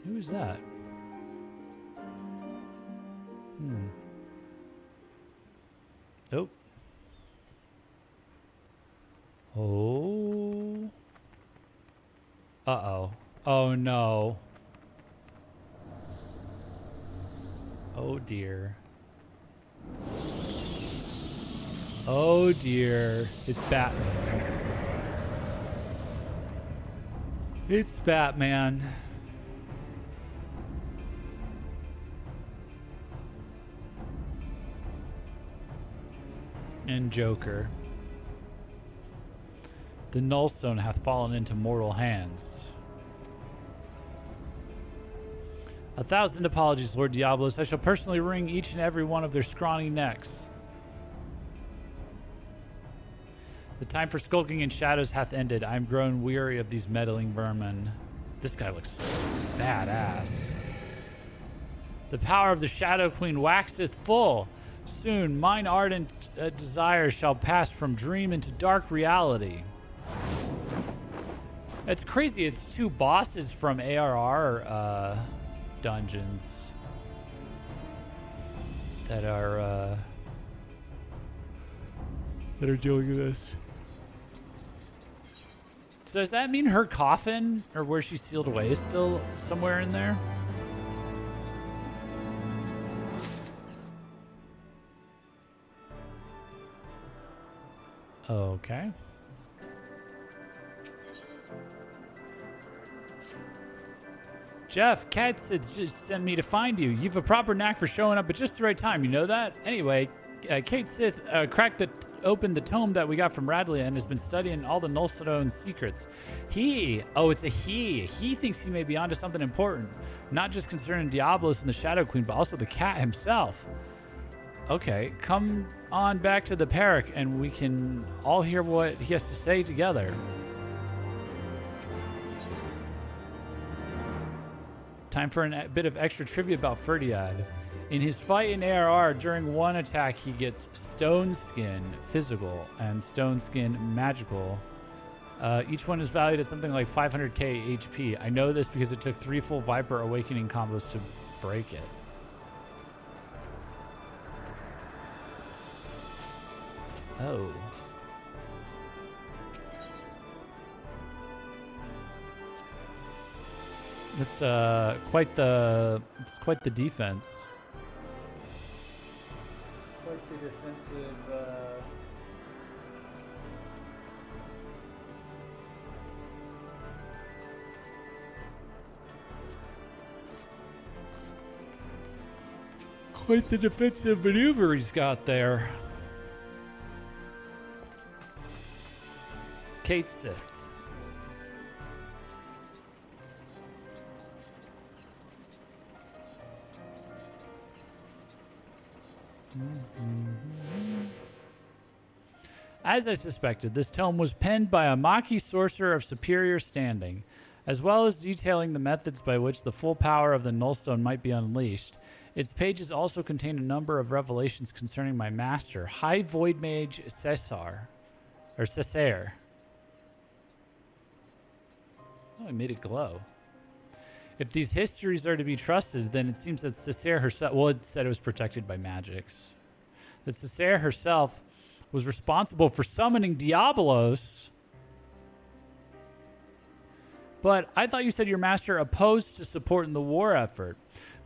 Who is that? Nope. Oh. Uh-oh. Oh, no. Oh, dear. Oh, dear. It's Batman. It's Batman. And Joker. The Nullstone hath fallen into mortal hands. 1,000 apologies, Lord Diablos. I shall personally wring each and every one of their scrawny necks. The time for skulking in shadows hath ended. I am grown weary of these meddling vermin. This guy looks badass. The power of the Shadow Queen waxeth full. Soon mine ardent desire shall pass from dream into dark reality. It's crazy. It's 2 bosses from ARR dungeons that are doing this. So does that mean her coffin, or where she's sealed away, is still somewhere in there? Okay. Jeff, Kat just sent me to find you. You've a proper knack for showing up at just the right time. You know that? Anyway, Kate Sith cracked open the tome that we got from Radley and has been studying all the Nullstone's secrets. It's a he. He thinks he may be onto something important, not just concerning Diablos and the Shadow Queen, but also the cat himself. Okay, come on back to the Peric and we can all hear what he has to say together. Time for a bit of extra trivia about Ferdiad. In his fight in ARR, during one attack, he gets Stone Skin physical and Stone Skin magical. Each one is valued at something like 500k HP. I know this because it took 3 full Viper Awakening combos to break it. Oh. It's quite the defense. Quite the defensive. Quite the defensive maneuver he's got there. Kate Sith. As I suspected, this tome was penned by a Maki sorcerer of superior standing, as well as detailing the methods by which the full power of the Nullstone might be unleashed. Its pages also contain a number of revelations concerning my master, High Void Mage Cessair. Oh, I made it glow. If these histories are to be trusted, then it seems that Cessair herself... Well, it said it was protected by magics. That Cessair herself was responsible for summoning Diablos. But I thought you said your master opposed to supporting the war effort.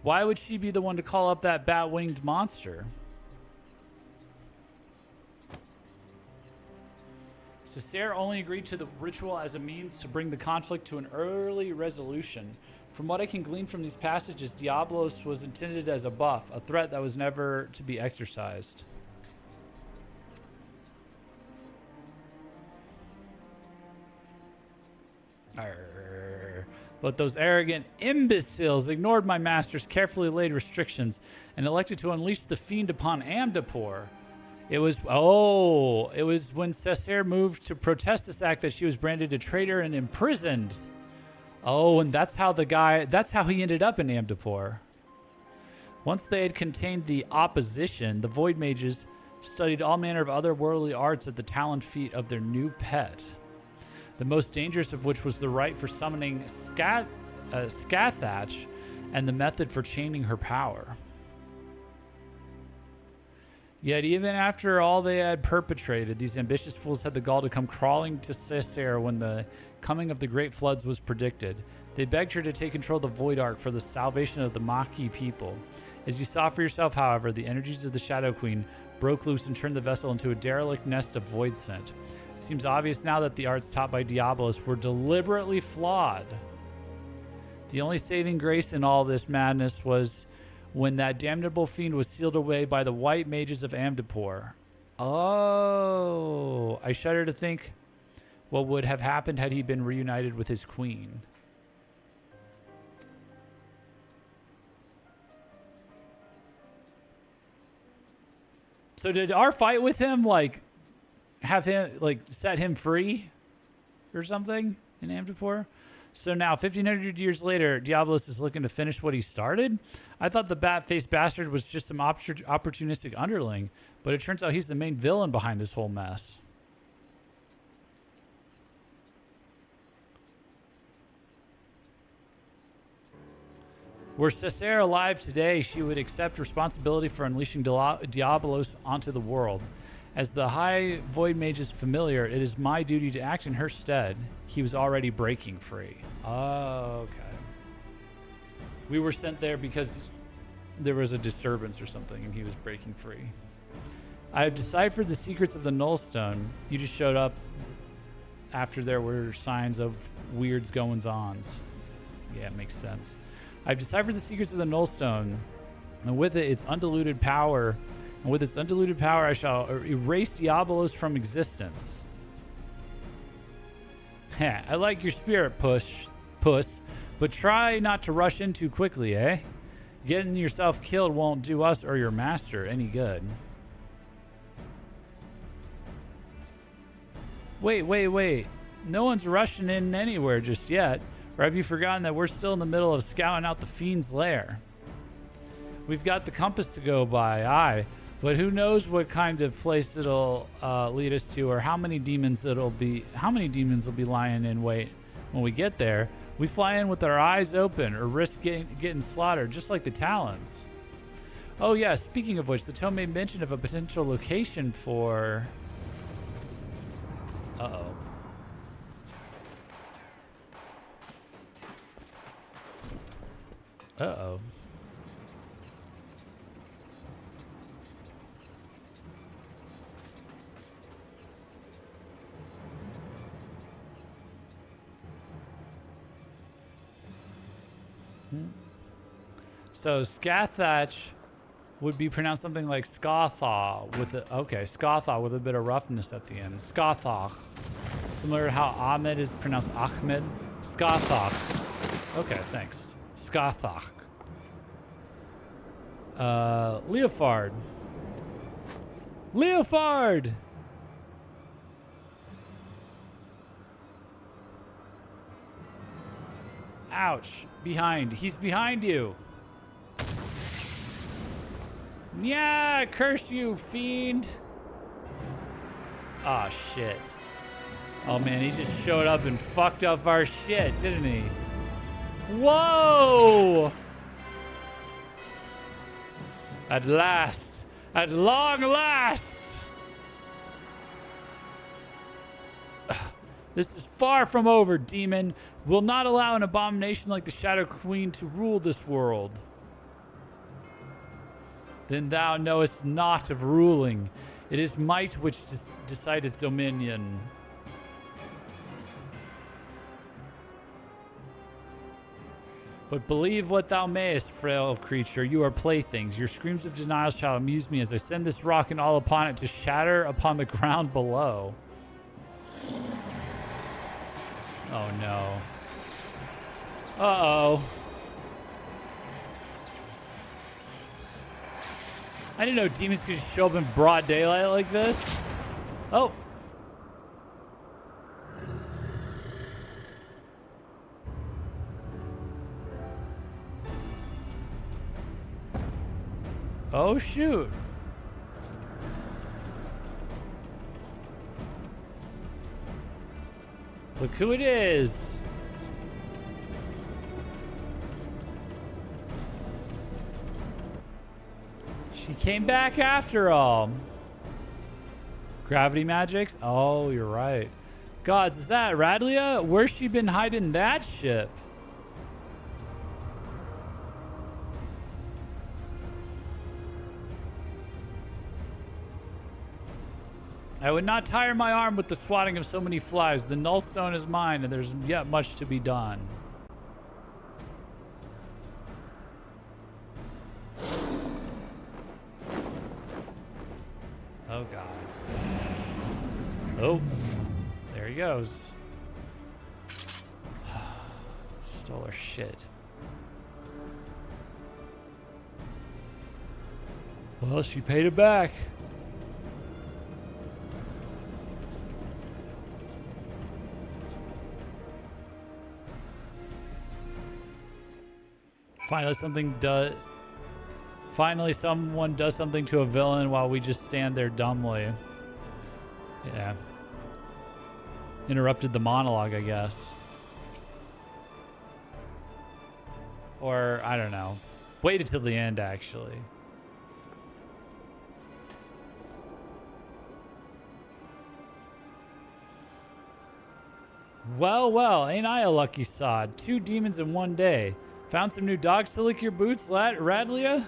Why would she be the one to call up that bat-winged monster? Cessair only agreed to the ritual as a means to bring the conflict to an early resolution. From what I can glean from these passages, Diablos was intended as a buff, a threat that was never to be exercised. But those arrogant imbeciles ignored my master's carefully laid restrictions and elected to unleash the fiend upon Amdapor. It was when Cessair moved to protest this act that she was branded a traitor and imprisoned. Oh, and that's how he ended up in Amdapor. Once they had contained the opposition, the Void Mages studied all manner of otherworldly arts at the taloned feet of their new pet. The most dangerous of which was the rite for summoning Skathach and the method for chaining her power. Yet even after all they had perpetrated, these ambitious fools had the gall to come crawling to Cessair when the coming of the great floods was predicted. They begged her to take control of the Void Ark for the salvation of the Maki people. As you saw for yourself, however, the energies of the Shadow Queen broke loose and turned the vessel into a derelict nest of void scent. It seems obvious now that the arts taught by Diablos were deliberately flawed. The only saving grace in all this madness was when that damnable fiend was sealed away by the white mages of Amdapor. Oh, I shudder to think what would have happened had he been reunited with his queen. So did our fight with him, have him, set him free or something in Amdapor? So now, 1,500 years later, Diablos is looking to finish what he started? I thought the bat-faced bastard was just some opportunistic underling, but it turns out he's the main villain behind this whole mess. Were Cesare alive today, she would accept responsibility for unleashing Diabolos onto the world. As the High Void Mage's familiar, it is my duty to act in her stead. He was already breaking free. Oh, okay. We were sent there because there was a disturbance or something, and he was breaking free. I have deciphered the secrets of the Nullstone. You just showed up after there were signs of weirds goings-ons. Yeah, it makes sense. I've deciphered the secrets of the Nullstone, and with it, its undiluted power. And with its undiluted power, I shall erase Diabolos from existence. Heh, I like your spirit, puss, but try not to rush in too quickly, eh? Getting yourself killed won't do us or your master any good. Wait. No one's rushing in anywhere just yet. Or have you forgotten that we're still in the middle of scouting out the Fiend's lair? We've got the compass to go by, aye. But who knows what kind of place it'll lead us to, or how many demons will be lying in wait when we get there. We fly in with our eyes open, or risk getting slaughtered, just like the Talons. Oh yeah, speaking of which, the tome made mention of a potential location for... Uh-oh. Uh-oh. So Scathach would be pronounced something like Scathaw with Scathaw with a bit of roughness at the end. Scathaw. Similar to how Ahmed is pronounced Ahmed. Scathaw. Okay, thanks. Scathaw. Leofard. Leofard! Ouch. Behind. He's behind you. Yeah, curse you, fiend. Aw, shit. Oh, man, he just showed up and fucked up our shit, didn't he? Whoa! At last. At long last! This is far from over, demon. We'll not allow an abomination like the Shadow Queen to rule this world. Then thou knowest not of ruling. It is might which decideth dominion. But believe what thou mayest, frail creature. You are playthings. Your screams of denial shall amuse me as I send this rock and all upon it to shatter upon the ground below. Oh no. Uh-oh. I didn't know demons could show up in broad daylight like this. Oh. Oh, shoot. Look who it is. She came back after all. Gravity magics? Oh, you're right. Gods, is that Radlia? Where's she been hiding that ship? I would not tire my arm with the swatting of so many flies. The Nullstone is mine, and there's yet much to be done. Oh, God. Oh, there he goes. Stole her shit. Well, she paid it back. Finally, someone does something to a villain while we just stand there dumbly. Yeah. Interrupted the monologue, I guess. Or, I don't know. Waited till the end, actually. Well, well, ain't I a lucky sod? 2 demons in one day. Found some new dogs to lick your boots, Radlia?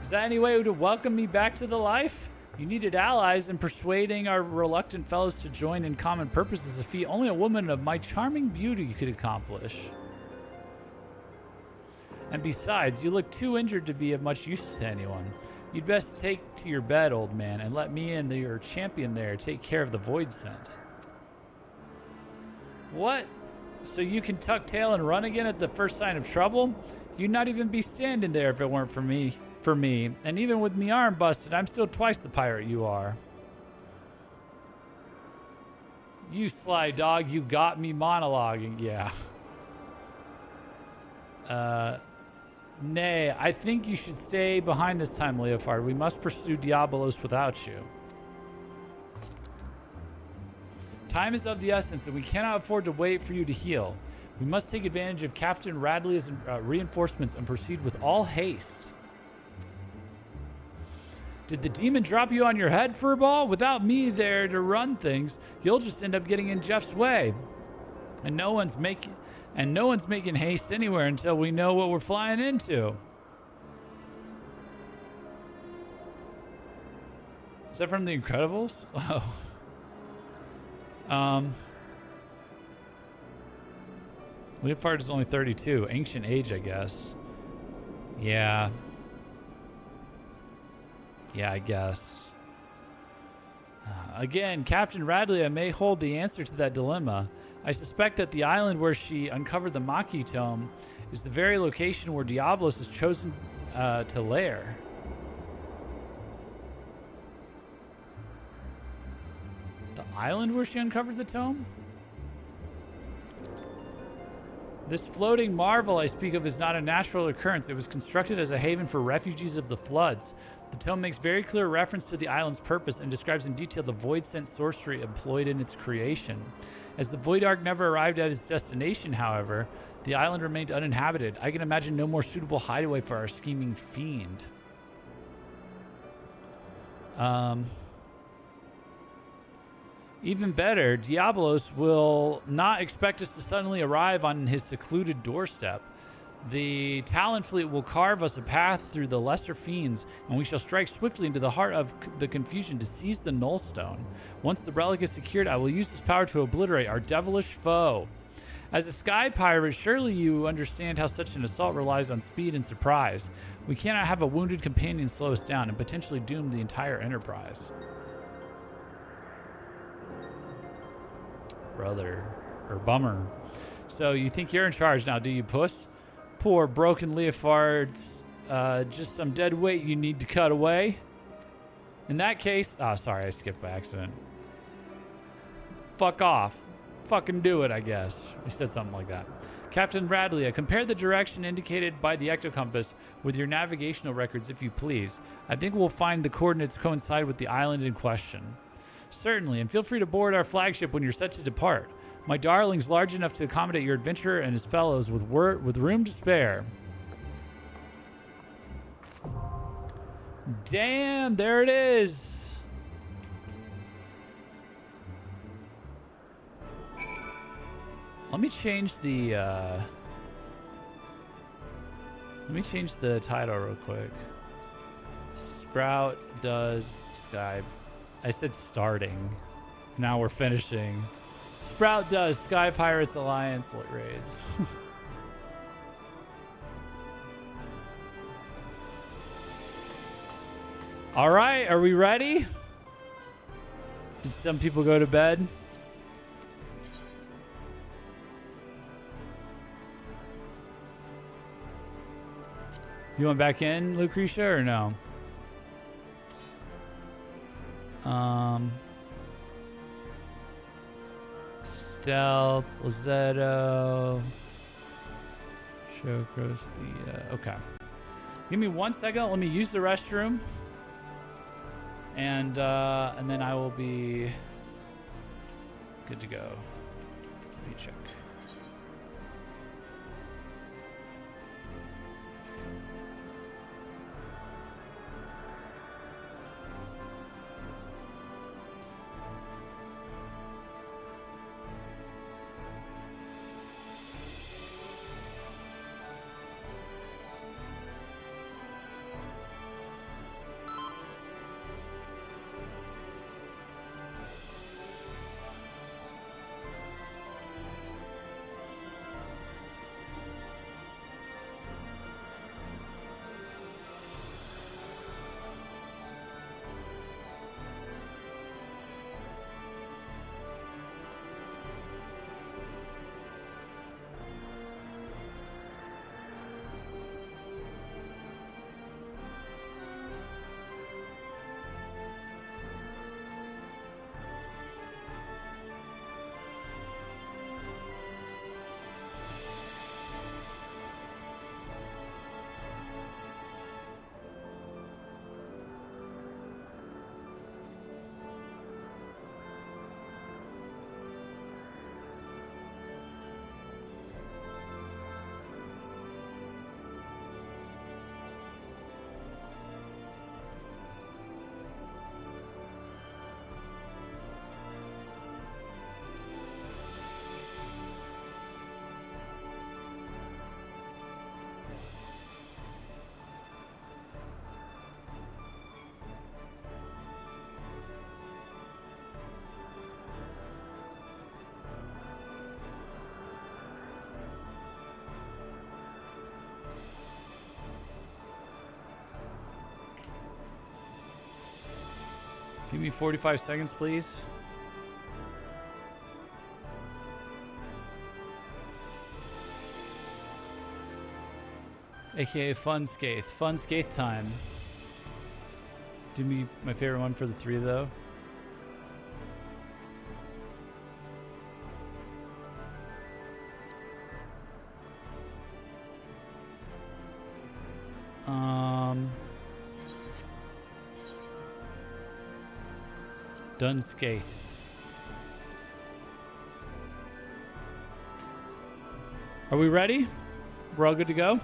Is that any way to welcome me back to the life? You needed allies, and persuading our reluctant fellows to join in common purpose is a feat only a woman of my charming beauty could accomplish. And besides, you look too injured to be of much use to anyone. You'd best take to your bed, old man, and let me and your champion there take care of the void scent. What? So you can tuck tail and run again at the first sign of trouble? You'd not even be standing there if it weren't for me. And even with me arm busted, I'm still twice the pirate you are. You sly dog, you got me monologuing. Yeah. Nay, I think you should stay behind this time, Leofard. We must pursue Diabolos without you. Time is of the essence, and we cannot afford to wait for you to heal. We must take advantage of Captain Radley's reinforcements and proceed with all haste. Did the demon drop you on your head, Furball? Without me there to run things, you'll just end up getting in Jeff's way. And no one's making haste anywhere until we know what we're flying into. Is that from The Incredibles? Oh. Leopard is only 32. Ancient age, I guess. Yeah. Yeah, I guess. Again, Captain Radley may hold the answer to that dilemma. I suspect that the island where she uncovered the Maki tome is the very location where Diablos has chosen to lair. The island where she uncovered the tome? This floating marvel I speak of is not a natural occurrence. It was constructed as a haven for refugees of the floods. The tome makes very clear reference to the island's purpose and describes in detail the void-sent sorcery employed in its creation. As the Void Ark never arrived at its destination, however, the island remained uninhabited. I can imagine no more suitable hideaway for our scheming fiend. Even better, Diabolos will not expect us to suddenly arrive on his secluded doorstep. The Talon fleet will carve us a path through the lesser fiends, and we shall strike swiftly into the heart of the confusion to seize the Nullstone. Once the relic is secured, I will use this power to obliterate our devilish foe. As a sky pirate, surely you understand how such an assault relies on speed and surprise. We cannot have a wounded companion slow us down and potentially doom the entire enterprise. Brother, or bummer. So you think you're in charge now, do you, puss? Poor broken Leofard's just some dead weight you need to cut away. In that case, sorry, I skipped by accident. Fuck off. Fucking do it, I guess. He said something like that. Captain Radley, compare the direction indicated by the ectocompass with your navigational records, if you please. I think we'll find the coordinates coincide with the island in question. Certainly, and feel free to board our flagship when you're set to depart. My darling's large enough to accommodate your adventurer and his fellows with room to spare. Damn, there it is. Let me change the title real quick. Sprout does Sky. I said starting. Now we're finishing. Sprout does Sky Pirates Alliance raids. All right, are we ready? Did some people go to bed? You went back in, Lucretia, or no? Stealth, Lazzetto, Showcross, okay. Give me 1 second. Let me use the restroom, and then I will be good to go. Let me check. me 45 seconds, please. AKA Fun Skaith. Fun Skaith time. Do me my favorite one for the 3 though. Done Skaith. Are we ready? We're all good to go?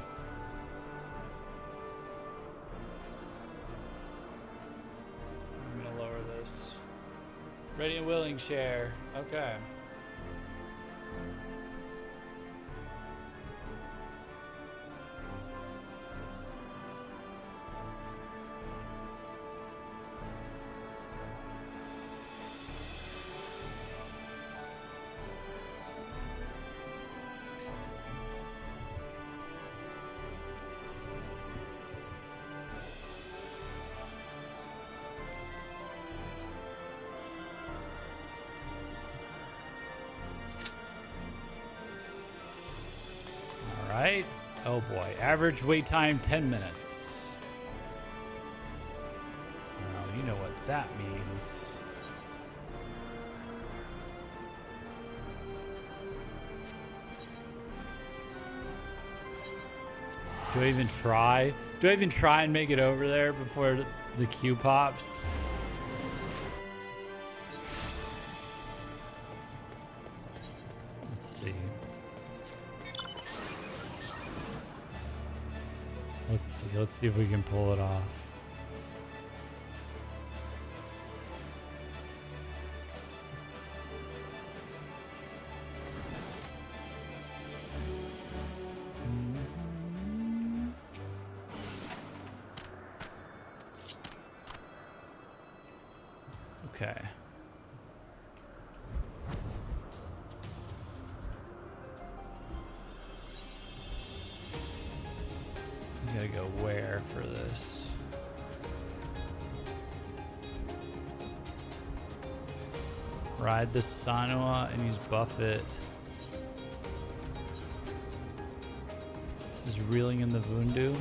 I'm gonna lower this. Ready and willing, share. Okay. Right? Oh boy. Average wait time 10 minutes. Well, you know what that means. Do I even try? Do I even try and make it over there before the queue pops? Let's see. Let's see if we can pull it off. Okay. We gotta go where for this? Ride the Sanua and use Buffet. This is reeling in the Vundu.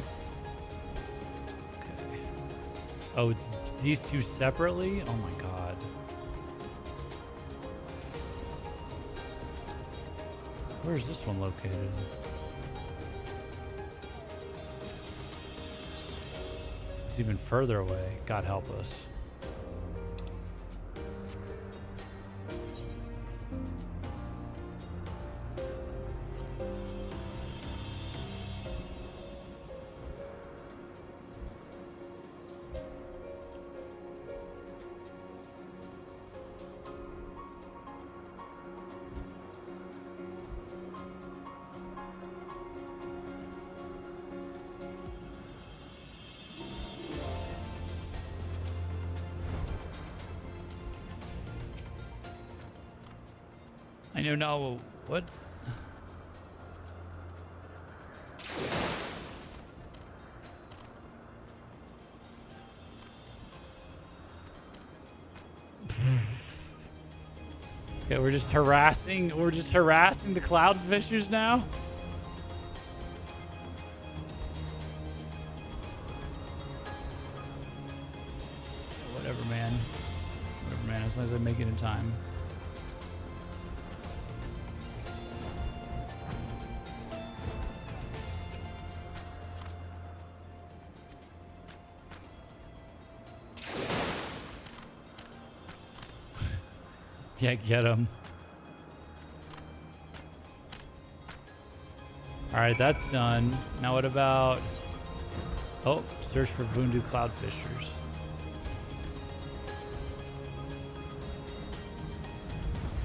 Okay. Oh, it's these two separately? Oh my god. Where is this one located? It's even further away. God help us. I know now what? Okay, we're just harassing the cloud fishers now. Whatever, man. Whatever, man. As long as I make it in time. Yeah, get him. All right, that's done. Now what about... Oh, search for Vundu cloudfishers.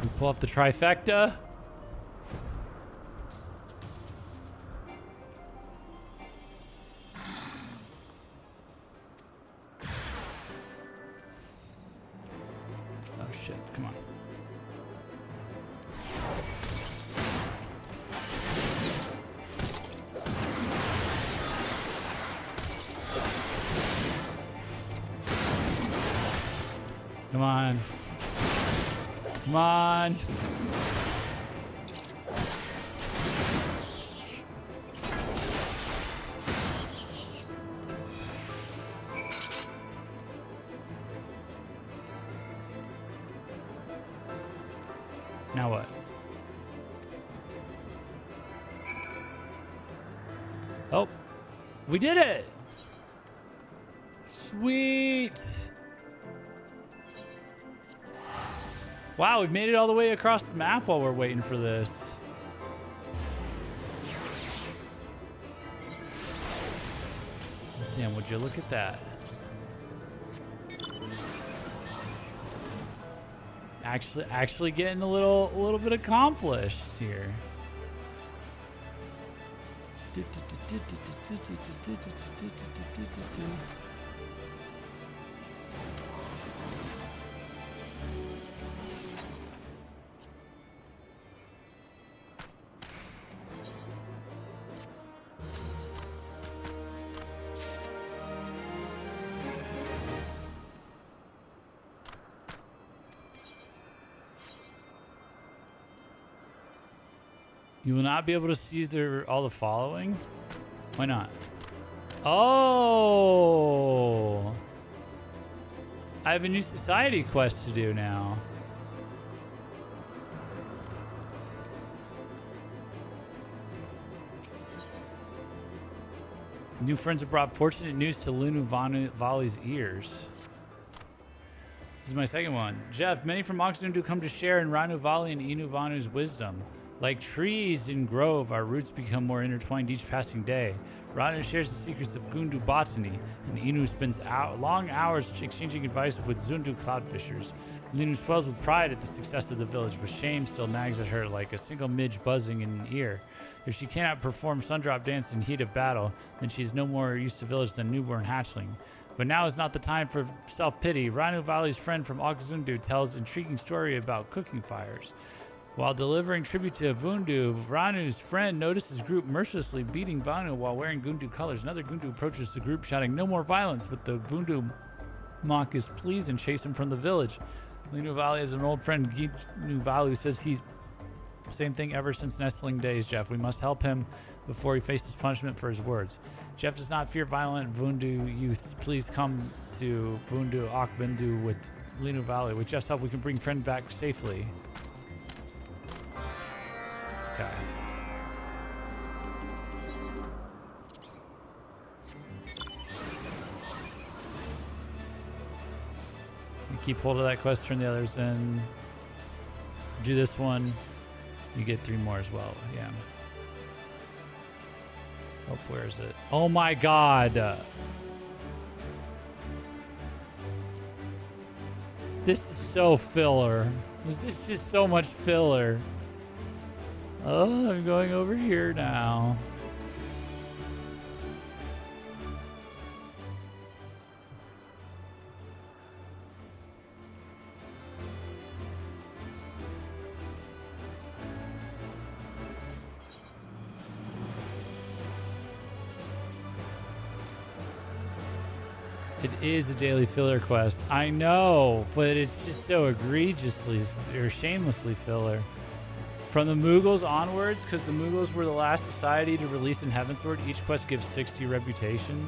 We pull off the trifecta. Oh shit, come on. Come on. Come on. Now what? Oh, we did it! Sweet! Wow, we've made it all the way across the map while we're waiting for this. Damn, would you look at that? Actually getting a little bit accomplished here. You will not be able to see all the following? Why not? Oh! I have a new society quest to do now. New friends have brought fortunate news to Lunu Vali's ears. This is my second one. Jeff, many from Oxnundu come to share in Ranu Vali and Inu Vanu's wisdom. Like trees in grove, our roots become more intertwined each passing day. Ranu shares the secrets of Gundu botany, and Inu spends long hours exchanging advice with Zundu cloudfishers. Linu swells with pride at the success of the village, but shame still nags at her like a single midge buzzing in an ear. If she cannot perform Sundrop dance in heat of battle, then she is no more used to village than a newborn hatchling. But now is not the time for self-pity. Ranu Vali's friend from Oxzundu tells an intriguing story about cooking fires. While delivering tribute to Vundu, Ranu's friend notices the group mercilessly beating Vanu while wearing Gundu colors. Another Gundu approaches the group shouting, "No more violence," but the Vundu monk is pleased and chases him from the village. Linu Vali has an old friend, Ginu Vali, who says same thing ever since nestling days, Jeff. We must help him before he faces punishment for his words. Jeff does not fear violent Vundu youths. Please come to Vundu Akbindu with Linu Vali. With Jeff's help, we can bring friend back safely. Okay. You keep hold of that quest, turn the others in. Do this one. You get 3 more as well. Yeah. Oh, where is it? Oh my god. This is so filler. This is just so much filler. Oh, I'm going over here now. It is a daily filler quest. I know, but it's just so egregiously or shamelessly filler. From the Mughals onwards, because the Mughals were the last society to release in Heavensward, each quest gives 60 reputation.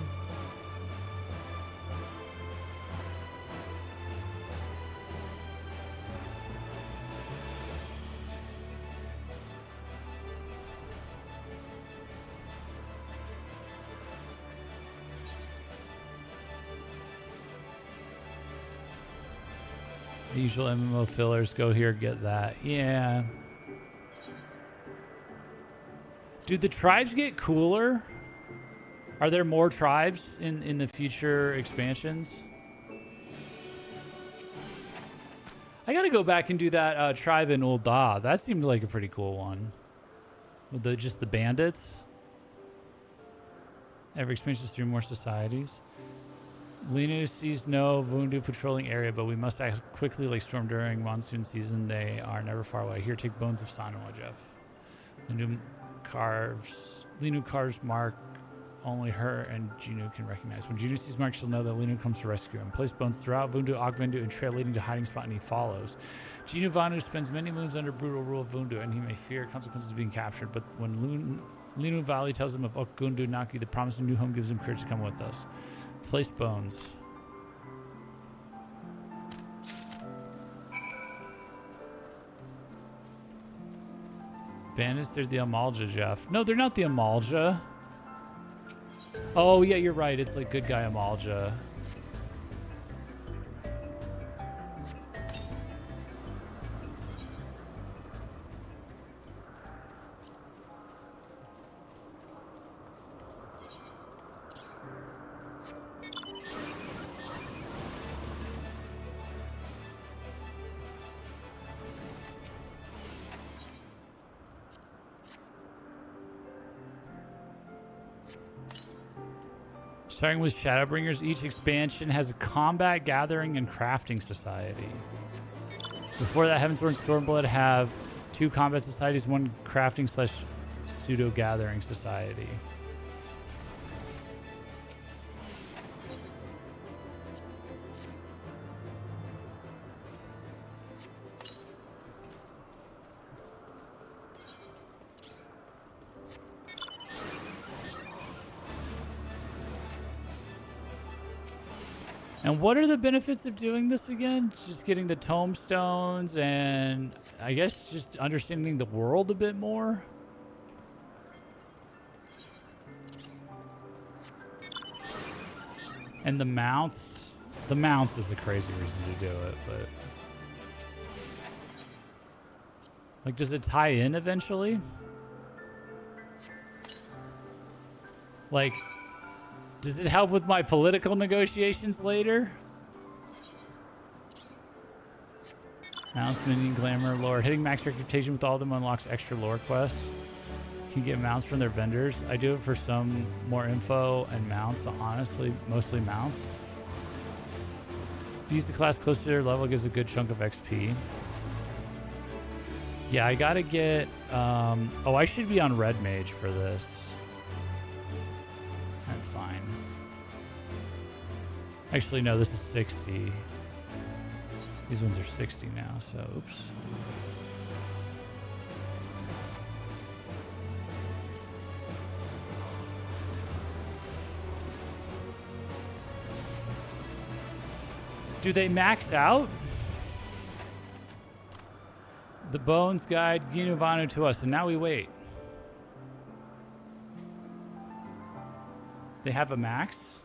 The usual MMO fillers, go here, get that. Yeah. Do the tribes get cooler? Are there more tribes in the future expansions? I gotta go back and do that tribe in Ul'dah. That seemed like a pretty cool one. With just the bandits. Every expansion is 3 more societies. Linu sees no Vundu patrolling area, but we must act quickly like storm during monsoon season. They are never far away. Here, take bones of Sanwa, Jeff. Linu carves mark only her and Ginu can recognize. When Ginu sees Mark, she'll know that Linu comes to rescue him. Place bones throughout Vundu, Ogvendu, and trail leading to hiding spot, and he follows. Ginu Vanu spends many moons under brutal rule of Vundu, and he may fear consequences of being captured. But when Linu Valley tells him of Okgundu Naki, the promise of new home gives him courage to come with us. Place bones. Bandits, they're the Amalja, Jeff. No, they're not the Amalja. Oh, yeah, you're right. It's like good guy Amalja. Starting with Shadowbringers, each expansion has a combat, gathering, and crafting society. Before that, Heavensward and Stormblood have 2 combat societies, 1 crafting / pseudo-gathering society. And what are the benefits of doing this again? Just getting the tombstones and I guess just understanding the world a bit more. And the mounts. The mounts is a crazy reason to do it, but like, does it tie in eventually? Like, does it help with my political negotiations later? Mounts, minion, glamour, lore. Hitting max reputation with all of them unlocks extra lore quests. You can get mounts from their vendors. I do it for some more info and mounts, honestly, mostly mounts. Use the class close to their level, gives a good chunk of XP. Yeah, I gotta get... oh, I should be on Red Mage for this. That's fine. Actually, no, this is 60. These ones are 60 now, so oops. Do they max out? The bones guide Ginu Vanu to us, and now we wait. They have a max?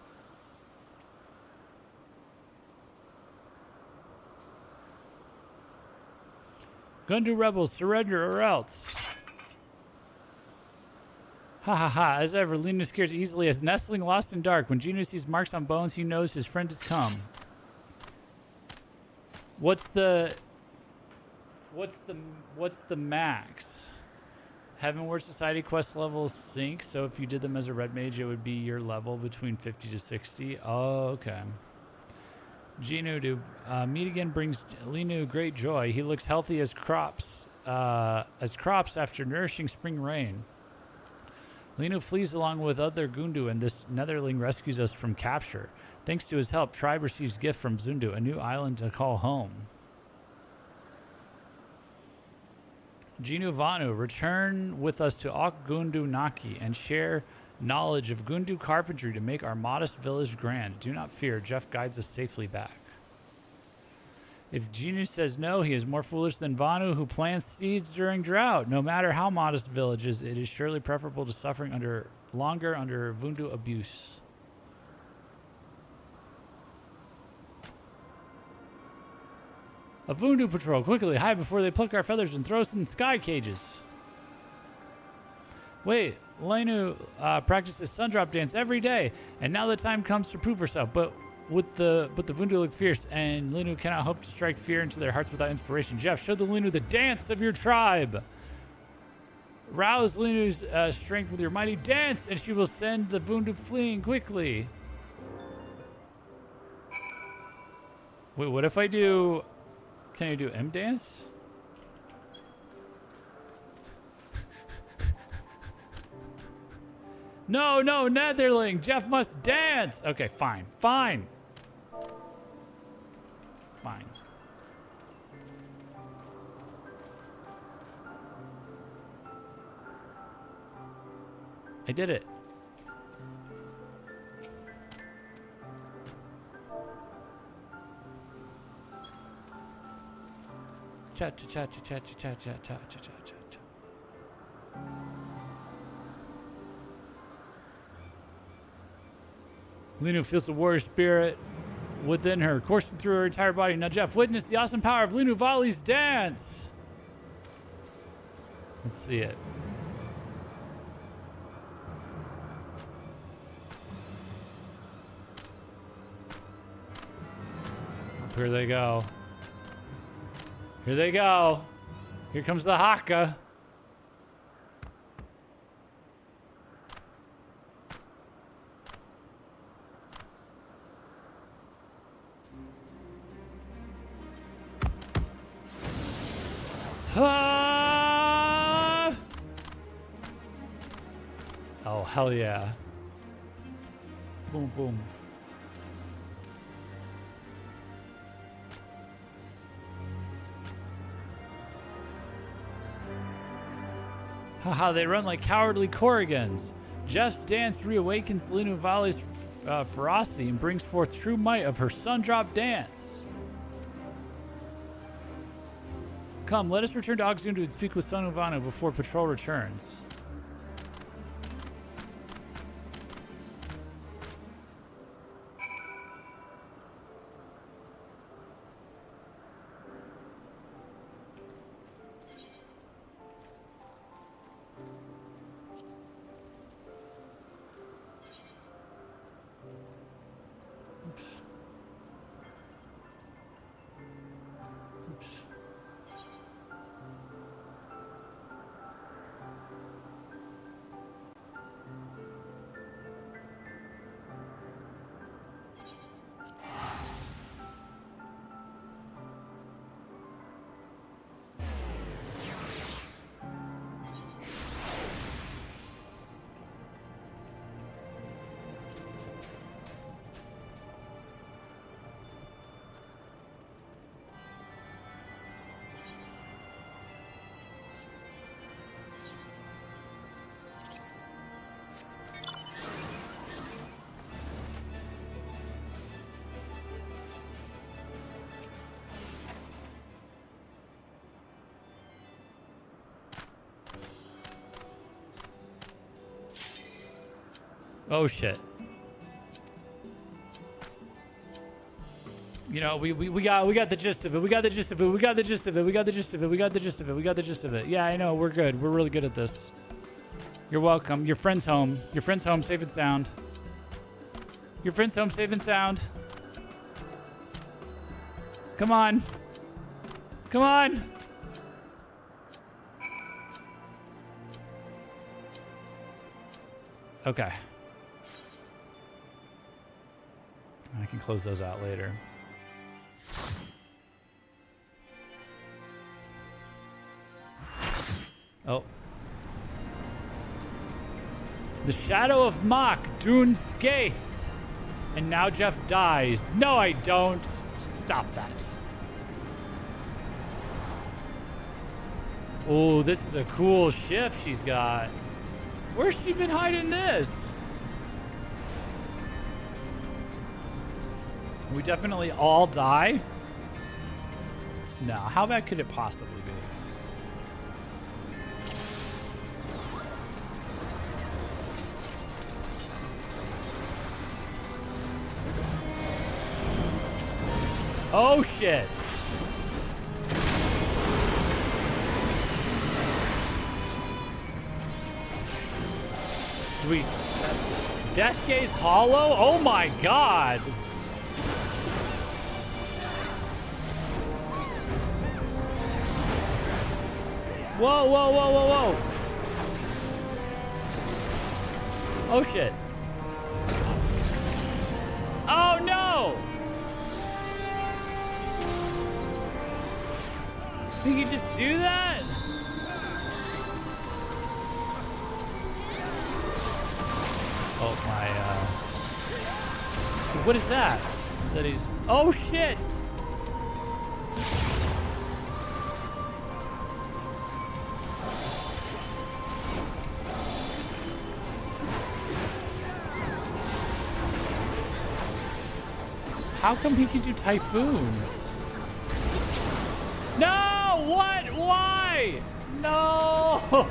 Gundu rebels, surrender or else. Ha ha ha. As ever, Linu scares easily as nestling lost in dark. When Ginu sees marks on bones, he knows his friend has come. What's the max? Heavenward Society quest levels sync, so if you did them as a red mage, it would be your level between 50 to 60. Oh, okay. Ginu to meet again brings Linu great joy. He looks healthy as crops after nourishing spring rain. Linu flees along with other Gundu, and this netherling rescues us from capture. Thanks to his help, Tribe receives gift from Zundu, a new island to call home. Ginu Vanu, return with us to Ok Gundu Naki and share knowledge of Gundu carpentry to make our modest village grand. Do not fear, Jeff guides us safely back. If Ginu says no, he is more foolish than Vanu, who plants seeds during drought. No matter how modest village is, it is surely preferable to suffering longer under Vundu abuse. A Vundu patrol, quickly hide before they pluck our feathers and throw us in sky cages. Wait, Linu practices Sundrop dance every day, and now the time comes to prove herself. But the Vundu look fierce, and Linu cannot hope to strike fear into their hearts without inspiration. Jeff, show the Linu the dance of your tribe. Rouse Linu's strength with your mighty dance, and she will send the Vundu fleeing quickly. Wait, what if I do... Can I do M dance? No, no, Netherling. Jeff must dance. Okay, fine. Fine. Fine. I did it. Cha cha cha cha cha cha cha cha cha cha cha cha. Linu feels the warrior spirit within her, coursing through her entire body. Now, Jeff, witness the awesome power of Linu Vali's dance. Let's see it. Here they go. Here they go. Here comes the haka. Ah! Oh, hell yeah. Boom, boom. Haha, they run like cowardly Korrigans. Jeff's dance reawakens Linu Vali's ferocity and brings forth true might of her Sundrop dance. Come, let us return to Ogzundu and speak with Sun Uvanu before patrol returns. Oh shit. You know, we got the gist of it. We got the gist of it. We got the gist of it. We got the gist of it. We got the gist of it. We got the gist of it. Yeah, I know. We're good. We're really good at this. You're welcome. Your friend's home. Your friend's home safe and sound. Your friend's home safe and sound. Come on. Come on. Okay. I can close those out later. Oh. The shadow of Mach, Dune Skaith. And now Jeff dies. No, I don't. Stop that. Oh, this is a cool shift she's got. Where's she been hiding this? We definitely all die? No, how bad could it possibly be? Oh shit. Do we... Death Gaze Hollow? Oh my god. Whoa, whoa, whoa, whoa, whoa. Oh, shit. Oh, no! You can just do that? Oh, my, what is that? That he's... Oh, shit! How come he can do typhoons? No! What? Why? No!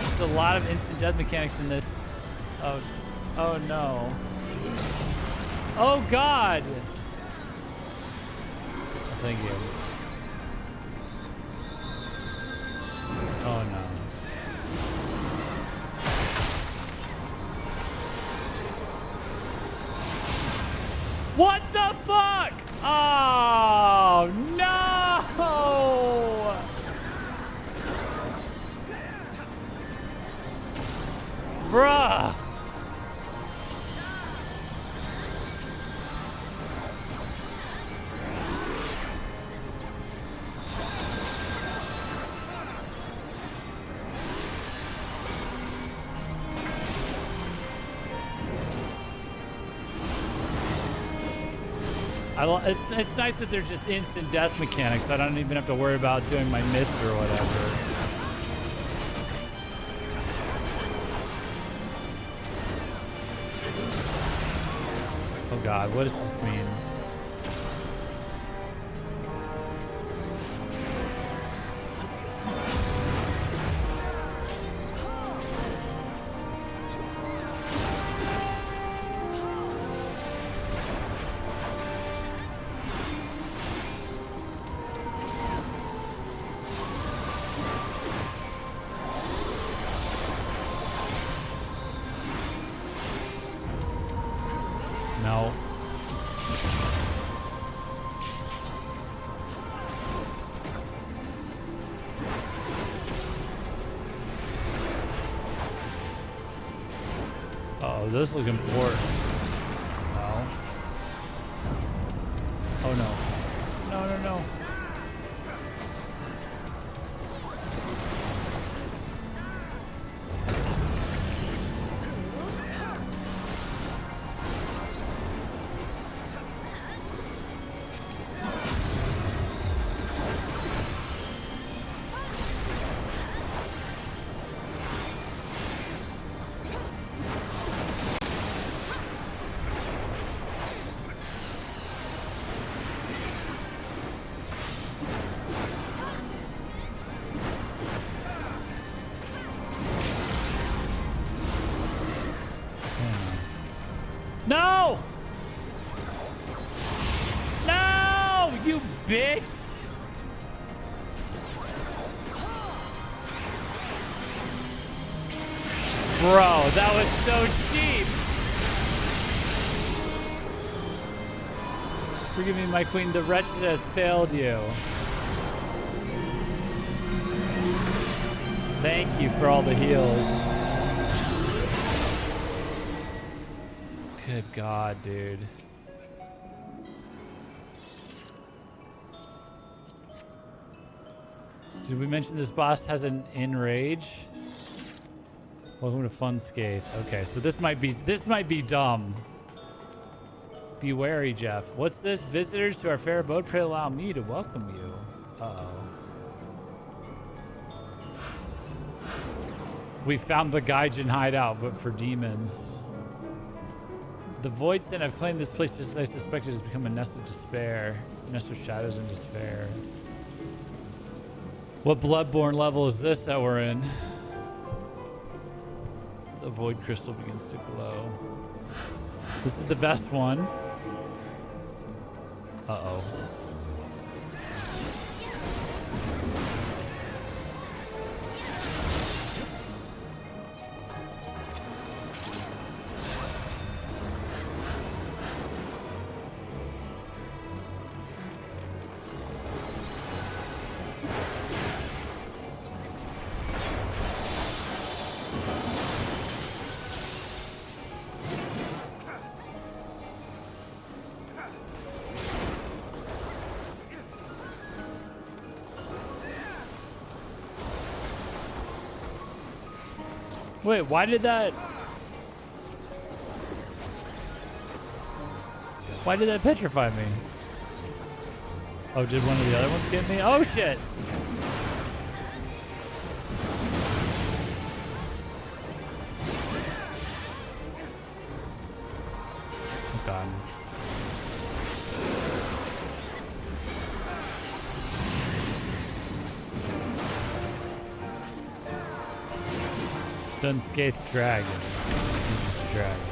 There's a lot of instant death mechanics in this. Oh no. Oh God! Thank you. Oh no. What the fuck? Oh no! Bruh! It's nice that they're just instant death mechanics, so I don't even have to worry about doing my mitts or whatever. Oh God, what does this mean? No. Uh-oh, this looking important. No. Oh no. No, no, no. No! No! You bitch! Bro, that was so cheap! Forgive me, my queen, the wretched hath failed you. Thank you for all the heals. Good God, dude. Did we mention this boss has an enrage? Welcome to Funscape. Okay, so this might be dumb. Be wary, Jeff. What's this? Visitors to our fair abode, pray allow me to welcome you. Uh-oh. We found the Gaijin Hideout, but for demons. The Void Sin have claimed this place, as I suspected, has become a nest of despair. A nest of shadows and despair. What Bloodborne level is this that we're in? The Void Crystal begins to glow. This is the best one. Uh-oh. Wait, why did that... Why did that petrify me? Oh, did one of the other ones get me? Oh, shit! Oh, God. Unscathed dragon. He's just a dragon.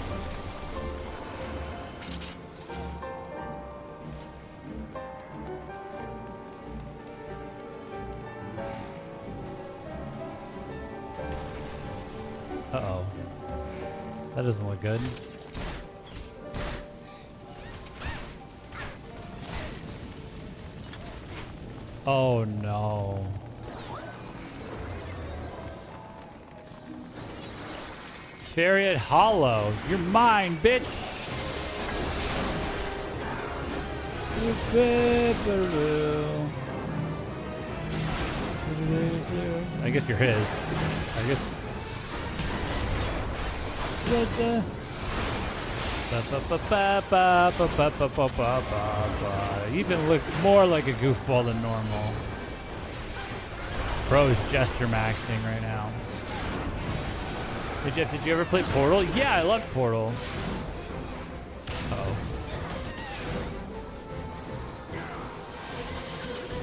Uh-oh. That doesn't look good. Oh no. Chariot Hollow. You're mine, bitch. I guess you're his. I guess. You even look more like a goofball than normal. Bro's jester maxing right now. Hey Jeff, did you ever play Portal? Yeah, I loved Portal. Uh-oh.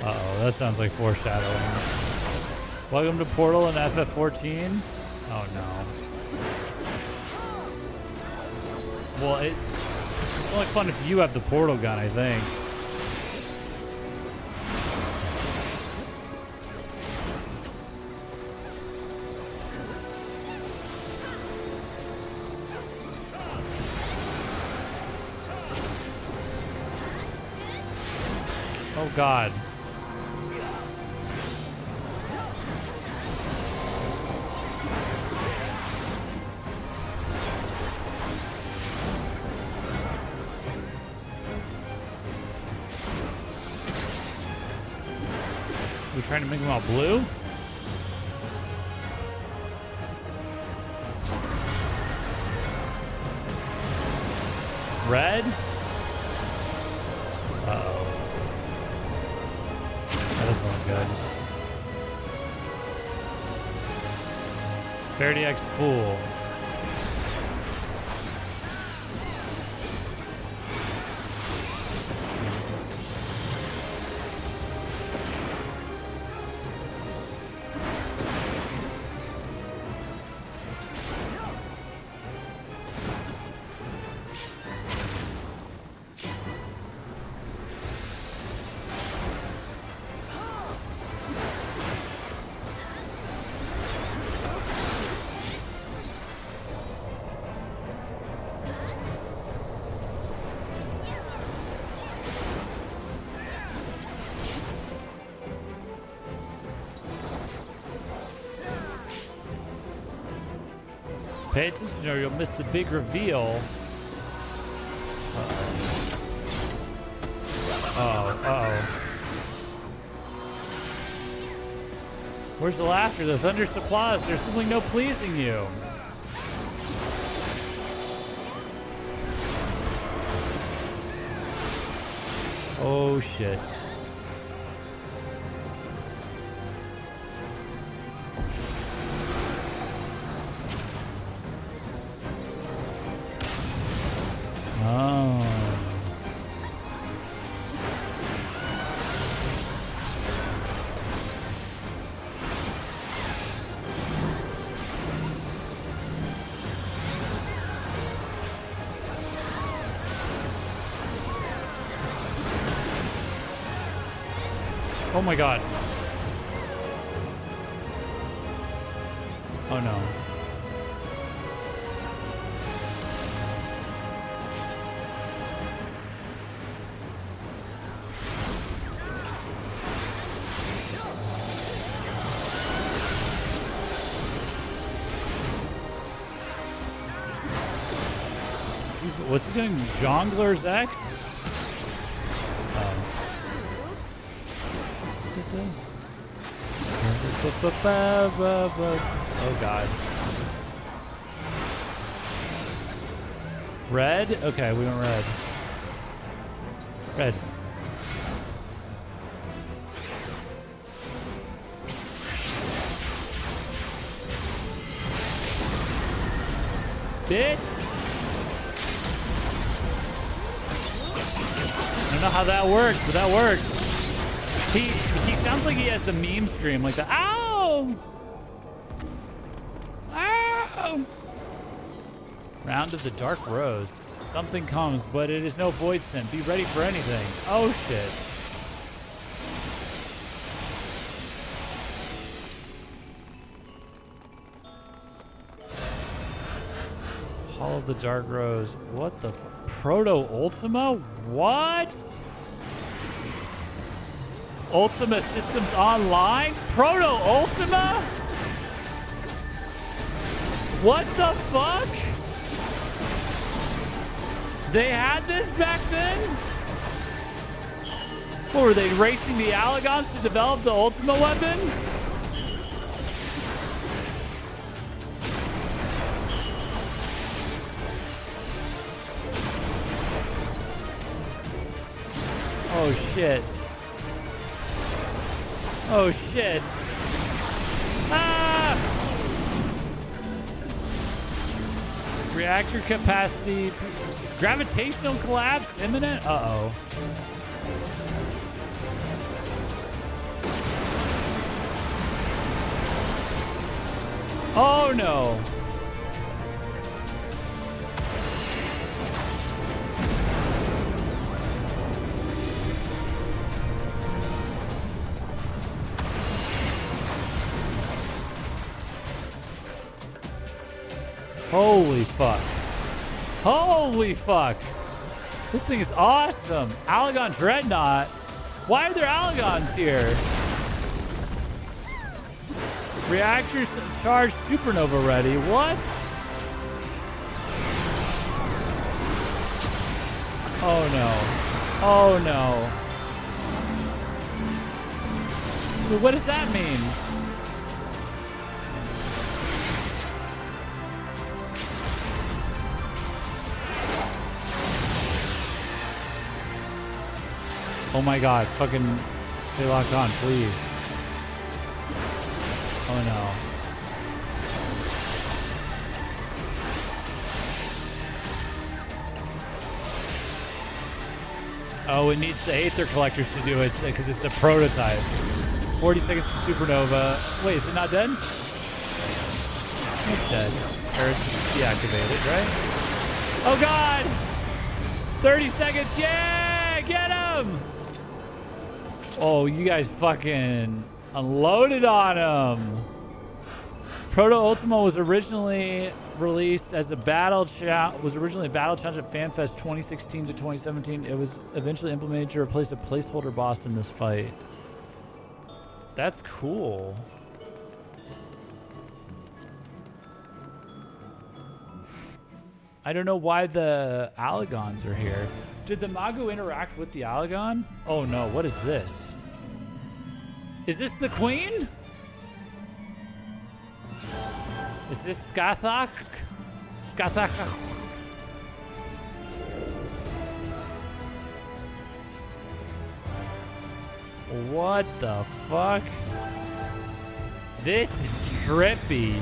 Uh-oh, that sounds like foreshadowing. Welcome to Portal and FF14. Oh no. Well, it's only fun if you have the portal gun, I think. Oh God. We trying to make them all blue? Red? Uh-oh. That doesn't look good. Verity X Fool. Pay attention or you'll miss the big reveal. Uh-oh. Where's the laughter? The thunderous applause. There's simply no pleasing you. Oh, shit. Oh my God. Oh no. What's he doing? Jongler's X? Oh. Oh God. Oh, Red? Okay, we went red. Red. Bitch! I don't know how that works, but that works. He sounds like he has the meme scream, like the ow! Ow! Round of the Dark Rose. Something comes, but it is no void scent. Be ready for anything. Oh shit. Hall of the Dark Rose. What the Proto Ultima? What? Ultima Systems Online? Proto Ultima? What the fuck? They had this back then? What, were they racing the Allagons to develop the Ultima weapon? Oh shit. Oh shit. Ah! Reactor capacity. Gravitational collapse imminent? Uh-oh. Oh no. Holy fuck. Holy fuck. This thing is awesome. Allagon Dreadnought. Why are there Allagons here? Reactors charged supernova ready. What? Oh no. Oh no. What does that mean? Oh my god, fucking stay locked on, please. Oh no. Oh, it needs the Aether Collectors to do it because it's a prototype. 40 seconds to supernova. Wait, is it not dead? It's dead. Or it's deactivated, right? Oh god! 30 seconds, yeah! Get him! Oh, you guys fucking unloaded on him. Proto Ultima was originally released as a battle challenge. Was originally a battle challenge at FanFest 2016 to 2017. It was eventually implemented to replace a placeholder boss in this fight. That's cool. I don't know why the Allagons are here. Did the Magu interact with the Allagon? Oh no, what is this? Is this the queen? Is this Skathak? Skathak. What the fuck? This is trippy.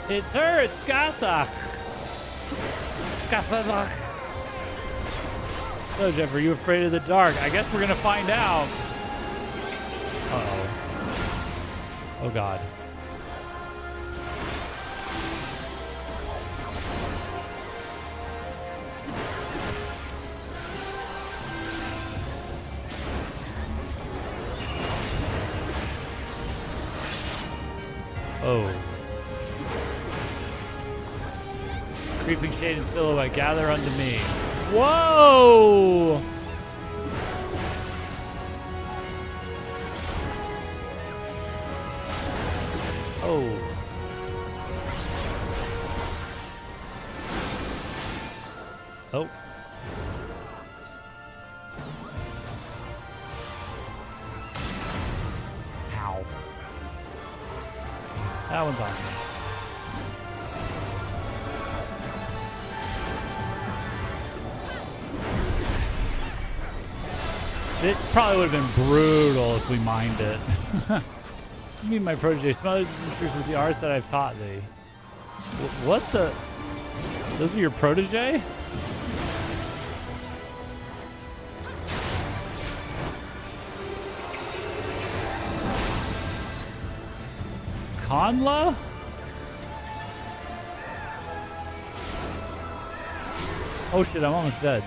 It's her, it's Skathak. Skathak. So, Jeff, are you afraid of the dark? I guess we're gonna find out. Uh-oh. Oh, God. Oh. Creeping shade and silhouette, gather unto me. Whoa! Oh. Ow. That one's on me. This probably would have been brutal if we mined it. To me, my protege, smother these intruders with the arts that I've taught thee. What the? Those are your protege? Conla? Oh shit, I'm almost dead.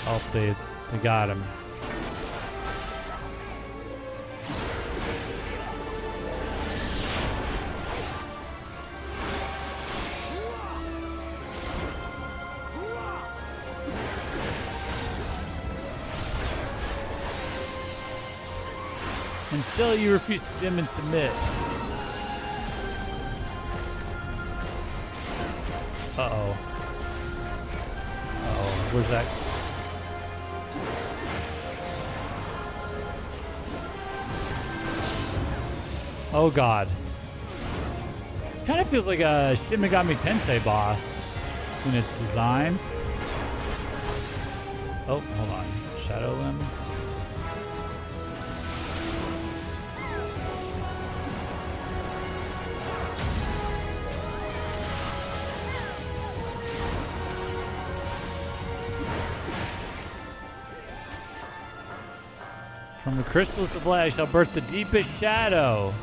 Oh, they got him. And still you refuse to dim and submit. Uh-oh. Uh-oh. Where's that? Oh god. This kind of feels like a Shin Megami Tensei boss in its design. Oh, hold on. Shadow Limb. From the crystals of light I shall birth the deepest shadow.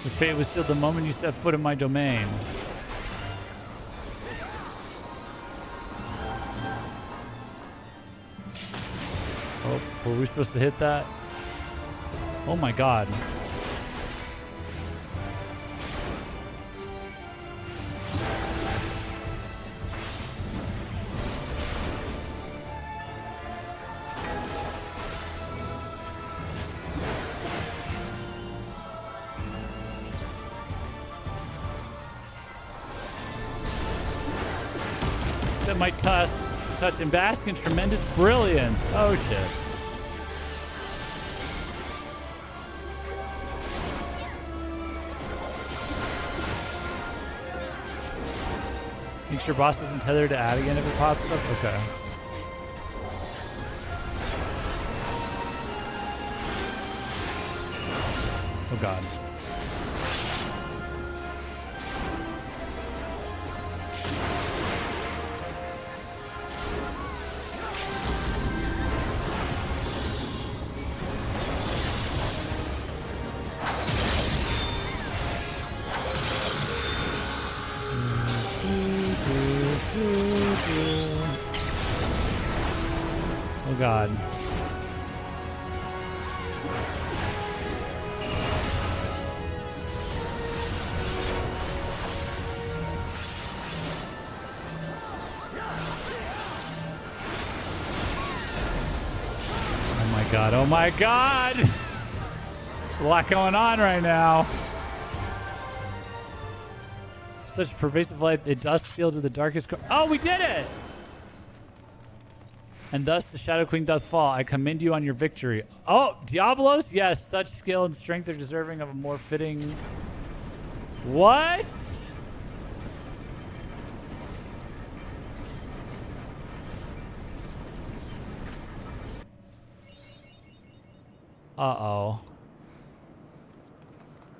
Your fate was sealed the moment you set foot in my domain. Oh, were we supposed to hit that? Oh my god. Set my touch and bask in tremendous brilliance. Oh shit. Make sure boss isn't tethered to add again if it pops up? Okay. Oh god. Oh god. Oh my god, oh my god! There's a lot going on right now. Such pervasive light, it does steal to the darkest corner. Oh, we did it! And thus the Shadow Queen doth fall. I commend you on your victory. Oh, Diablos? Yes, such skill and strength are deserving of a more fitting... What? Uh-oh.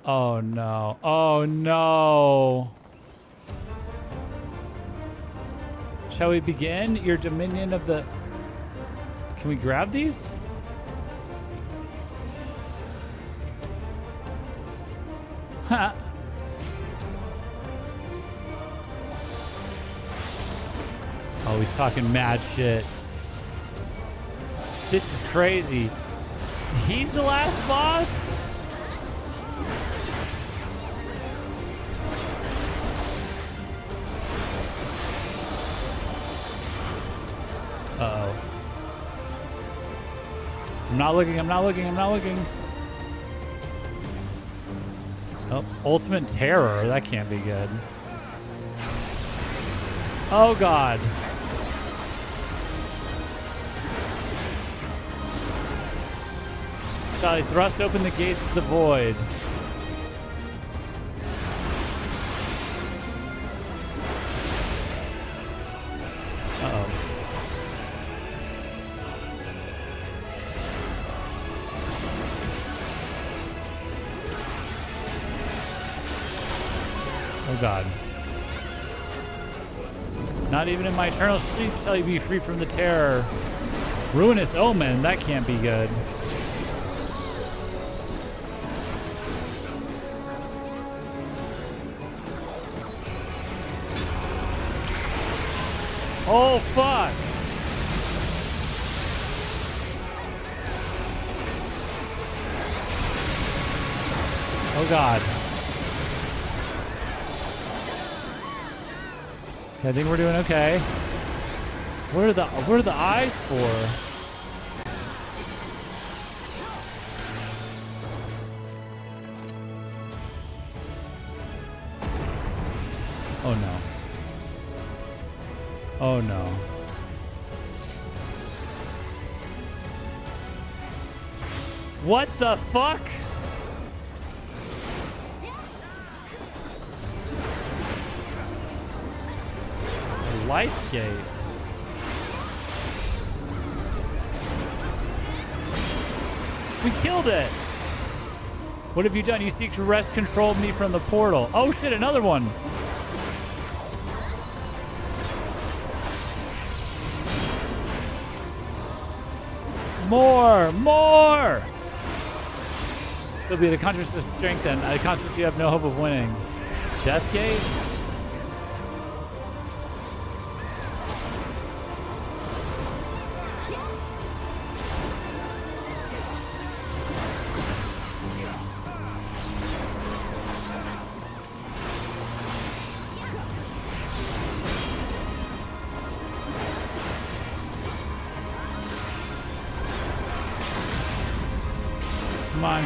Oh, no. Oh, no. Shall we begin? Your dominion of the... Can we grab these? Ha. Oh, he's talking mad shit. This is crazy. So he's the last boss? I'm not looking. I'm not looking. I'm not looking. Oh, ultimate terror. That can't be good. Oh, God. Shall I thrust open the gates to the void? Uh-oh. Oh, God. Not even in my eternal sleep shall you be free from the terror. Ruinous omen. That can't be good. Oh, fuck. Oh, God. I think we're doing okay. What are the eyes for? Oh, no. Oh, no. What the fuck? A life gate. We killed it. What have you done? You seek to wrest control of me from the portal. Oh shit, another one. More! So be the consciousness of strength then. The consciousness you have no hope of winning. Death gate?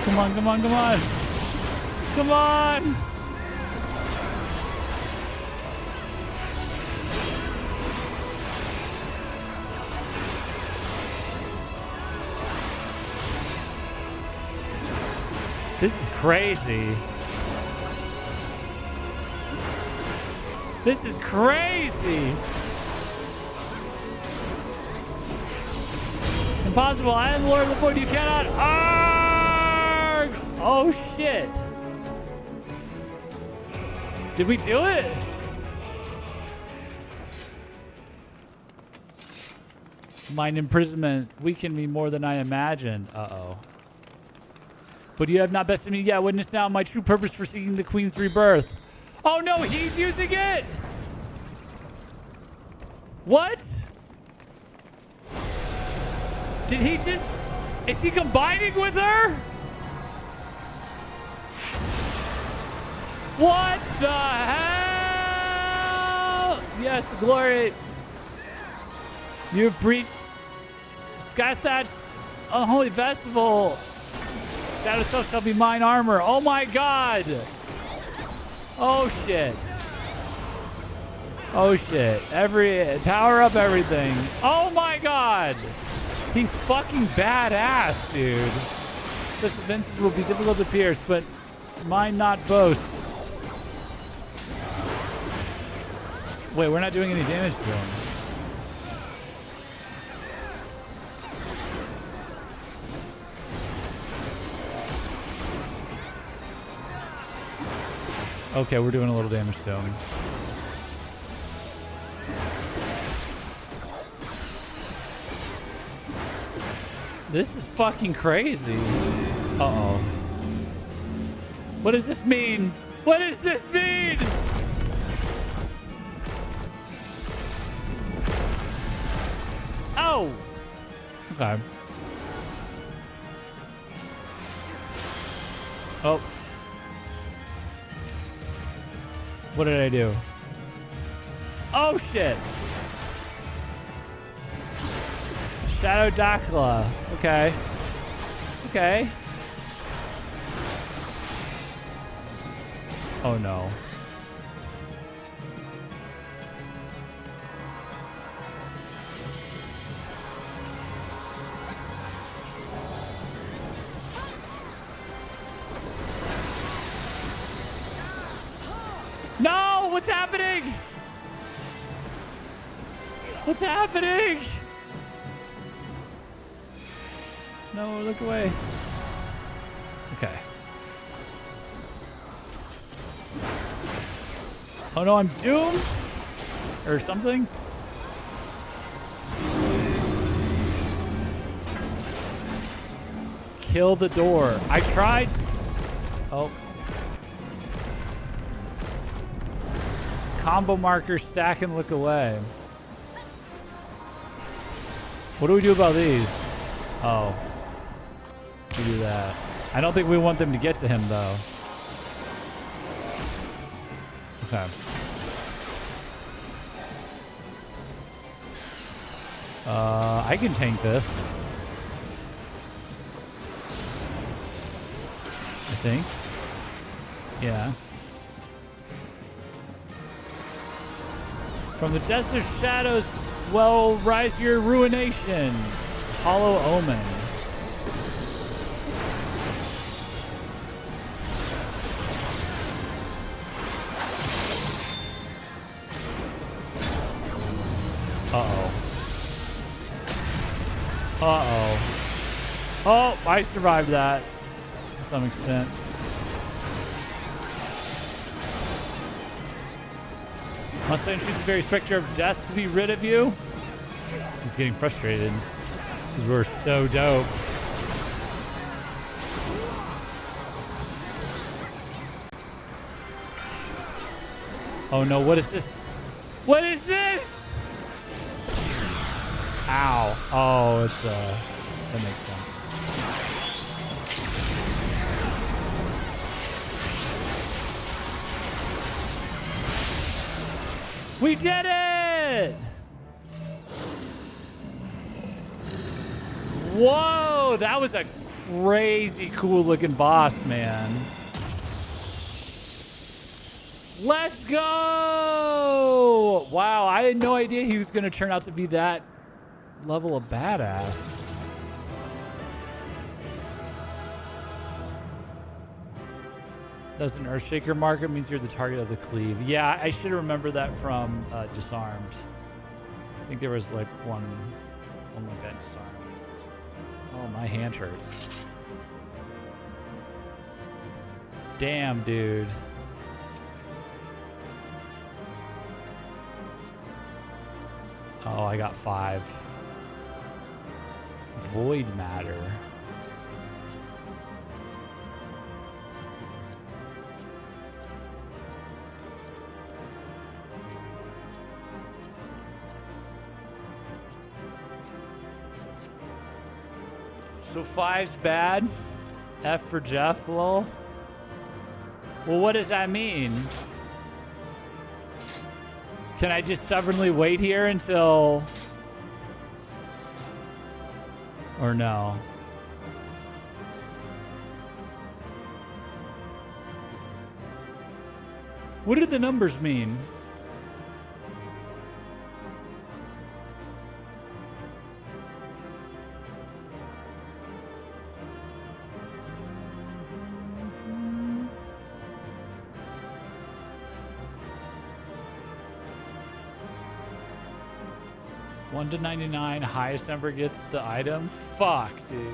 Come on, come on, come on. Come on. This is crazy. This is crazy. Impossible. I am the Lord of the Void. You cannot. Arg! Oh, shit. Did we do it? Mind imprisonment weakened me more than I imagined. Uh-oh. But you have not bested me yet. Witness now my true purpose for seeking the Queen's rebirth. Oh, no, he's using it! What? Did he just... Is he combining with her? What the hell? Yes, glory. You have breached Skythat's unholy festival. Shadow Self shall be mine armor. Oh my god. Oh shit. Oh shit. Power up everything. Oh my god. He's fucking badass, dude. Such defenses will be difficult to pierce, but mine not boast. Wait, we're not doing any damage to him. Okay, we're doing a little damage to him. This is fucking crazy. Uh-oh. What does this mean? What does this mean? Oh! Okay. Oh. What did I do? Oh, shit. Shadow Dakla. Okay. Okay. Oh no. No! What's happening? What's happening? No, look away. Okay. Oh no, I'm doomed? Or something? Kill the door. I tried. Oh. Combo marker, stack and look away. What do we do about these? Oh. We do that. I don't think we want them to get to him though. Okay. I can tank this. I think. Yeah. From the depths of shadows, well, rise your ruination. Hollow Omen. Uh-oh. Uh-oh. Oh, I survived that to some extent. Must I entreat the very specter of death to be rid of you? He's getting frustrated because we're so dope. Oh no, what is this? What is this? Ow. Oh, it's, that makes sense. We did it! Whoa, that was a crazy cool looking boss, man. Let's go! Wow, I had no idea he was gonna turn out to be that level of badass. That's an Earthshaker mark. It means you're the target of the cleave. Yeah, I should remember that from Disarmed. I think there was like one like that in Disarmed. Oh, my hand hurts. Damn, dude. Oh, I got 5. Void matter. So 5's bad. F for Jeff, lol. Well, what does that mean? Can I just stubbornly wait here until... Or no? What do the numbers mean? One to 99, highest number gets the item. Fuck, dude.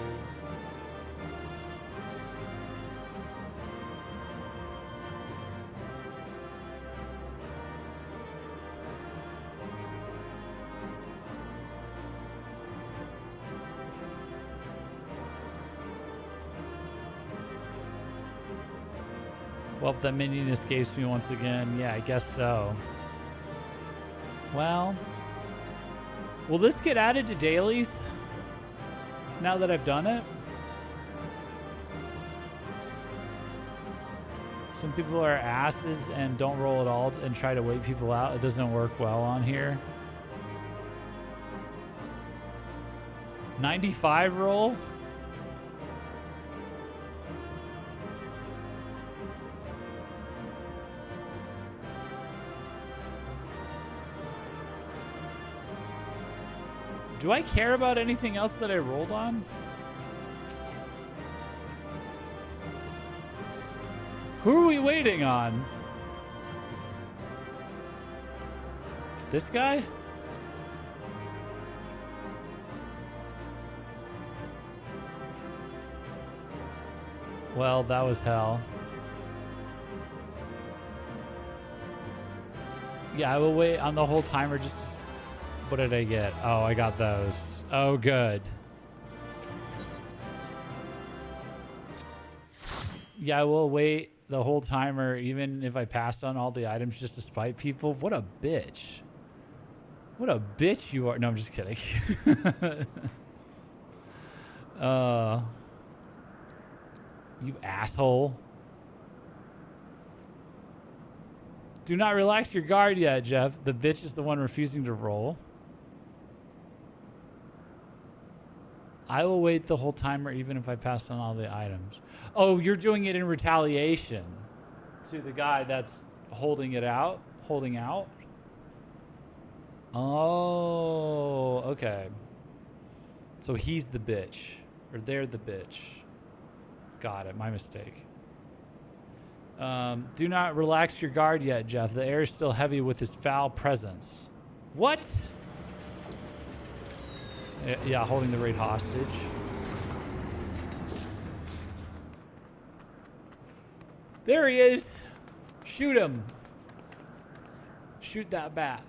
Well, if that minion escapes me once again, yeah, I guess so. Well, will this get added to dailies now that I've done it? Some people are asses and don't roll at all and try to wait people out. It doesn't work well on here. 95 roll? Do I care about anything else that I rolled on? Who are we waiting on? This guy? Well, that was hell. Yeah, I will wait on the whole timer just to... What did I get? Oh, I got those. Oh, good. Yeah, I will wait the whole timer even if I passed on all the items just to spite people. What a bitch. What a bitch you are. No, I'm just kidding. You asshole. Do not relax your guard yet, Jeff. The bitch is the one refusing to roll. I will wait the whole timer even if I pass on all the items. Oh, you're doing it in retaliation to the guy that's holding out? Oh, okay. So he's the bitch. Or they're the bitch. Got it. My mistake. Do not relax your guard yet, Jeff. The air is still heavy with his foul presence. What? Yeah, holding the raid hostage. There he is. Shoot him. Shoot that bat.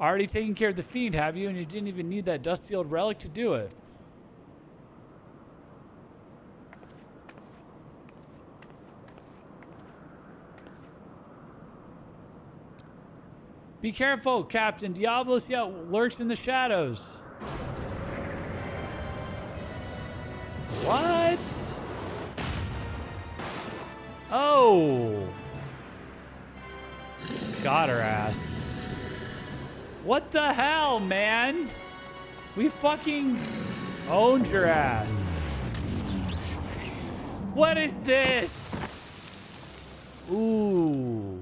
Already taking care of the fiend, have you? And you didn't even need that dusty old relic to do it. Be careful, Captain. Diablos yet lurks in the shadows. What? Oh. Got her ass. What the hell, man? We fucking owned your ass. What is this? Ooh.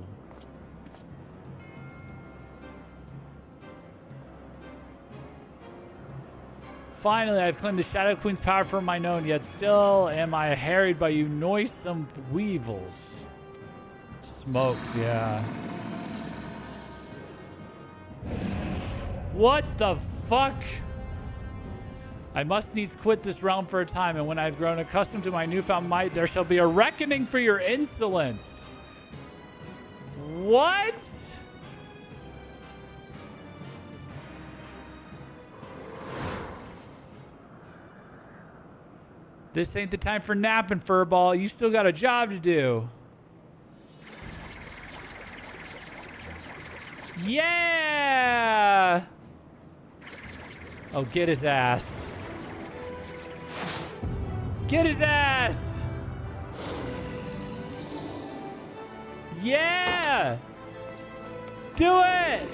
Finally, I've claimed the Shadow Queen's power for my own, yet still am I harried by you noisome weevils. Smoked, yeah. What the fuck? I must needs quit this realm for a time, and when I've grown accustomed to my newfound might, there shall be a reckoning for your insolence. What? This ain't the time for napping, Furball. You still got a job to do. Yeah! Oh, get his ass. Get his ass! Yeah! Do it!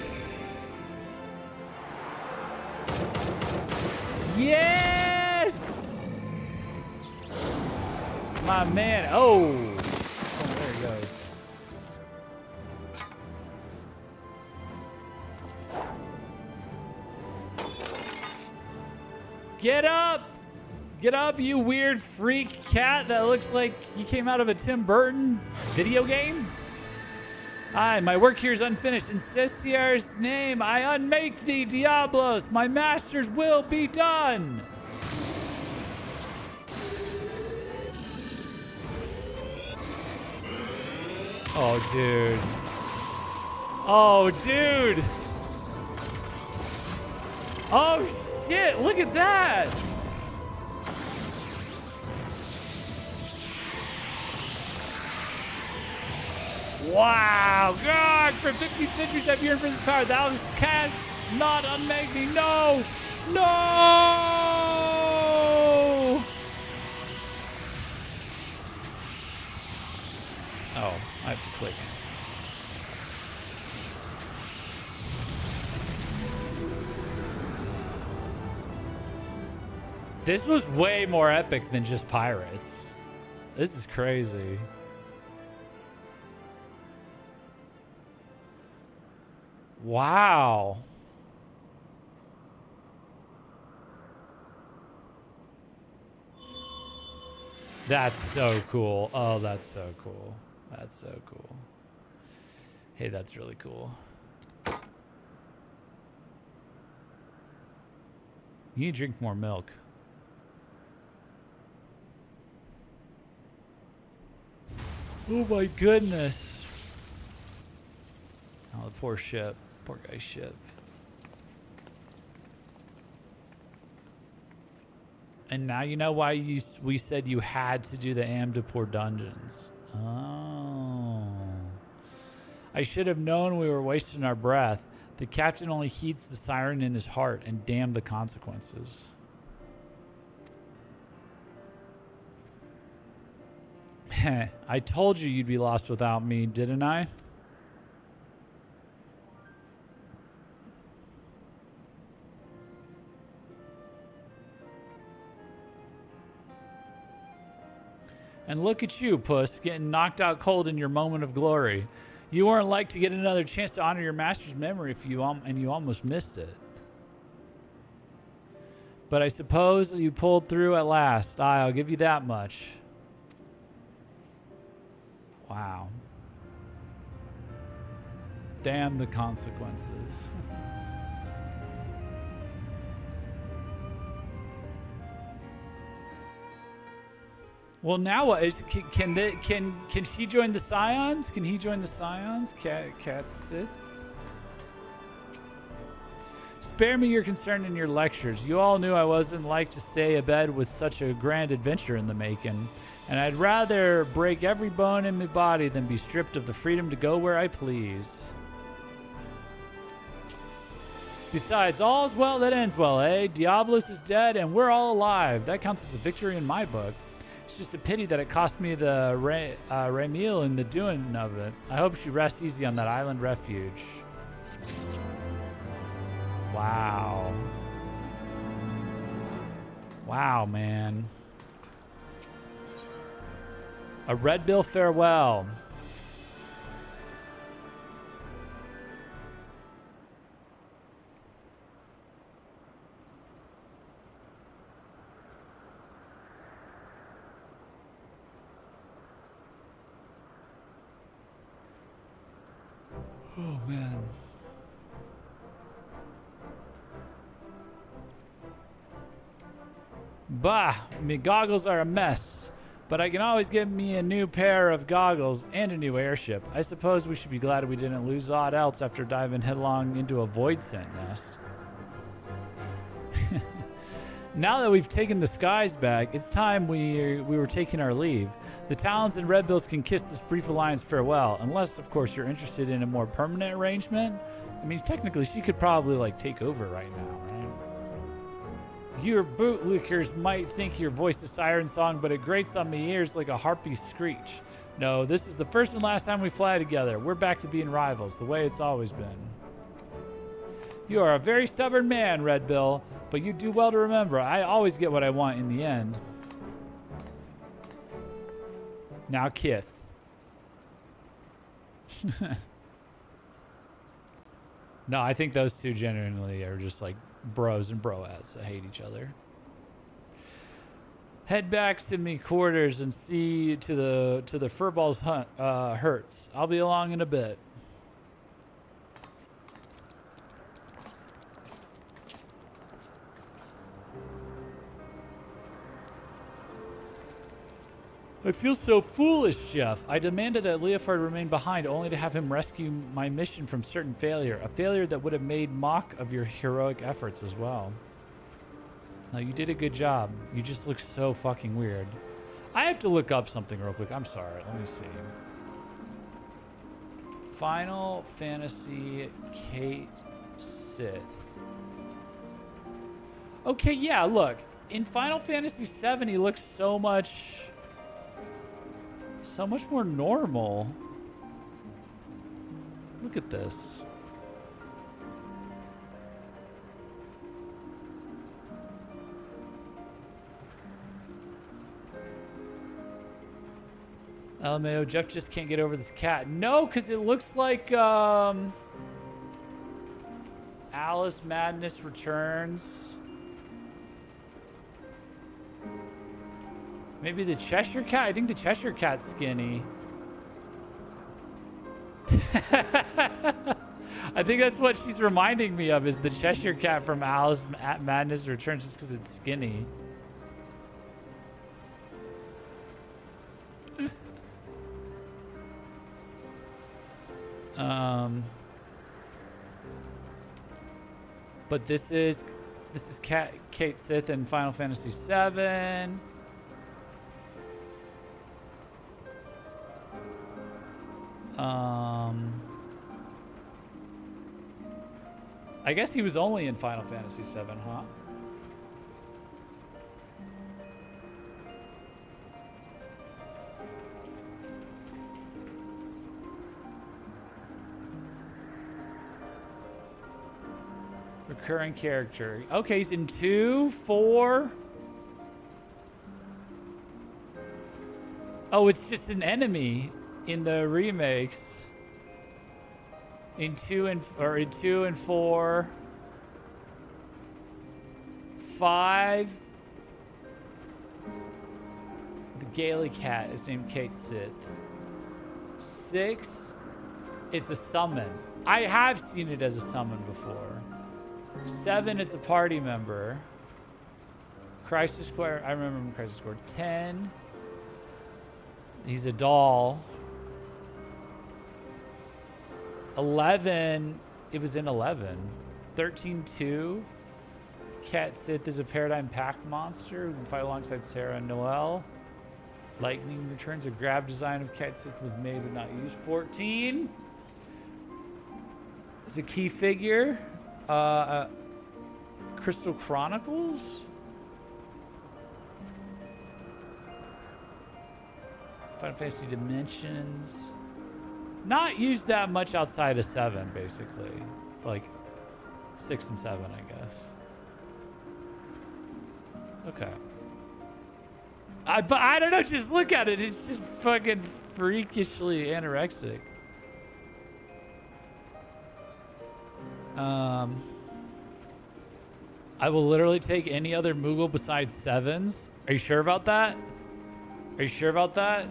Yes! My man. Oh, there he goes. Get up! Get up, you weird freak cat that looks like you came out of a Tim Burton video game. Aye, my work here is unfinished. In Cesar's name, I unmake thee, Diablos. My master's will be done. Oh, dude. Oh, dude. Oh, shit. Look at that. Wow. God, for 15 centuries I've yearned for this power. Thou canst not unmake me. No. No. Oh, I have to click. This was way more epic than just pirates. This is crazy. Wow. That's so cool. Oh, that's so cool. That's so cool. Hey, that's really cool. You need to drink more milk. Oh my goodness. Oh, the poor ship. Poor guy's ship. And now you know why we said you had to do the Amdapur dungeons. Oh. I should have known we were wasting our breath. The captain only heeds the siren in his heart, and damn the consequences. I told you you'd be lost without me, didn't I? And look at you, Puss, getting knocked out cold in your moment of glory. You weren't like to get another chance to honor your master's memory if you almost missed it. But I suppose you pulled through at last. I'll give you that much. Wow. Damn the consequences. Well, now what is can she join the Scions? Can he join the Scions? Cat Sith. Spare me your concern in your lectures. You all knew I wasn't like to stay abed with such a grand adventure in the making, and I'd rather break every bone in my body than be stripped of the freedom to go where I please. Besides, all's well that ends well, eh? Diablos is dead and we're all alive. That counts as a victory in my book. It's just a pity that it cost me the Ramil in the doing of it. I hope she rests easy on that island refuge. Wow. Wow, man. A Red Bill farewell. Oh, man. Bah, my goggles are a mess, but I can always get me a new pair of goggles and a new airship. I suppose we should be glad we didn't lose aught else after diving headlong into a void scent nest. Now that we've taken the skies back, it's time we were taking our leave. The Talons and Red Bills can kiss this brief alliance farewell, unless, of course, you're interested in a more permanent arrangement. I mean, technically, she could probably, like, take over right now, right? Your bootlickers might think your voice is siren song, but it grates on my ears like a harpy's screech. No, this is the first and last time we fly together. We're back to being rivals, the way it's always been. You are a very stubborn man, Red Bill, but you do well to remember, I always get what I want in the end. Now, Kith. No, I think those two genuinely are just like bros and broettes that hate each other. Head back to me quarters and see to the furball's hunt hurts. I'll be along in a bit. I feel so foolish, Jeff. I demanded that Leofard remain behind only to have him rescue my mission from certain failure. A failure that would have made mock of your heroic efforts as well. No, you did a good job. You just look so fucking weird. I have to look up something real quick. I'm sorry. Let me see. Final Fantasy Kate Sith. Okay, yeah, look. In Final Fantasy VII, he looks so much more normal. Look at this. LMAO, Jeff just can't get over this cat. No, because it looks like Alice Madness Returns. Maybe the Cheshire Cat? I think the Cheshire Cat's skinny. I think that's what she's reminding me of, is the Cheshire Cat from Alice Madness Returns, just because it's skinny. But this is Kate Sith in Final Fantasy VII. I guess he was only in Final Fantasy VII, huh? Recurring character. Okay, he's in 2, 4. Oh, it's just an enemy in the remakes. In 2 and 4. 5. The Gaily Cat is named Kate Sith. 6. It's a summon. I have seen it as a summon before. 7, it's a party member. Crisis Core, I remember him in Crisis Core. 10, he's a doll. 11, it was in 11. 13, 2, Cat Sith is a Paradigm Pack monster who can fight alongside Sarah and Noelle. Lightning Returns, a grab design of Cat Sith was made but not used. 14, it's a key figure. Crystal Chronicles? Final Fantasy Dimensions. Not used that much outside of 7, basically. Like 6 and 7, I guess. Okay. But I don't know, just look at it. It's just fucking freakishly anorexic. I will literally take any other Moogle besides 7s. Are you sure about that? Are you sure about that?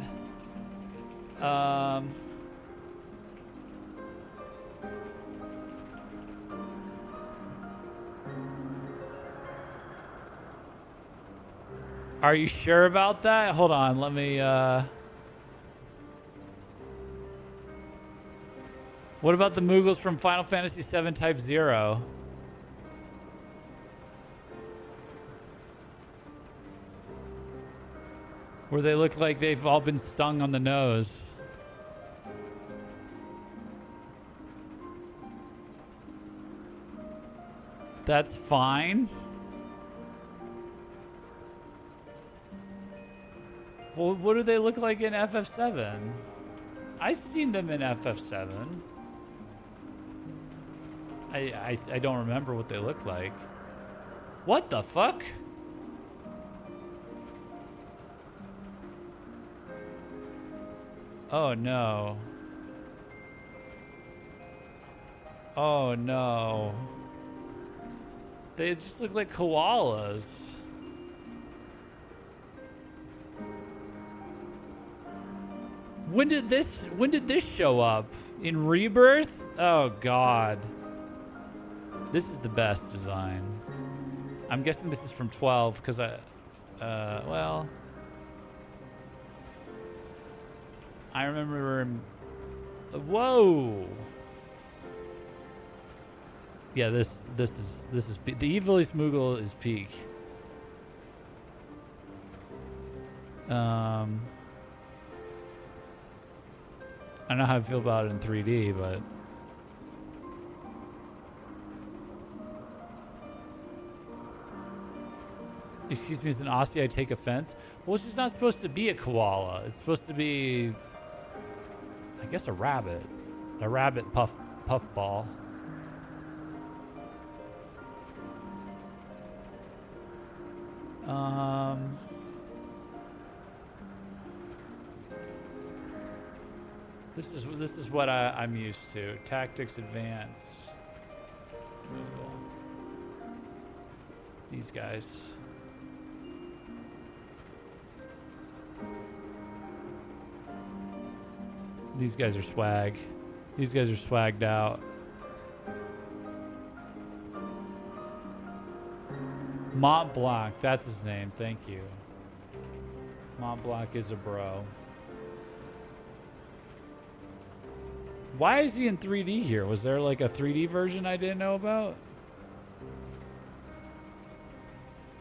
Are you sure about that? Hold on, let me, What about the Moogles from Final Fantasy VII Type 0? Where they look like they've all been stung on the nose. That's fine. Well, what do they look like in FF7? I've seen them in FF7. I don't remember what they look like. What the fuck? Oh no. Oh no. They just look like koalas. When did this show up? In Rebirth? Oh god. This is the best design. I'm guessing this is from 12 because well, I remember. Whoa. Yeah, this is the Evilest Moogle is peak. I don't know how I feel about it in 3D, but excuse me, as an Aussie, I take offense. Well, it's just not supposed to be a koala. It's supposed to be, I guess, a rabbit puffball. This is what I'm used to. Tactics Advanced. Moogle. These guys. These guys are swag. These guys are swagged out. Mont Blanc, that's his name. Thank you. Mont Blanc is a bro. Why is he in 3D here? Was there like a 3D version I didn't know about?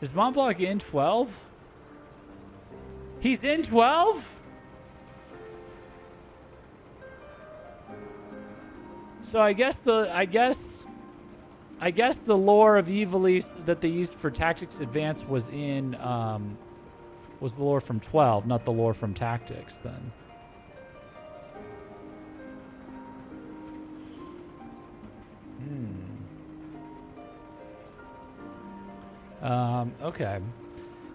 Is Mont Blanc in 12? He's in 12? So I guess the lore of Ivalice that they used for Tactics Advanced was in was the lore from 12, not the lore from Tactics then. Okay.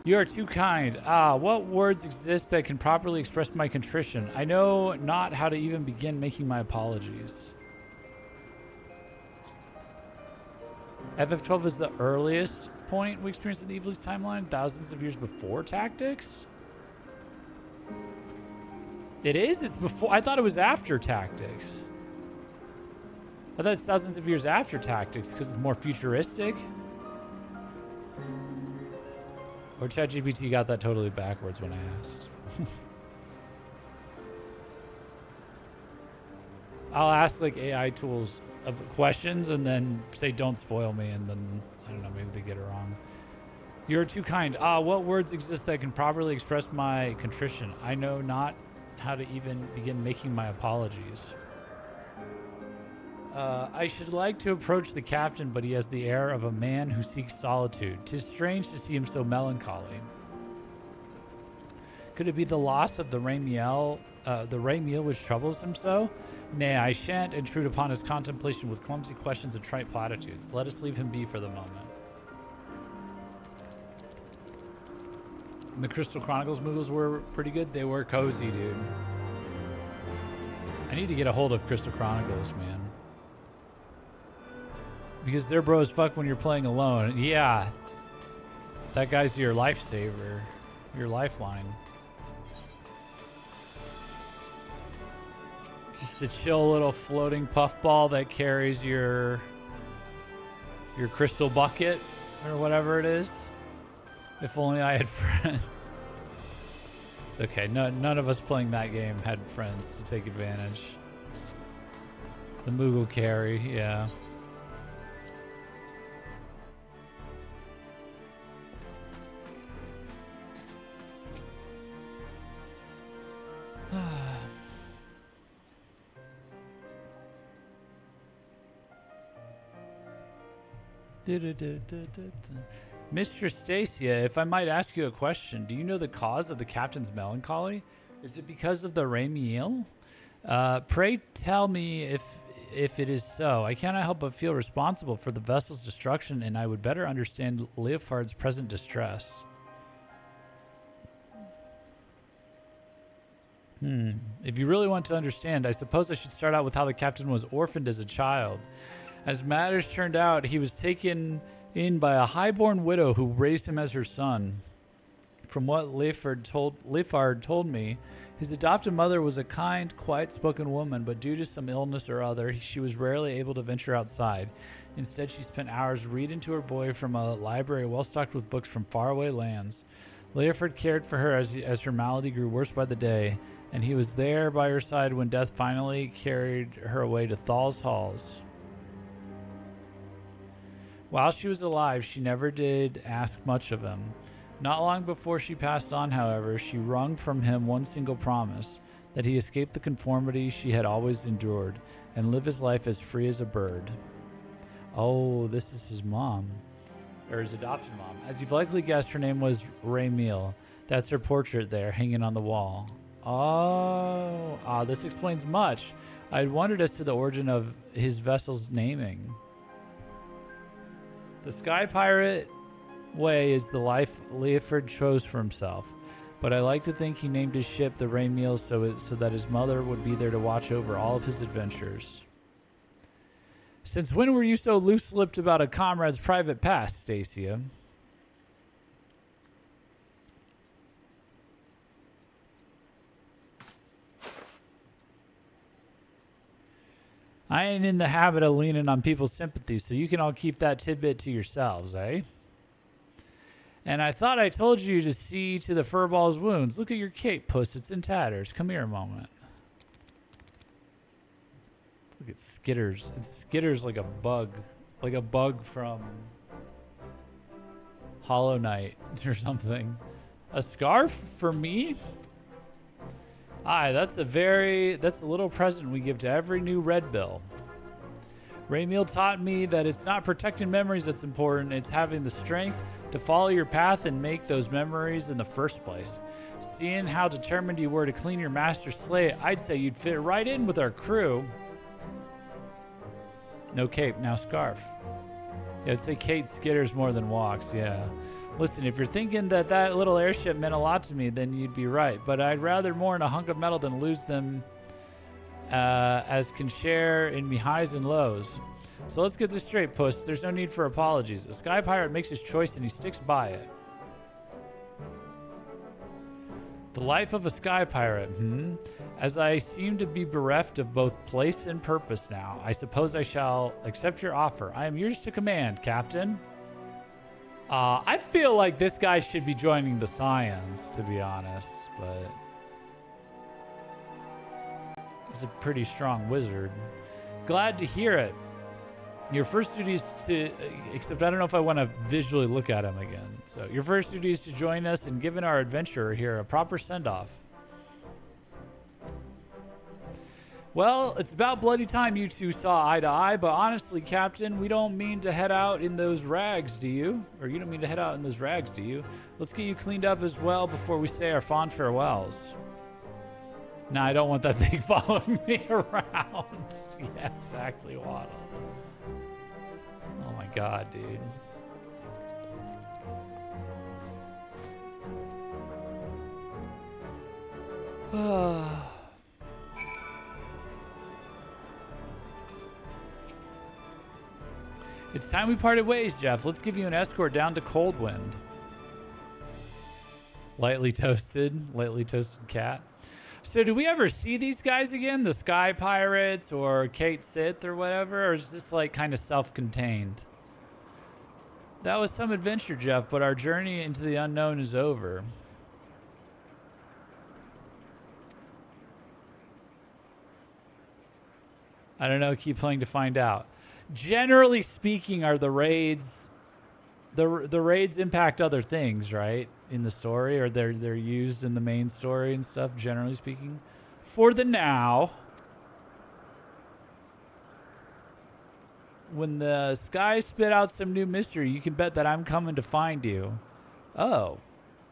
You are too kind. What words exist that can properly express my contrition? I know not how to even begin making my apologies. FF12 is the earliest point we experienced in the Ivalice timeline, thousands of years before Tactics? It is? It's before. I thought it was after Tactics. I thought it's thousands of years after Tactics because it's more futuristic. Or ChatGPT got that totally backwards when I asked. I'll ask like AI tools of questions and then say don't spoil me, and then I don't know, maybe they get it wrong. You're too kind. What words exist that can properly express my contrition? I know not how to even begin making my apologies. I should like to approach the captain, but he has the air of a man who seeks solitude. 'Tis strange to see him so melancholy. Could it be the loss of the Ramiel which troubles him so? Nay, I shan't intrude upon his contemplation with clumsy questions and trite platitudes. Let us leave him be for the moment. The Crystal Chronicles Moogles were pretty good. They were cozy, dude. I need to get a hold of Crystal Chronicles, man. Because they're bro as fuck when you're playing alone. Yeah. That guy's your lifesaver. Your lifeline. Just a chill little floating puffball that carries your crystal bucket or whatever it is. If only I had friends. It's okay. None of us playing that game had friends to take advantage. The Moogle carry, yeah. Mr. Stacia, if I might ask you a question, do you know the cause of the captain's melancholy? Is it because of the Ramiel? Pray tell me if it is so. I cannot help but feel responsible for the vessel's destruction, and I would better understand Leofard's present distress. If you really want to understand, I suppose I should start out with how the captain was orphaned as a child. As matters turned out, he was taken in by a highborn widow who raised him as her son. From what Leofard told me, his adopted mother was a kind, quiet-spoken woman, but due to some illness or other, she was rarely able to venture outside. Instead, she spent hours reading to her boy from a library well-stocked with books from faraway lands. Leofard cared for her as her malady grew worse by the day, and he was there by her side when death finally carried her away to Thal's halls. While she was alive, she never did ask much of him. Not long before she passed on, however, she wrung from him one single promise, that he escape the conformity she had always endured, and live his life as free as a bird. Oh, this is his mom. Or his adopted mom. As you've likely guessed, her name was Ramiel. That's her portrait there, hanging on the wall. Oh, this explains much. I had wondered as to the origin of his vessel's naming. The Sky Pirate way is the life Leofard chose for himself, but I like to think he named his ship the Ramiel so that his mother would be there to watch over all of his adventures. Since when were you so loose-lipped about a comrade's private past, Stacia? I ain't in the habit of leaning on people's sympathy, so you can all keep that tidbit to yourselves, eh? And I thought I told you to see to the furball's wounds. Look at your cape, puss. It's in tatters. Come here a moment. Look at Skitters. It skitters like a bug. Like a bug from Hollow Knight or something. A scarf for me? Aye, that's a little present we give to every new red bill. Raymiel taught me that it's not protecting memories that's important, it's having the strength to follow your path and make those memories in the first place. Seeing how determined you were to clean your master's slate, I'd say you'd fit right in with our crew. No cape, now scarf. Yeah, I'd say Kate skitters more than walks, yeah. Listen, if you're thinking that little airship meant a lot to me, then you'd be right. But I'd rather mourn a hunk of metal than lose them as can share in me highs and lows. So let's get this straight, Puss. There's no need for apologies. A sky pirate makes his choice and he sticks by it. The life of a sky pirate, As I seem to be bereft of both place and purpose now, I suppose I shall accept your offer. I am yours to command, Captain. I feel like this guy should be joining the Scions, to be honest, but he's a pretty strong wizard. Glad to hear it. Your first duty is to, except I don't know if I want to visually look at him again. So your first duty is to join us in giving our adventurer here a proper send-off. Well, it's about bloody time you two saw eye to eye, but honestly, Captain, we don't mean to head out in those rags, do you? Or you don't mean to head out in those rags, do you? Let's get you cleaned up as well before we say our fond farewells. Nah, I don't want that thing following me around. Yeah, exactly, Waddle. Oh my god, dude. It's time we parted ways, Jeff. Let's give you an escort down to Coldwind. Lightly toasted cat. So do we ever see these guys again? The Sky Pirates or Kate Sith or whatever? Or is this like kind of self-contained? That was some adventure, Jeff, but our journey into the unknown is over. I don't know. Keep playing to find out. Generally speaking, are the raids... The raids impact other things, right? In the story, or they're used in the main story and stuff, generally speaking. For the now, when the sky spit out some new mystery, you can bet that I'm coming to find you. Oh,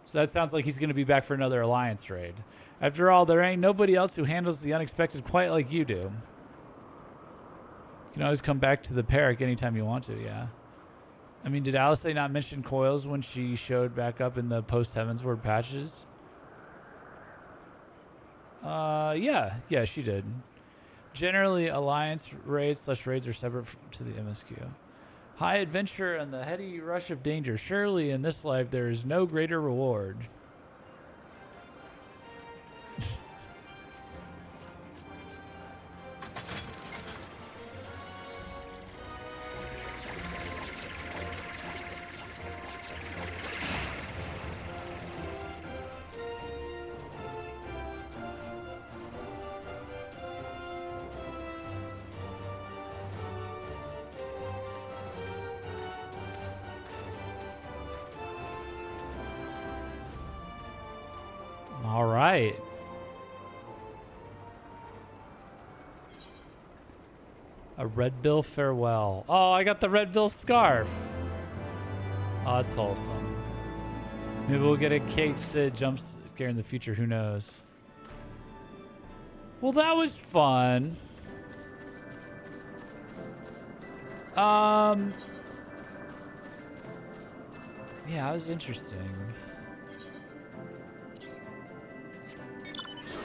so that sounds like he's going to be back for another Alliance raid. After all, there ain't nobody else who handles the unexpected quite like you do. You can always come back to the Peric anytime you want to, yeah. I mean, did Alice not mention coils when she showed back up in the post-Heavensward patches? Yeah, she did. Generally, Alliance raids / raids are separate to the MSQ. High adventure and the heady rush of danger. Surely in this life there is no greater reward. All right. A red bill farewell. Oh, I got the red bill scarf. Oh, that's wholesome. Maybe we'll get a Kate Sid jump scare in the future. Who knows? Well, that was fun. Yeah, that was interesting.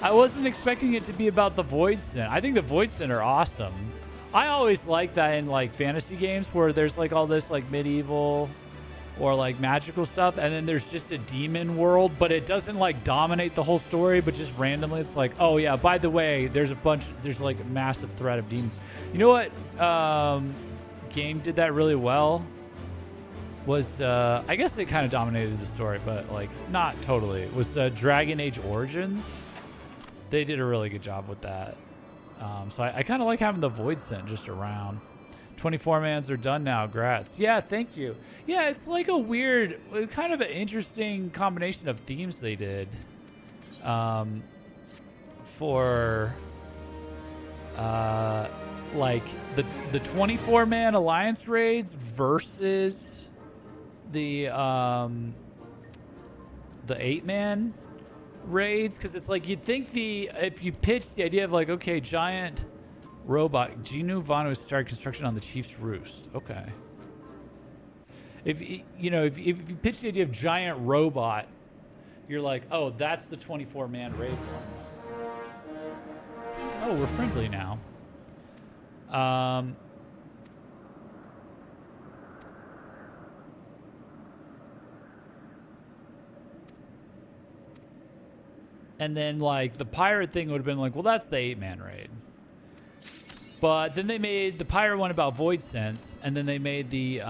I wasn't expecting it to be about the Void Sin. I think the Void Sin are awesome. I always like that in like fantasy games where there's like all this like medieval or like magical stuff, and then there's just a demon world, but it doesn't like dominate the whole story, but just randomly it's like, oh yeah, by the way, there's like a massive threat of demons. You know what game did that really well was I guess it kind of dominated the story, but like not totally. It was Dragon Age Origins. They did a really good job with that. So I kind of like having the Void Scent just around. 24 mans are done now. Grats. Yeah, thank you. Yeah, it's like a weird, kind of an interesting combination of themes they did for like the 24 man alliance raids versus the 8 man raids, because it's like you'd think if you pitch the idea of like, okay, giant robot, Genu Vanu started construction on the Chief's Roost. Okay. If you pitch the idea of giant robot, you're like, oh, that's the 24 man raid one. Oh, we're friendly now. And then like the pirate thing would have been like, well, that's the 8 man raid. But then they made the pirate one about Void Sense, and then they made the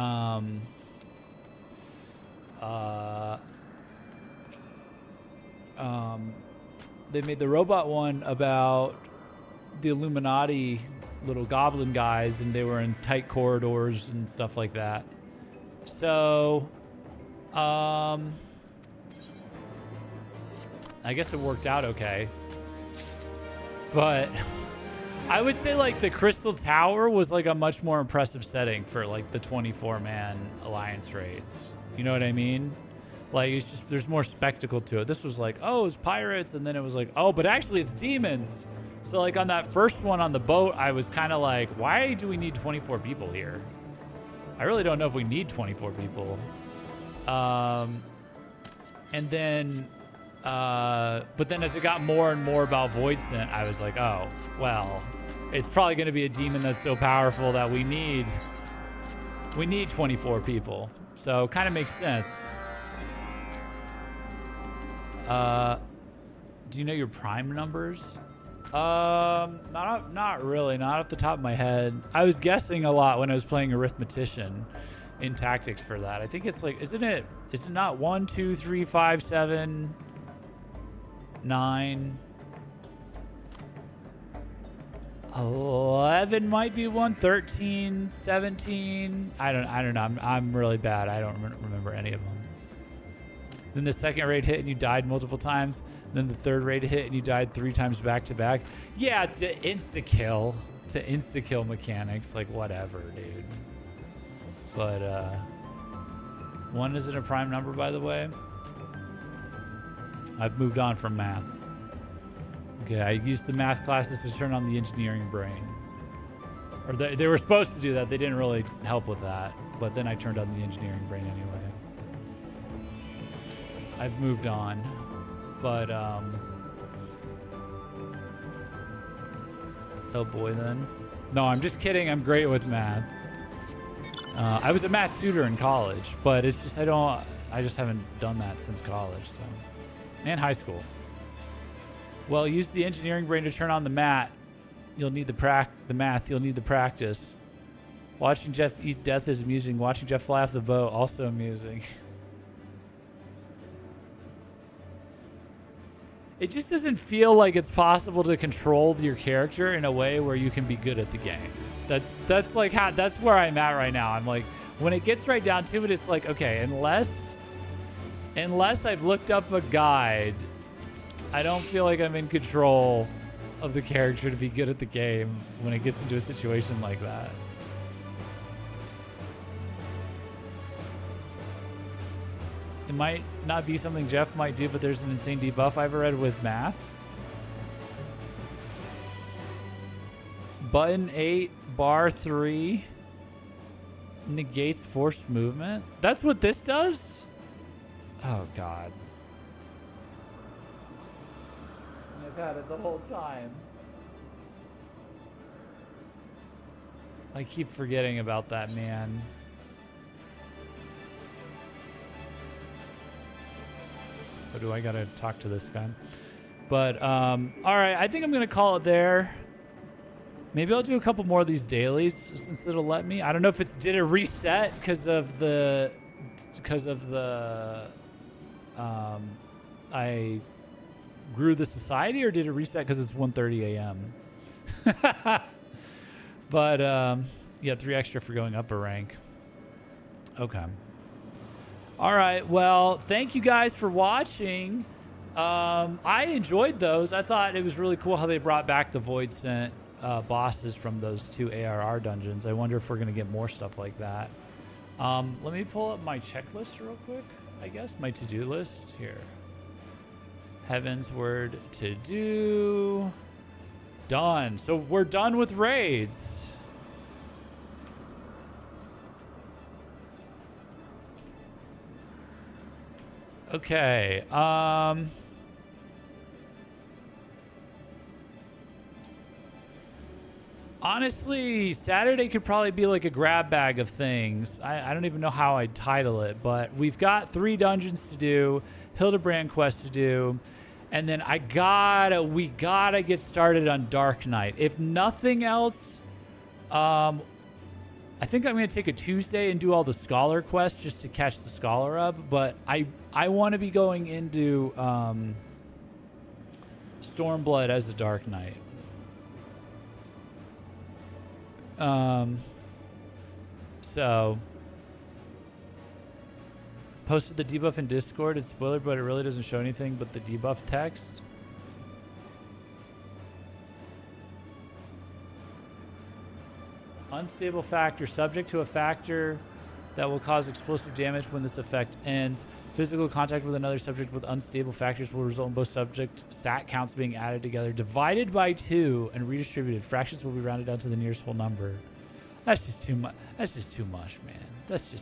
robot one about the Illuminati little goblin guys, and they were in tight corridors and stuff like that. So I guess it worked out okay. But I would say like the Crystal Tower was like a much more impressive setting for like the 24 man alliance raids. You know what I mean? Like it's just, there's more spectacle to it. This was like, oh, it's pirates, and then it was like, oh, but actually it's demons. So like on that first one on the boat, I was kind of like, why do we need 24 people here? I really don't know if we need 24 people. And then but then as it got more and more about Void Scent, I was like, oh, well, it's probably going to be a demon that's so powerful that we need 24 people. So kind of makes sense. Do you know your prime numbers? Not really, not off the top of my head. I was guessing a lot when I was playing Arithmetician in Tactics for that. I think it's like, is it not 1, 2, 3, 5, 7, 9, 11 might be 1, 13, 17. I don't know. I'm really bad. I don't remember any of them. Then the second raid hit and you died multiple times. Then the third raid hit and you died 3 times back to back. Yeah, to insta kill mechanics, like whatever, dude. But 1 isn't a prime number, by the way. I've moved on from math. Okay, I used the math classes to turn on the engineering brain. Or they were supposed to do that. They didn't really help with that. But then I turned on the engineering brain anyway. I've moved on. But, oh boy then. No, I'm just kidding. I'm great with math. I was a math tutor in college, but it's just, I just haven't done that since college, so. And high school. Well, use the engineering brain to turn on the math. You'll need the math. You'll need the practice. Watching Jeff eat death is amusing. Watching Jeff fly off the boat, also amusing. It just doesn't feel like it's possible to control your character in a way where you can be good at the game. That's where I'm at right now. I'm like, when it gets right down to it, it's like, okay, unless I've looked up a guide, I don't feel like I'm in control of the character to be good at the game when it gets into a situation like that. It might not be something Jeff might do, but there's an insane debuff I've read with math. Button 8, bar 3 negates forced movement. That's what this does? Oh, God. I've had it the whole time. I keep forgetting about that, man. do I gotta talk to this guy? But all right, I think I'm gonna call it there. Maybe I'll do a couple more of these dailies since it'll let me. I don't know if did it reset because of the I grew the society, or did it reset because it's 1:30 a.m. But yeah, 3 extra for going up a rank. Okay. All right. Well, thank you guys for watching. I enjoyed those. I thought it was really cool how they brought back the Void Scent bosses from those 2 ARR dungeons. I wonder if we're going to get more stuff like that. Let me pull up my checklist real quick, I guess. My to-do list here. Heavensward to-do. Done. So we're done with raids. Okay. Honestly, Saturday could probably be like a grab bag of things. I don't even know how I'd title it, but we've got 3 dungeons to do, Hildebrand quest to do, and then we gotta get started on Dark Knight. If nothing else, I think I'm gonna take a Tuesday and do all the Scholar quests just to catch the Scholar up, but I want to be going into Stormblood as a Dark Knight. So posted the debuff in Discord. It's spoiler, but it really doesn't show anything but the debuff text. Unstable factor, subject to a factor that will cause explosive damage when this effect ends. Physical contact with another subject with unstable factors will result in both subject stat counts being added together, divided by 2, and redistributed. Fractions will be rounded down to the nearest whole number. That's just too much. That's just too much, man. That's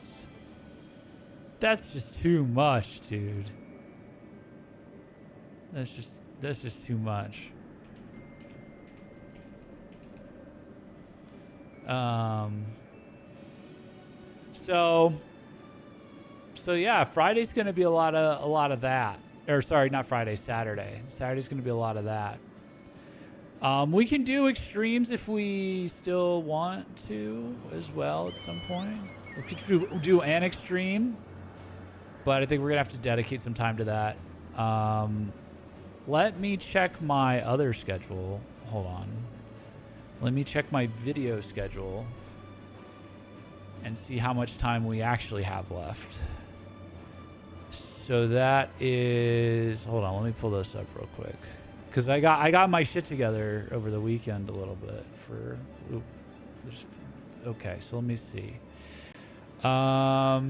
just too much, dude. That's just too much. So yeah, Friday's going to be a lot of that. Or sorry, not Friday, Saturday. Saturday's going to be a lot of that. We can do extremes if we still want to as well at some point. We could do an extreme, but I think we're going to have to dedicate some time to that. Let me check my other schedule. Hold on. Let me check my video schedule and see how much time we actually have left. So that is, hold on, let me pull this up real quick. Because I got my shit together over the weekend a little bit for, okay, so let me see. But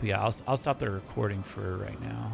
yeah, I'll stop the recording for right now.